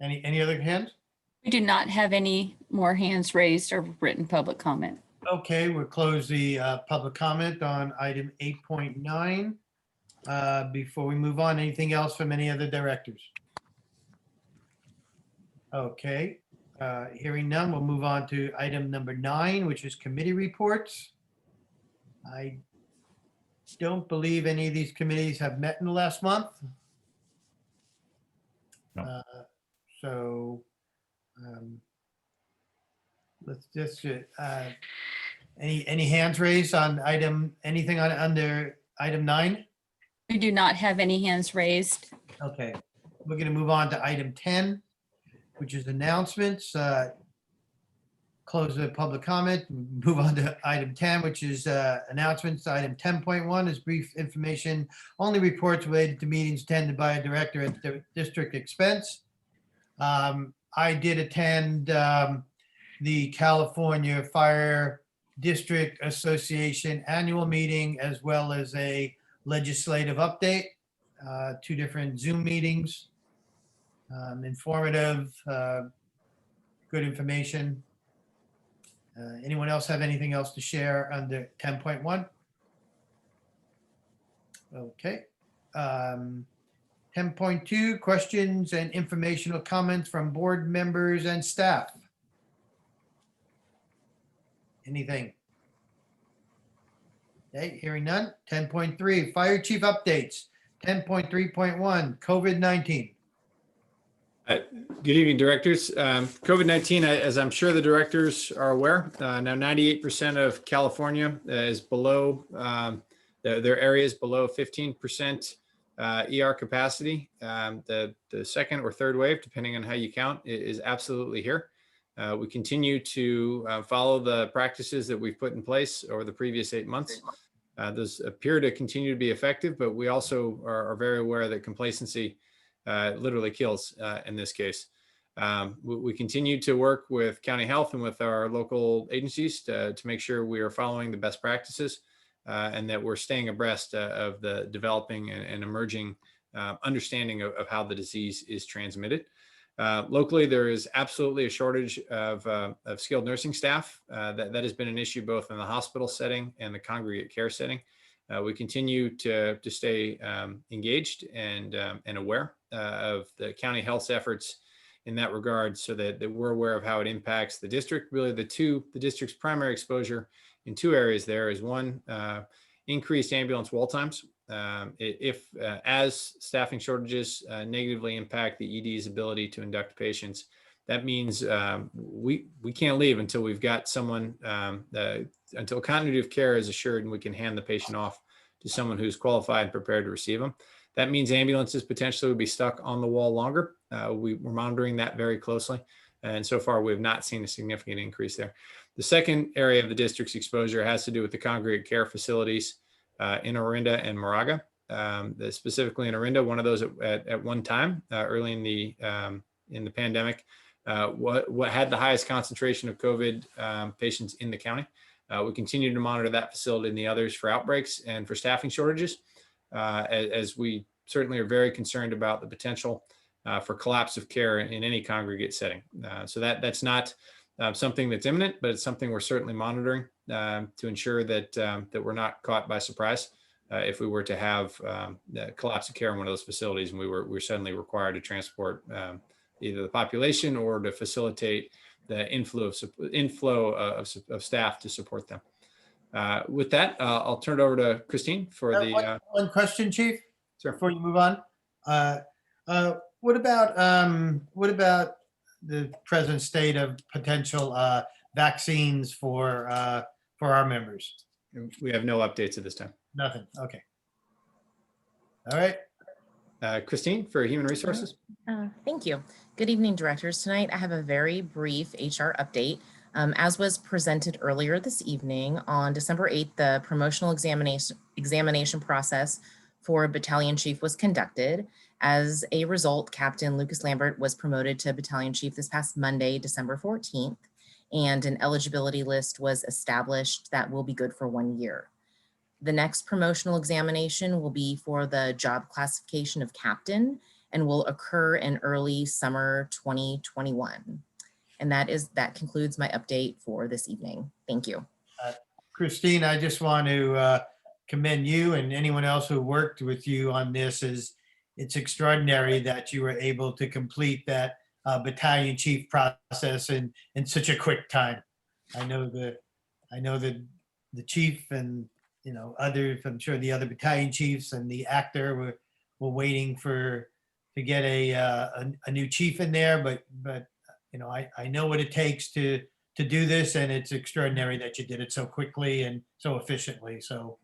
Any other hands? We do not have any more hands raised or written public comment. Okay, we'll close the public comment on item 8.9. Before we move on, anything else from any other directors? Okay, hearing none, we'll move on to item number 9, which is committee reports. I don't believe any of these committees have met in the last month. No. So let's just, any hands raised on anything under item 9? We do not have any hands raised. Okay, we're going to move on to item 10, which is announcements. Close the public comment, move on to item 10, which is announcements. Item 10.1 is brief information, only reports related to meetings attended by a director at the district expense. I did attend the California Fire District Association annual meeting, as well as a legislative update, 2 different Zoom meetings, informative, good information. Anyone else have anything else to share under 10.1? Okay. 10.2, questions and informational comments from board members and staff. Anything? Okay, hearing none. 10.3, fire chief updates. 10.3.1, COVID-19. Good evening, directors. COVID-19, as I'm sure the directors are aware, now 98% of California is below, their area is below 15% ER capacity. The second or third wave, depending on how you count, is absolutely here. We continue to follow the practices that we've put in place over the previous 8 months. Those appear to continue to be effective, but we also are very aware that complacency literally kills in this case. We continue to work with county health and with our local agencies to make sure we are following the best practices and that we're staying abreast of the developing and emerging understanding of how the disease is transmitted. Locally, there is absolutely a shortage of skilled nursing staff. That has been an issue both in the hospital setting and the congregate care setting. We continue to stay engaged and aware of the county health's efforts in that regard, so that we're aware of how it impacts the district. Really, the district's primary exposure in 2 areas there is one, increased ambulance wall times. As staffing shortages negatively impact the ED's ability to induct patients, that means we can't leave until we've got someone, until continuity of care is assured and we can hand the patient off to someone who's qualified and prepared to receive them. That means ambulances potentially would be stuck on the wall longer. We're monitoring that very closely. And so far, we have not seen a significant increase there. The second area of the district's exposure has to do with the congregate care facilities in Orinda and Moraga. Specifically in Orinda, one of those at one time early in the pandemic, what had the highest concentration of COVID patients in the county. We continue to monitor that facility and the others for outbreaks and for staffing shortages, as we certainly are very concerned about the potential for collapse of care in any congregate setting. So that's not something that's imminent, but it's something we're certainly monitoring to ensure that we're not caught by surprise if we were to have the collapse of care in one of those facilities and we're suddenly required to transport either the population or to facilitate the inflow of staff to support them. With that, I'll turn it over to Christine for the one question, Chief. Sure. Before you move on, what about the present state of potential vaccines for our members? We have no updates at this time. Nothing. Okay. All right. Christine for Human Resources. Thank you. Good evening, directors. Tonight, I have a very brief HR update. As was presented earlier this evening, on December 8th, the promotional examination process for a battalion chief was conducted. As a result, Captain Lucas Lambert was promoted to battalion chief this past Monday, December 14th, and an eligibility list was established that will be good for 1 year. The next promotional examination will be for the job classification of captain and will occur in early summer 2021. And that concludes my update for this evening. Thank you. Christine, I just want to commend you and anyone else who worked with you on this. It's extraordinary that you were able to complete that battalion chief process in such a quick time. I know that the chief and others, I'm sure the other battalion chiefs and the actor were waiting to get a new chief in there, but I know what it takes to do this, and it's extraordinary that you did it so quickly and so efficiently. So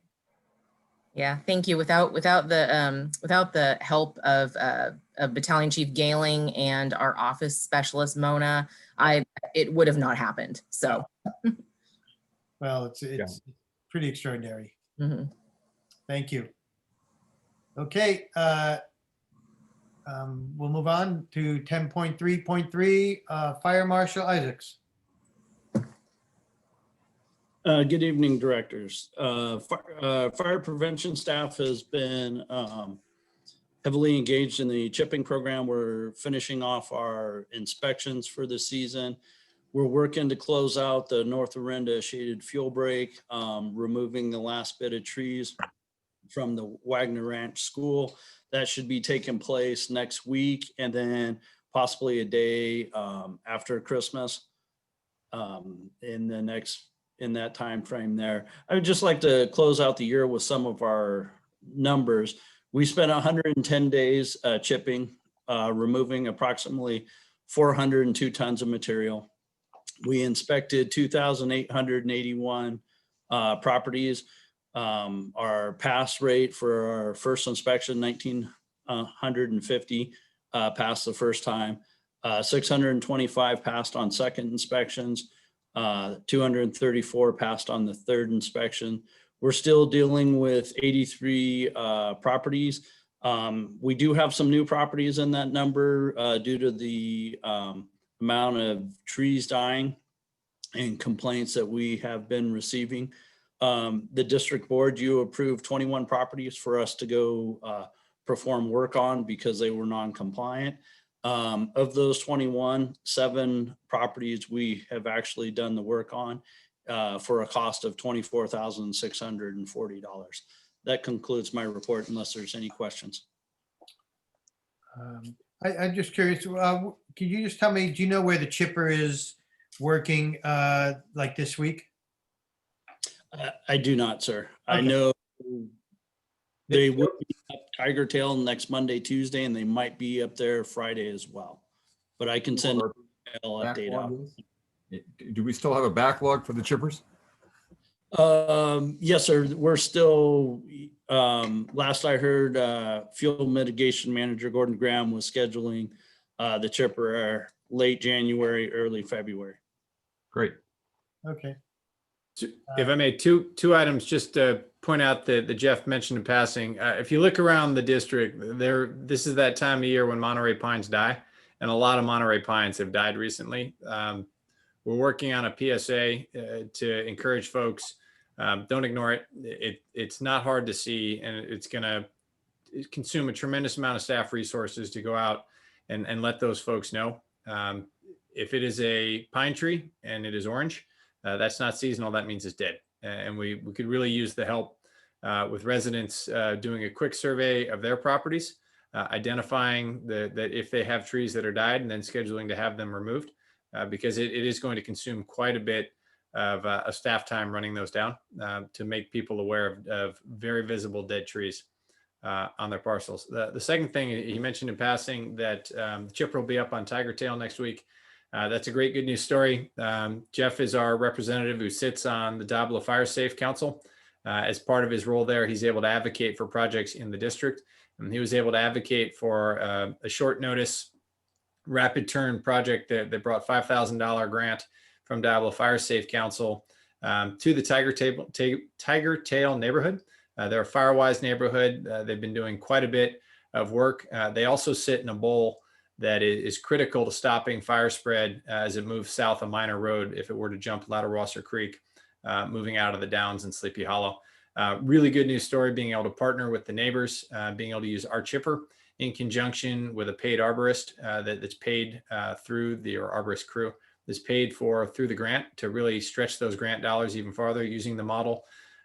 yeah, thank you. Without the help of Battalion Chief Gailing and our office specialist Mona, it would have not happened. So well, it's pretty extraordinary. Mm-hmm. Thank you. Okay, we'll move on to 10.3.3, Fire Marshal Isaacs. Good evening, directors. Fire prevention staff has been heavily engaged in the chipping program. We're finishing off our inspections for the season. We're working to close out the North Orinda shaded fuel break, removing the last bit of trees from the Wagner Ranch School. That should be taking place next week, and then possibly a day after Christmas in that time frame there. I would just like to close out the year with some of our numbers. We spent 110 days chipping, removing approximately 402 tons of material. We inspected 2,881 properties. Our pass rate for our first inspection, 1,950 passed the first time. 625 passed on second inspections. 234 passed on the third inspection. We're still dealing with 83 properties. We do have some new properties in that number due to the amount of trees dying and complaints that we have been receiving. The district board, you approved 21 properties for us to go perform work on because they were non-compliant. Of those 21, 7 properties we have actually done the work on for a cost of $24,640. That concludes my report unless there's any questions. I'm just curious, can you just tell me, do you know where the chipper is working like this week? I do not, sir. Okay. I know they will be up Tiger Tail next Monday, Tuesday, and they might be up there Friday as well. But I can send an email update out. Do we still have a backlog for the chippers? Yes, sir. We're still, last I heard, fuel mitigation manager Gordon Graham was scheduling the chipper late January, early February. Great. Okay. If I may, two items just to point out that Jeff mentioned in passing. If you look around the district, this is that time of year when Monterey pines die, and a lot of Monterey pines have died recently. We're working on a PSA to encourage folks. Don't ignore it. It's not hard to see, and it's going to consume a tremendous amount of staff resources to go out and let those folks know. If it is a pine tree and it is orange, that's not seasonal. That means it's dead. And we could really use the help with residents doing a quick survey of their properties, identifying that if they have trees that are died, and then scheduling to have them removed, because it is going to consume quite a bit of staff time running those down to make people aware of very visible dead trees on their parcels. The second thing he mentioned in passing that the chipper will be up on Tiger Tail next week. That's a great good news story. Jeff is our representative who sits on the Dabla Fire Safe Council. As part of his role there, he's able to advocate for projects in the district. He was able to advocate for a short notice, rapid turn project that brought $5,000 grant from Diablo Fire Safe Council to the Tiger Tail neighborhood. They're a Firewise neighborhood. They've been doing quite a bit of work. They also sit in a bowl that is critical to stopping fire spread as it moves south of Minor Road if it were to jump Ladderwasser Creek, moving out of the Downs and Sleepy Hollow. Really good news story, being able to partner with the neighbors, being able to use our chipper in conjunction with a paid arborist that's paid through the arborist crew that's paid for through the grant to really stretch those grant dollars even farther using the model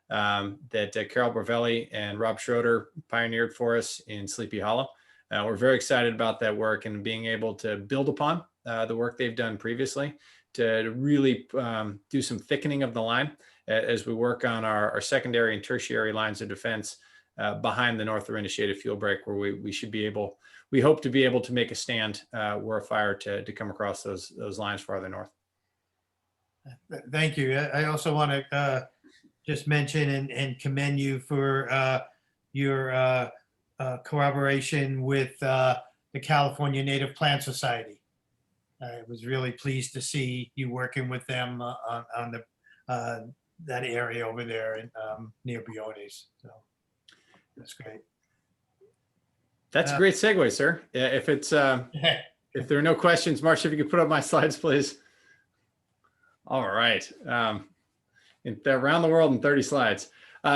that Carol Bravelli and Rob Schroeder pioneered for us in Sleepy Hollow. We're very excited about that work and being able to build upon the work they've done previously to really do some thickening of the line as we work on our secondary and tertiary lines of defense behind the North Orinda Shaded Fuel Break, where we hope to be able to make a stand were a fire to come across those lines farther north. Thank you. I also want to just mention and commend you for your collaboration with the California Native Plant Society. I was really pleased to see you working with them on that area over there in, near Briones. So that's great. That's a great segue, sir. If it's if there are no questions, Marcia, if you could put up my slides, please. All right. Around the world in 30 slides.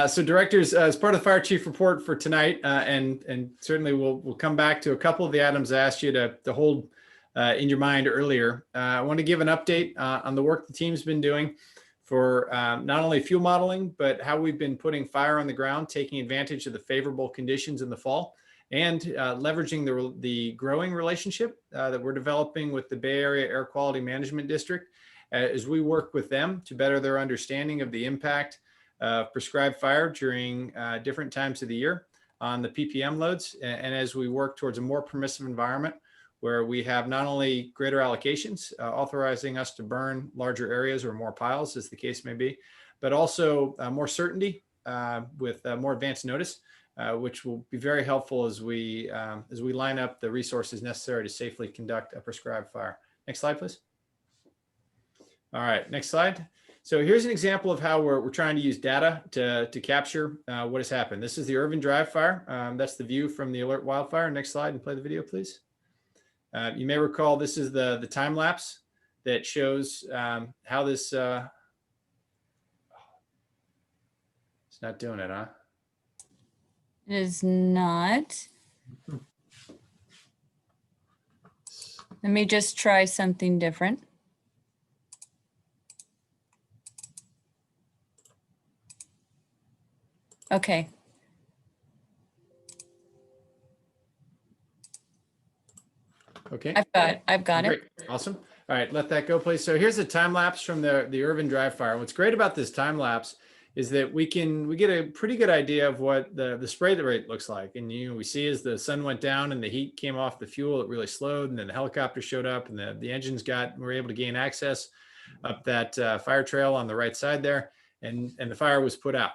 So directors, as part of the fire chief report for tonight, and certainly we'll come back to a couple of the items I asked you to hold in your mind earlier. I want to give an update on the work the team's been doing for not only fuel modeling, but how we've been putting fire on the ground, taking advantage of the favorable conditions in the fall, and leveraging the growing relationship that we're developing with the Bay Area Air Quality Management District as we work with them to better their understanding of the impact of prescribed fire during different times of the year on the PPM loads. And as we work towards a more permissive environment where we have not only greater allocations authorizing us to burn larger areas or more piles as the case may be, but also more certainty with more advanced notice, which will be very helpful as we line up the resources necessary to safely conduct a prescribed fire. Next slide, please. All right, next slide. So here's an example of how we're trying to use data to capture what has happened. This is the Irvin Drive fire. That's the view from the alert wildfire. Next slide and play the video, please. You may recall this is the time lapse that shows how this, it's not doing it, huh? It is not. Let me just try something different. Okay. Okay. I've got Great. it. Awesome. All right, let that go, please. So here's a time lapse from the Irvin Drive fire. What's great about this time lapse is that we get a pretty good idea of what the spray rate looks like. And we see as the sun went down and the heat came off the fuel, it really slowed, and then the helicopter showed up and the engines were able to gain access up that fire trail on the right side there, and the fire was put out.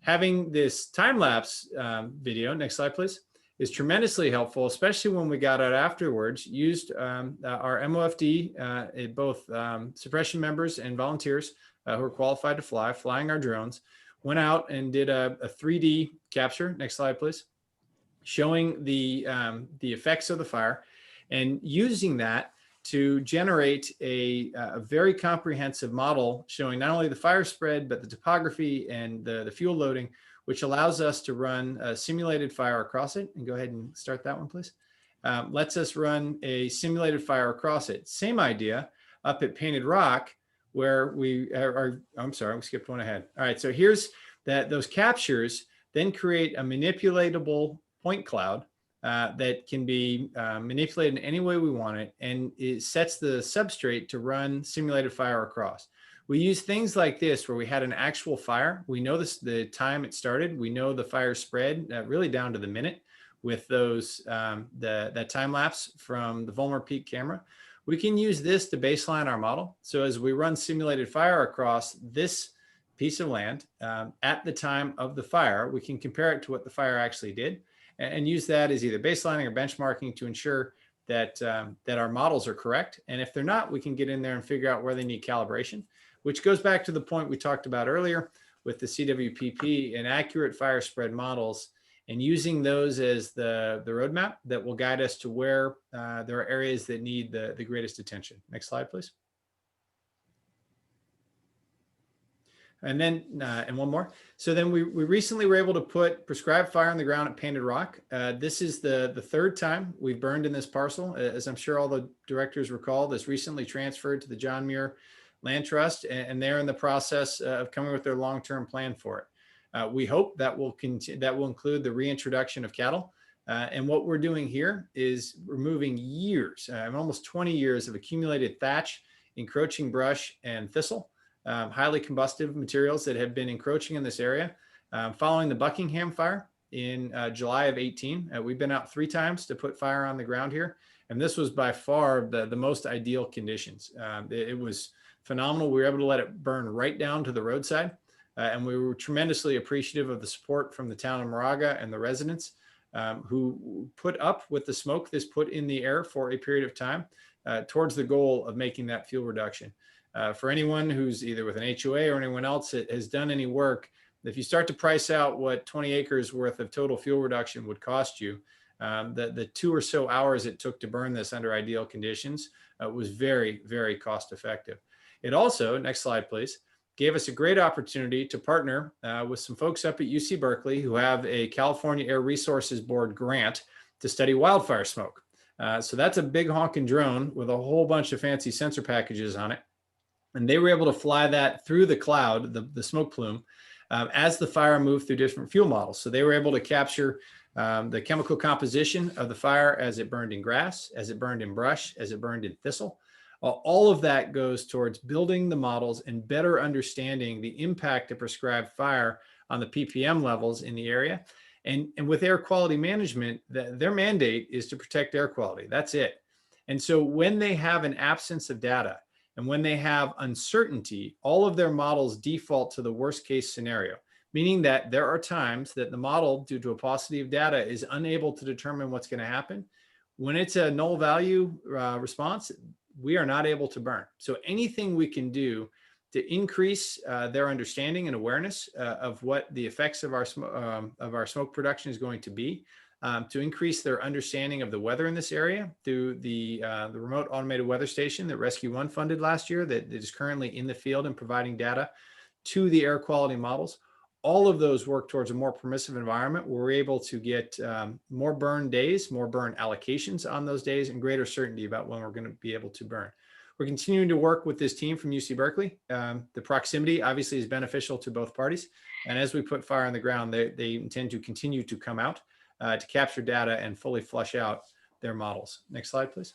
Having this time lapse video, next slide, please, is tremendously helpful, especially when we got out afterwards, used our MOFD, both suppression members and volunteers who are qualified to flying our drones, went out and did a 3D capture, next slide, please, showing the effects of the fire and using that to generate a very comprehensive model showing not only the fire spread, but the topography and the fuel loading, which allows us to run a simulated fire across it. And go ahead and start that one, please. Lets us run a simulated fire across it. Same idea up at Painted Rock, where I'm sorry, we skipped one ahead. All right, so here's those captures then create a manipulatable point cloud that can be manipulated in any way we want it, and it sets the substrate to run simulated fire across. We use things like this where we had an actual fire. We know the time it started. We know the fire spread really down to the minute with those that time lapse from the Volmer Peak camera. We can use this to baseline our model. So as we run simulated fire across this piece of land at the time of the fire, we can compare it to what the fire actually did. and use that as either baselining or benchmarking to ensure that, that our models are correct. And if they're not, we can get in there and figure out where they need calibration, which goes back to the point we talked about earlier with the CWPP and accurate fire spread models, and using those as the roadmap that will guide us to where there are areas that need the greatest attention. Next slide, please. And then, and one more. So then we recently were able to put prescribed fire on the ground at Painted Rock. This is the third time we've burned in this parcel. As I'm sure all the directors recall, this recently transferred to the John Muir Land Trust, and they're in the process of coming with their long-term plan for it. We hope that will include the reintroduction of cattle. And what we're doing here is removing years, almost 20 years of accumulated thatch, encroaching brush, and thistle, highly combustive materials that have been encroaching in this area. Following the Buckingham fire in July of 18, we've been out 3 times to put fire on the ground here. And this was by far the most ideal conditions. It was phenomenal. We were able to let it burn right down to the roadside. And we were tremendously appreciative of the support from the town of Moraga and the residents who put up with the smoke this put in the air for a period of time towards the goal of making that fuel reduction. For anyone who's either with an HOA or anyone else that has done any work, if you start to price out what 20 acres worth of total fuel reduction would cost you, the 2 or so hours it took to burn this under ideal conditions was very, very cost effective. It also, next slide, please, gave us a great opportunity to partner with some folks up at UC Berkeley who have a California Air Resources Board grant to study wildfire smoke. So that's a big honking drone with a whole bunch of fancy sensor packages on it. And they were able to fly that through the cloud, the smoke plume, as the fire moved through different fuel models. So they were able to capture the chemical composition of the fire as it burned in grass, as it burned in brush, as it burned in thistle. All of that goes towards building the models and better understanding the impact of prescribed fire on the ppm levels in the area. And with air quality management, their mandate is to protect air quality. That's it. And so when they have an absence of data and when they have uncertainty, all of their models default to the worst case scenario, meaning that there are times that the model, due to a paucity of data, is unable to determine what's going to happen. When it's a null value response, we are not able to burn. So anything we can do to increase their understanding and awareness of what the effects of our smoke production is going to be, to increase their understanding of the weather in this area through the remote automated weather station that Rescue One funded last year that is currently in the field and providing data to the air quality models. All of those work towards a more permissive environment where we're able to get more burn days, more burn allocations on those days, and greater certainty about when we're going to be able to burn. We're continuing to work with this team from UC Berkeley. The proximity obviously is beneficial to both parties. And as we put fire on the ground, they intend to continue to come out to capture data and fully flush out their models. Next slide, please.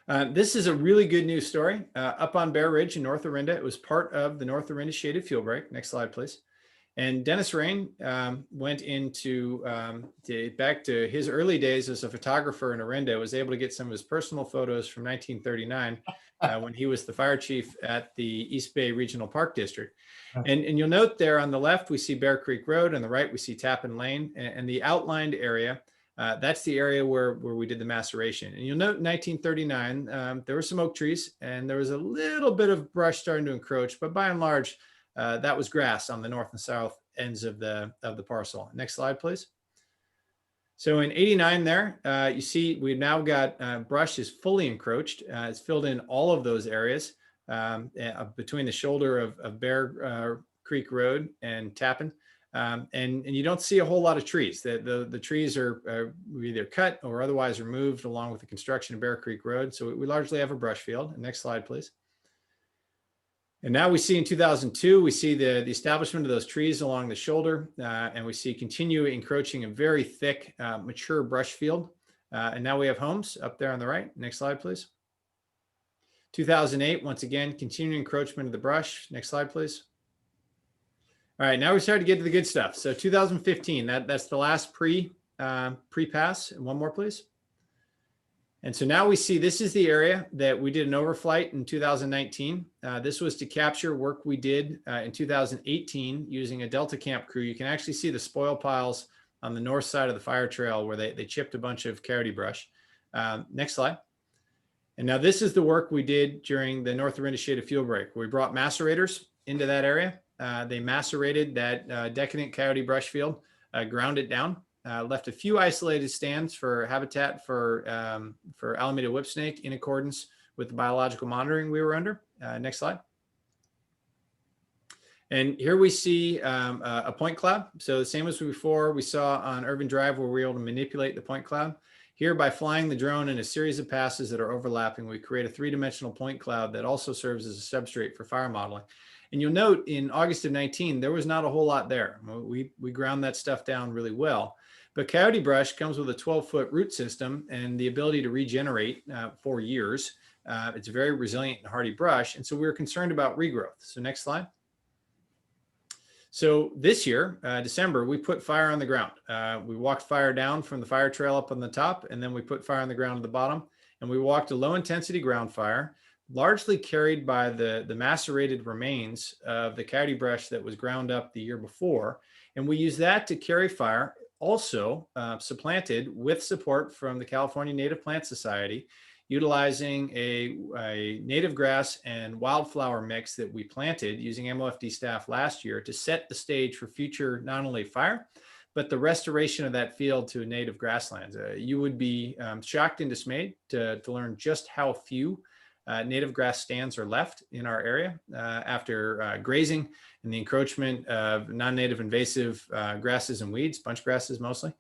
This is a really good news story. Up on Bear Ridge in North Orinda, it was part of the North Orinda Shaded Fuel Break. Next slide, please. And Dennis Rain went into back to his early days as a photographer in Orinda, was able to get some of his personal photos from 1939 when he was the fire chief at the East Bay Regional Park District. And you'll note there on the left, we see Bear Creek Road. On the right, we see Tappan Lane, and the outlined area. That's the area where we did the maceration. And you'll note in 1939, there were some oak trees and there was a little bit of brush starting to encroach, but by and large, that was grass on the north and south ends of the parcel. Next slide, please. So in 89 there, you see we've now got brush is fully encroached. It's filled in all of those areas between the shoulder of Bear Creek Road and Tappan. And you don't see a whole lot of trees. The trees are either cut or otherwise removed along with the construction of Bear Creek Road. So we largely have a brush field. Next slide, please. And now we see in 2002, we see the establishment of those trees along the shoulder, and we see continuing encroaching a very thick, mature brush field. And now we have homes up there on the right. Next slide, please. 2008, once again, continuing encroachment of the brush. Next slide, please. All right, now we start to get to the good stuff. So 2015, that's the last pre-pass. One more, please. And so now we see this is the area that we did an overflight in 2019. This was to capture work we did in 2018 using a Delta Camp crew. You can actually see the spoil piles on the north side of the fire trail where they chipped a bunch of coyote brush. Next slide. And now this is the work we did during the North Orinda Shaded Fuel Break. We brought macerators into that area. They macerated that decadent coyote brush field, ground it down, left a few isolated stands for habitat for Alameda whipsnake in accordance with the biological monitoring we were under. Next slide. And here we see a point cloud. So the same as before we saw on Irvin Drive where we were able to manipulate the point cloud. Here, by flying the drone in a series of passes that are overlapping, we create a three-dimensional point cloud that also serves as a substrate for fire modeling. And you'll note in August of 19, there was not a whole lot there. We ground that stuff down really well. But coyote brush comes with a 12-foot root system and the ability to regenerate for years. It's a very resilient and hardy brush. And so we were concerned about regrowth. So next slide. So this year, December, we put fire on the ground. We walked fire down from the fire trail up on the top, and then we put fire on the ground at the bottom. And we walked a low intensity ground fire, largely carried by the macerated remains of the coyote brush that was ground up the year before. And we used that to carry fire, also supplanted with support from the California Native Plant Society, utilizing a native grass and wildflower mix that we planted using MOFD staff last year to set the stage for future not only fire, but the restoration of that field to native grasslands. You would be shocked and dismayed to learn just how few native grass stands are left in our area after grazing and the encroachment of non-native invasive grasses and weeds, bunch grasses mostly.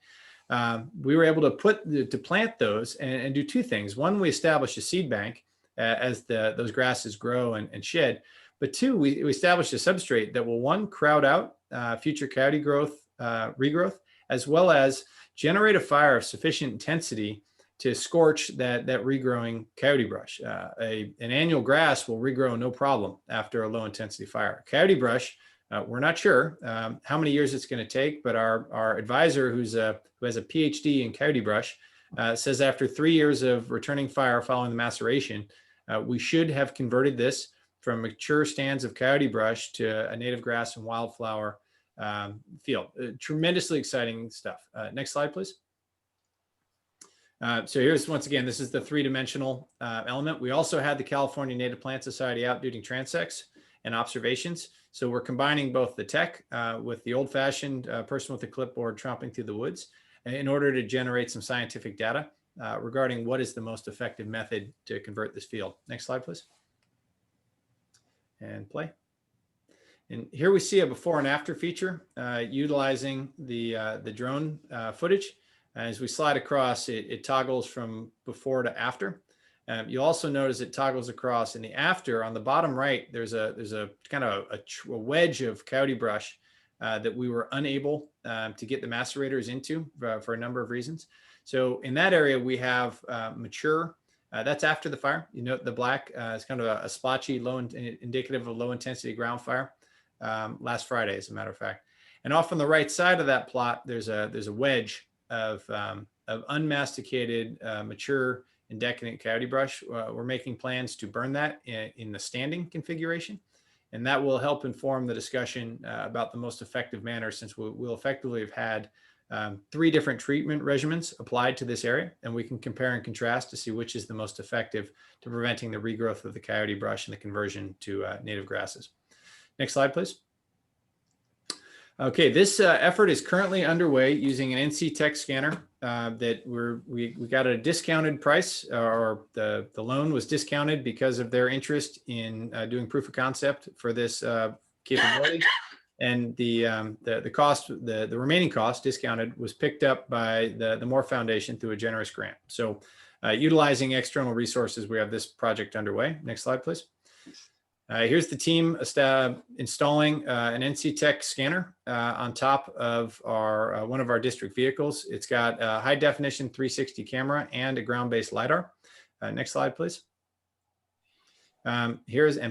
We were able to plant those and do two things. One, we established a seed bank as those grasses grow and shed. But two, we established a substrate that will, one, crowd out future coyote growth, regrowth, as well as generate a fire of sufficient intensity to scorch that regrowing coyote brush. An annual grass will regrow no problem after a low intensity fire. Coyote brush, we're not sure how many years it's going to take, but our advisor who has a PhD in coyote brush says after 3 years of returning fire following the maceration, we should have converted this from mature stands of coyote brush to a native grass and wildflower field. Tremendously exciting stuff. Next slide, please. So here's, once again, this is the three-dimensional element. We also had the California Native Plant Society out doing transects and observations. So we're combining both the tech with the old-fashioned person with a clipboard tromping through the woods in order to generate some scientific data regarding what is the most effective method to convert this field. Next slide, please. And play. And here we see a before and after feature utilizing the drone footage. As we slide across, it toggles from before to after. You'll also notice it toggles across in the after. On the bottom right, there's a kind of a wedge of coyote brush that we were unable to get the macerators into for a number of reasons. So in that area, we have mature. That's after the fire. You note the black is kind of a splotchy, indicative of low intensity ground fire last Friday, as a matter of fact. And off on the right side of that plot, there's a wedge of unmasticated, mature and decadent coyote brush. We're making plans to burn that in the standing configuration, and that will help inform the discussion about the most effective manner, since we'll effectively have had 3 different treatment regimens applied to this area, and we can compare and contrast to see which is the most effective to preventing the regrowth of the coyote brush and the conversion to native grasses. Next slide, please. Okay, this effort is currently underway using an NC Tech scanner that we got at a discounted price, or the loan was discounted because of their interest in doing proof of concept for this capability. And the cost, the remaining cost discounted, was picked up by the Moore Foundation through a generous grant. So utilizing external resources, we have this project underway. Next slide, please. Here's the team installing an NC Tech scanner on top of one of our district vehicles. It's got a high definition 360 camera and a ground-based LiDAR. Next slide, please. And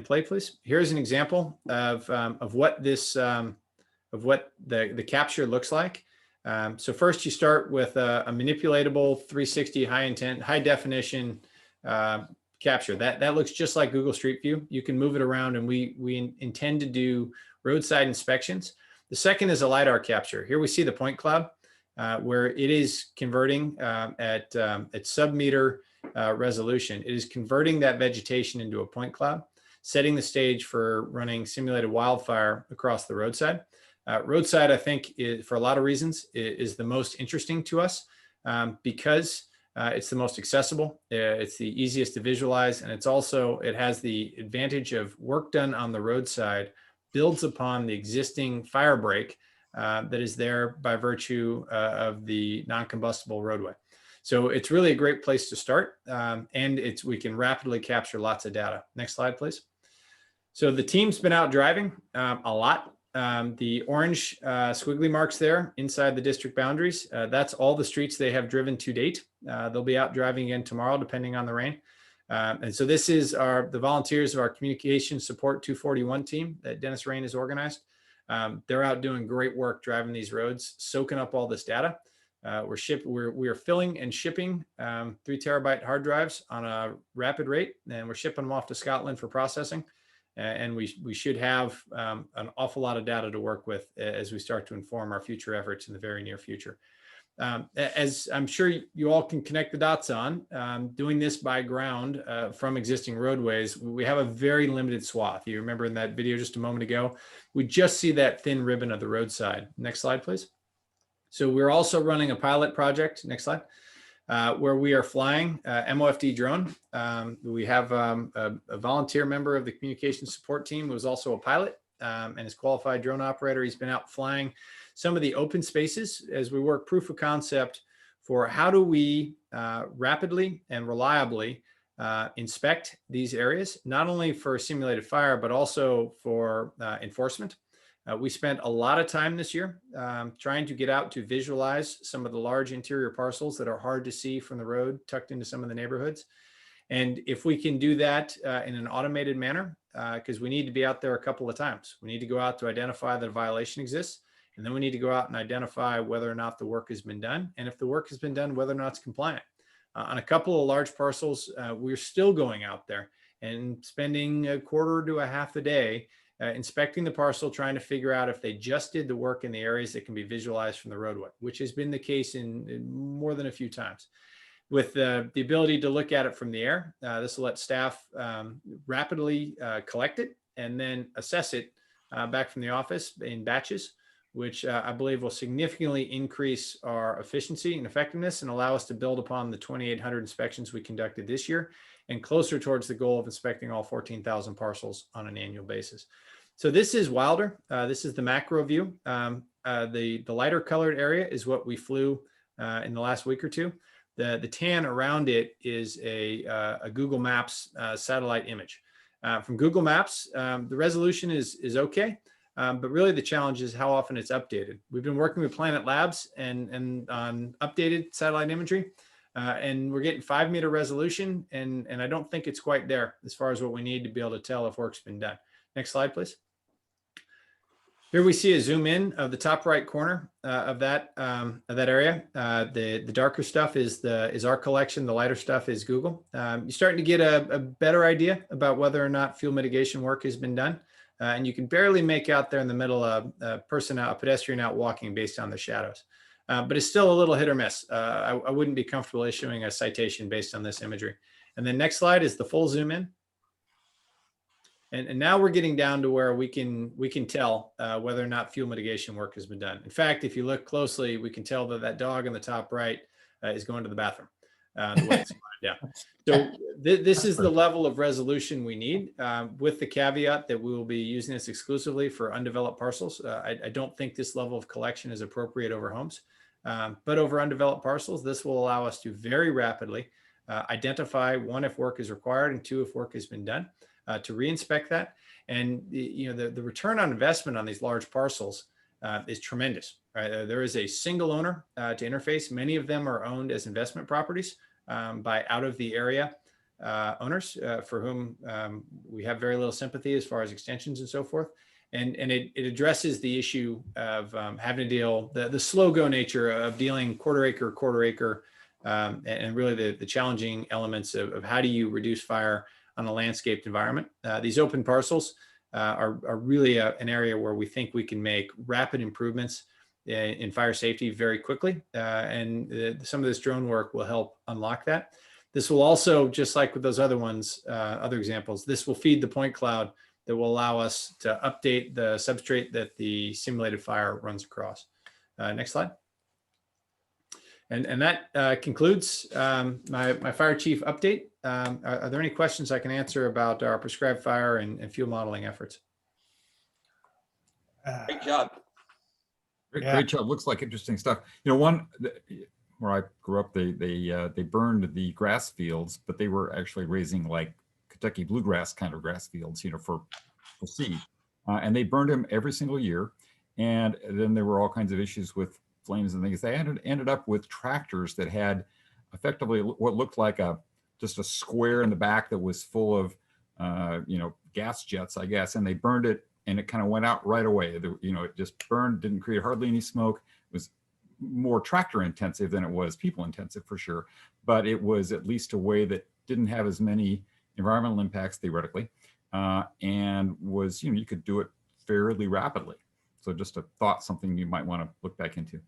play, please. Here's an example of what this what the capture looks like. So first, you start with a manipulatable 360 high definition capture. That looks just like Google Street View. You can move it around, and we intend to do roadside inspections. The second is a LiDAR capture. Here we see the point cloud. where it is converting at sub-meter resolution. It is converting that vegetation into a point cloud, setting the stage for running simulated wildfire across the roadside. Roadside, I think, for a lot of reasons, is the most interesting to us because it's the most accessible. It's the easiest to visualize, and it has the advantage of work done on the roadside builds upon the existing fire break that is there by virtue of the non-combustible roadway. So it's really a great place to start, and we can rapidly capture lots of data. Next slide, please. So the team's been out driving a lot. The orange squiggly marks there inside the district boundaries, that's all the streets they have driven to date. They'll be out driving again tomorrow, depending on the rain. And so this is the volunteers of our communication support 241 team that Dennis Rain has organized. They're out doing great work driving these roads, soaking up all this data. We are filling and shipping 3 terabyte hard drives on a rapid rate, and we're shipping them off to Scotland for processing. And we should have an awful lot of data to work with as we start to inform our future efforts in the very near future. As I'm sure you all can connect the dots on, doing this by ground from existing roadways, we have a very limited swath. You remember in that video just a moment ago, we just see that thin ribbon of the roadside. Next slide, please. So we're also running a pilot project, next slide, where we are flying MOFD drone. We have a volunteer member of the communication support team who is also a pilot and is qualified drone operator. He's been out flying some of the open spaces as we work proof of concept for how do we rapidly and reliably inspect these areas, not only for simulated fire, but also for enforcement. We spent a lot of time this year trying to get out to visualize some of the large interior parcels that are hard to see from the road tucked into some of the neighborhoods. And if we can do that in an automated manner, because we need to be out there a couple of times. We need to go out to identify that a violation exists, and then we need to go out and identify whether or not the work has been done. And if the work has been done, whether or not it's compliant. On a couple of large parcels, we're still going out there and spending a quarter to a half a day inspecting the parcel, trying to figure out if they just did the work in the areas that can be visualized from the roadway, which has been the case in more than a few times. With the ability to look at it from the air, this will let staff rapidly collect it and then assess it back from the office in batches, which I believe will significantly increase our efficiency and effectiveness and allow us to build upon the 2,800 inspections we conducted this year and closer towards the goal of inspecting all 14,000 parcels on an annual basis. So this is Wilder. This is the macro view. The lighter colored area is what we flew in the last week or two. The tan around it is a Google Maps satellite image. From Google Maps, the resolution is okay, but really the challenge is how often it's updated. We've been working with Planet Labs and on updated satellite imagery, and we're getting 5-meter resolution, and I don't think it's quite there as far as what we need to be able to tell if work's been done. Next slide, please. Here we see a zoom in of the top right corner of that area. The darker stuff is our collection. The lighter stuff is Google. You're starting to get a better idea about whether or not fuel mitigation work has been done. And you can barely make out there in the middle a pedestrian out walking based on the shadows. But it's still a little hit or miss. I wouldn't be comfortable issuing a citation based on this imagery. And then next slide is the full zoom in. And now we're getting down to where we can tell whether or not fuel mitigation work has been done. In fact, if you look closely, we can tell that dog in the top right is going to the bathroom. Yeah. So this is the level of resolution we need, with the caveat that we will be using this exclusively for undeveloped parcels. I don't think this level of collection is appropriate over homes, but over undeveloped parcels, this will allow us to very rapidly identify, 1, if work is required, and 2, if work has been done. To re-inspect that. And the return on investment on these large parcels is tremendous. Right? There is a single owner to interface. Many of them are owned as investment properties by out of the area owners for whom we have very little sympathy as far as extensions and so forth. And it addresses the issue of having to deal, the slow-go nature of dealing quarter acre, and really the challenging elements of how do you reduce fire on a landscaped environment. These open parcels are really an area where we think we can make rapid improvements in fire safety very quickly. And some of this drone work will help unlock that. This will also, just like with those other ones, other examples, this will feed the point cloud that will allow us to update the substrate that the simulated fire runs across. Next slide. And that concludes my fire chief update. Are there any questions I can answer about our prescribed fire and fuel modeling efforts? Great job. Great job. Looks like interesting stuff. You know, one where I grew up, they burned the grass fields, but they were actually raising like Kentucky bluegrass kind of grass fields, you know, for seed. And they burned them every single year. And then there were all kinds of issues with flames and things. They ended up with tractors that had effectively what looked like just a square in the back that was full of gas jets, I guess, and they burned it and it kind of went out right away. It just burned, didn't create hardly any smoke. It was more tractor intensive than it was people intensive for sure, but it was at least a way that didn't have as many environmental impacts theoretically, and was, you could do it fairly rapidly. So just a thought, something you might want to look back into.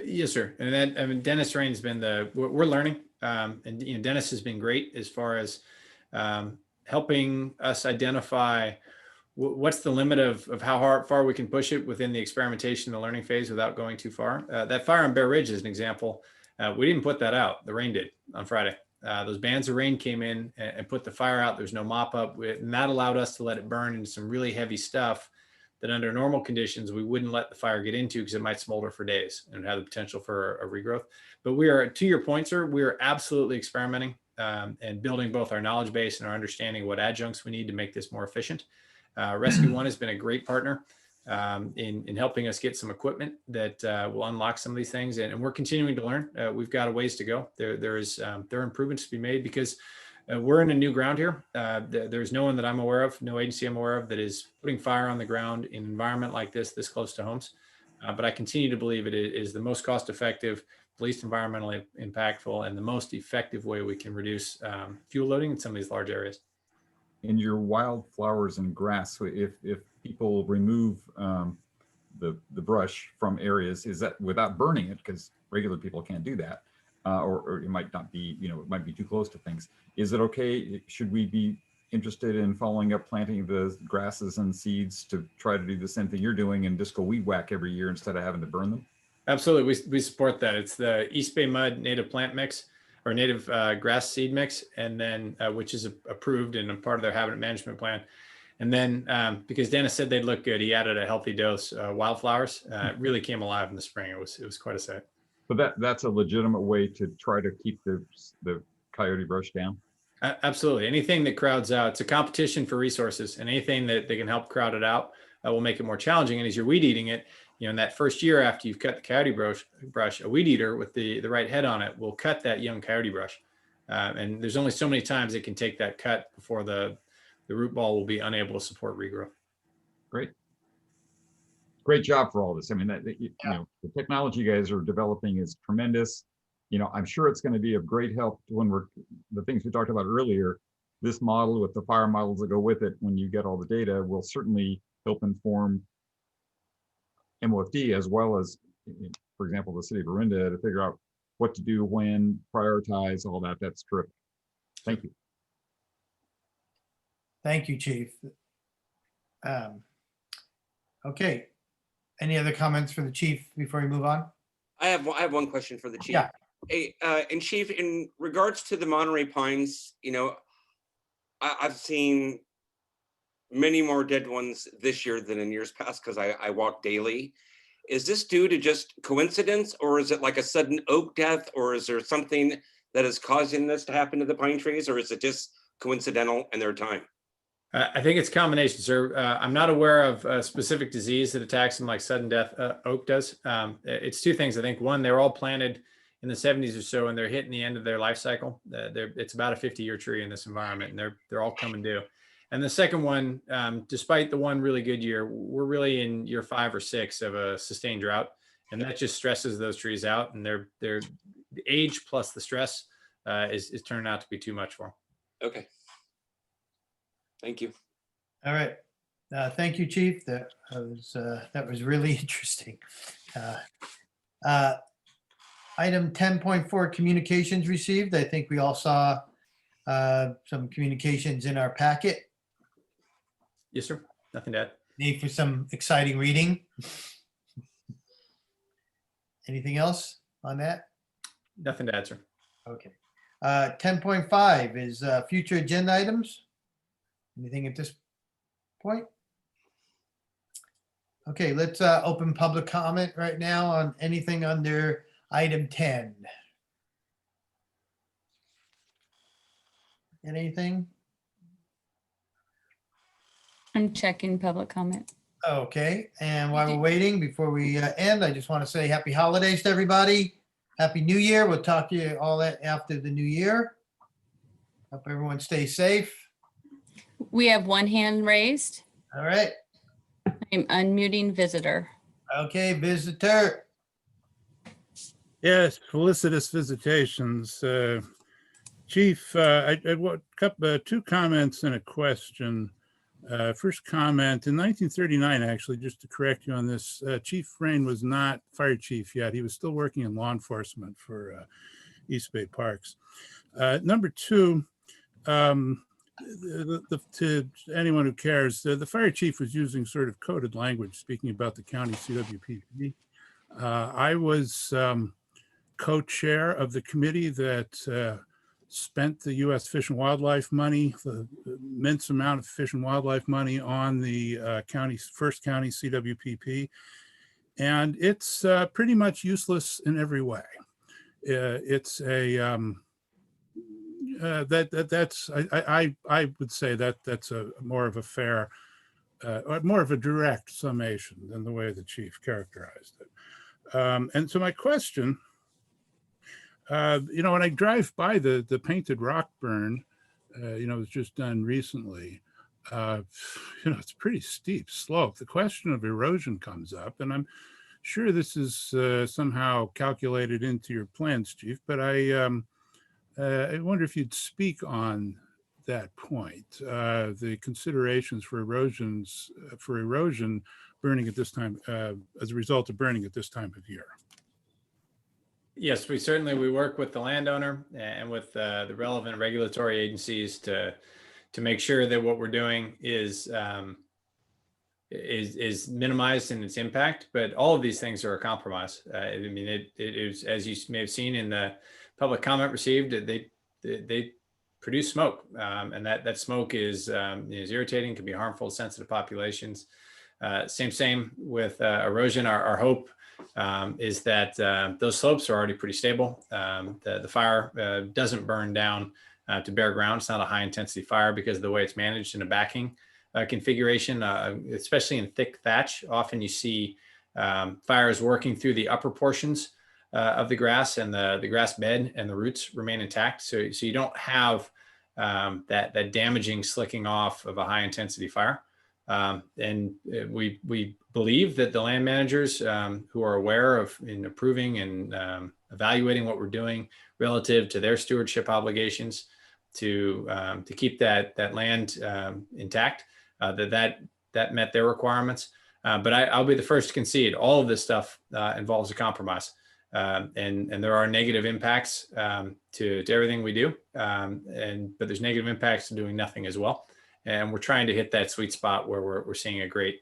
Yes, sir. And then, I mean, Dennis Rain's been we're learning, and Dennis has been great as far as helping us identify what's the limit of how far we can push it within the experimentation and the learning phase without going too far. That fire on Bear Ridge is an example. We didn't put that out. The rain did on Friday. Those bands of rain came in and put the fire out. There's no mop up, and that allowed us to let it burn into some really heavy stuff that under normal conditions, we wouldn't let the fire get into because it might smolder for days and have the potential for a regrowth. But we are, to your point, sir, we are absolutely experimenting and building both our knowledge base and our understanding of what adjuncts we need to make this more efficient. Rescue One has been a great partner in helping us get some equipment that will unlock some of these things. And we're continuing to learn. We've got a ways to go. There are improvements to be made because we're in a new ground here. There's no one that I'm aware of, no agency I'm aware of that is putting fire on the ground in an environment like this close to homes. But I continue to believe it is the most cost effective, least environmentally impactful, and the most effective way we can reduce fuel loading in some of these large areas. In your wildflowers and grass, so if people remove the brush from areas, is that without burning it? Because regular people can't do that. Or it might not be, it might be too close to things. Is it okay? Should we be interested in following up planting the grasses and seeds to try to do the same thing you're doing and just go weed whack every year instead of having to burn them? Absolutely, we support that. It's the East Bay Mud native plant mix or native grass seed mix, and then which is approved and a part of their habitat management plan. And then because Dennis said they'd look good, he added a healthy dose wildflowers. It really came alive in the spring. It was quite a sight. But that's a legitimate way to try to keep the coyote brush down. Absolutely. Anything that crowds out, it's a competition for resources, and anything that they can help crowd it out will make it more challenging. And as you're weed eating it, in that first year after you've cut the coyote brush, a weed eater with the right head on it will cut that young coyote brush. And there's only so many times it can take that cut before the root ball will be unable to support regrowth. Great job for all this. I mean, the technology you guys are developing is tremendous. I'm sure it's going to be of great help when the things we talked about earlier. This model with the fire models that go with it, when you get all the data, will certainly help inform MOFD as well as, for example, the city of Orinda to figure out what to do, when, prioritize, all that. That's terrific. Thank you. Thank you, Chief. Okay. Any other comments for the chief before we move on? I have one question for the chief. Yeah. Hey, and Chief, in regards to the Monterey Pines, I've seen many more dead ones this year than in years past because I walk daily. Is this due to just coincidence, or is it like a sudden oak death, or is there something that is causing this to happen to the pine trees, or is it just coincidental in their time? I think it's a combination, sir. I'm not aware of a specific disease that attacks them like sudden death oak does. It's two things. I think one, they're all planted in the 70s or so, and they're hitting the end of their life cycle. It's about a 50-year tree in this environment, and they're all coming due. And the second one, despite the one really good year, we're really in year 5 or 6 of a sustained drought, and that just stresses those trees out, and the age plus the stress is turning out to be too much for them. Okay. Thank you. All right. Thank you, Chief. That was really interesting. Item 10.4, communications received. I think we all saw some communications in our packet. Yes, sir. Nothing to add. Need for some exciting reading. Anything else on that? Nothing to add, sir. Okay. 10.5 is future agenda items. Anything at this point? Okay, let's open public comment right now on anything under item 10. Anything? I'm checking public comment. Okay, and while we're waiting, before we end, I just want to say happy holidays to everybody. Happy New Year. We'll talk to you all that after the new year. Hope everyone stays safe. We have one hand raised. All right. I'm unmuting visitor. Okay, visitor. Yes, felicitous visitations. Chief, I want two comments and a question. First comment, in 1939, actually, just to correct you on this, Chief Rain was not fire chief yet. He was still working in law enforcement for East Bay Parks. Number two, to anyone who cares, the fire chief was using sort of coded language, speaking about the county CWPP. I was co-chair of the committee that spent the U.S. Fish and Wildlife money, the immense amount of fish and wildlife money on the first county CWPP. And it's pretty much useless in every way. It's a, I would say that that's a more of a fair, more of a direct summation than the way the chief characterized it. And so my question, when I drive by the painted rock burn, it was just done recently, it's a pretty steep slope. The question of erosion comes up, and I'm sure this is somehow calculated into your plans, Chief, but I wonder if you'd speak on that point, the considerations for erosion burning at this time, as a result of burning at this time of year. Yes, we work with the landowner and with the relevant regulatory agencies to make sure that what we're doing is minimized in its impact. But all of these things are a compromise. I mean, it is, as you may have seen in the public comment received, they produce smoke, and that smoke is irritating, can be harmful to sensitive populations. Same with erosion. Our hope is that those slopes are already pretty stable. The fire doesn't burn down to bare ground. It's not a high intensity fire because of the way it's managed in a backing configuration, especially in thick thatch. Often you see fires working through the upper portions of the grass, and the grass bed and the roots remain intact. So you don't have that damaging slicking off of a high intensity fire. And we believe that the land managers who are aware of in approving and evaluating what we're doing relative to their stewardship obligations to keep that land intact, that met their requirements. But I'll be the first to concede all of this stuff involves a compromise. And there are negative impacts to everything we do. But there's negative impacts to doing nothing as well. And we're trying to hit that sweet spot where we're seeing a great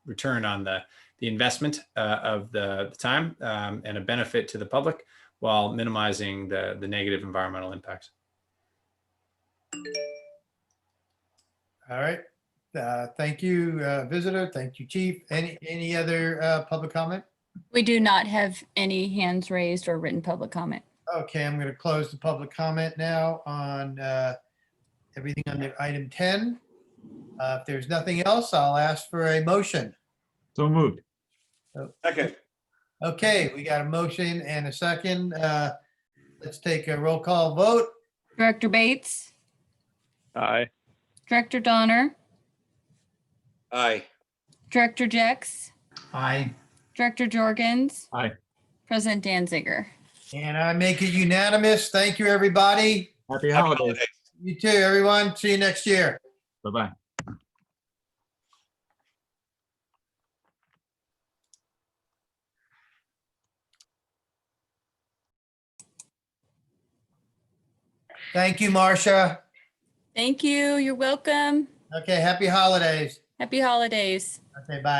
return on the investment of the time and a benefit to the public while minimizing the negative environmental impacts. All right. Thank you, visitor. Thank you, Chief. Any other public comment? We do not have any hands raised or written public comment. Okay, I'm going to close the public comment now on everything under item 10. If there's nothing else, I'll ask for a motion. So moved. Second. Okay, we got a motion and a second. Let's take a roll call vote. Director Bates, Aye. Director Donner, Aye. Director Jex, Aye. Director Jorgens, Aye. President Danziger. And I make it unanimous. Thank you, everybody. Happy holidays. You too, everyone. See you next year. Bye-bye. Thank you, Marcia. Thank you. You're welcome. Okay, happy holidays. Happy holidays. Okay, bye.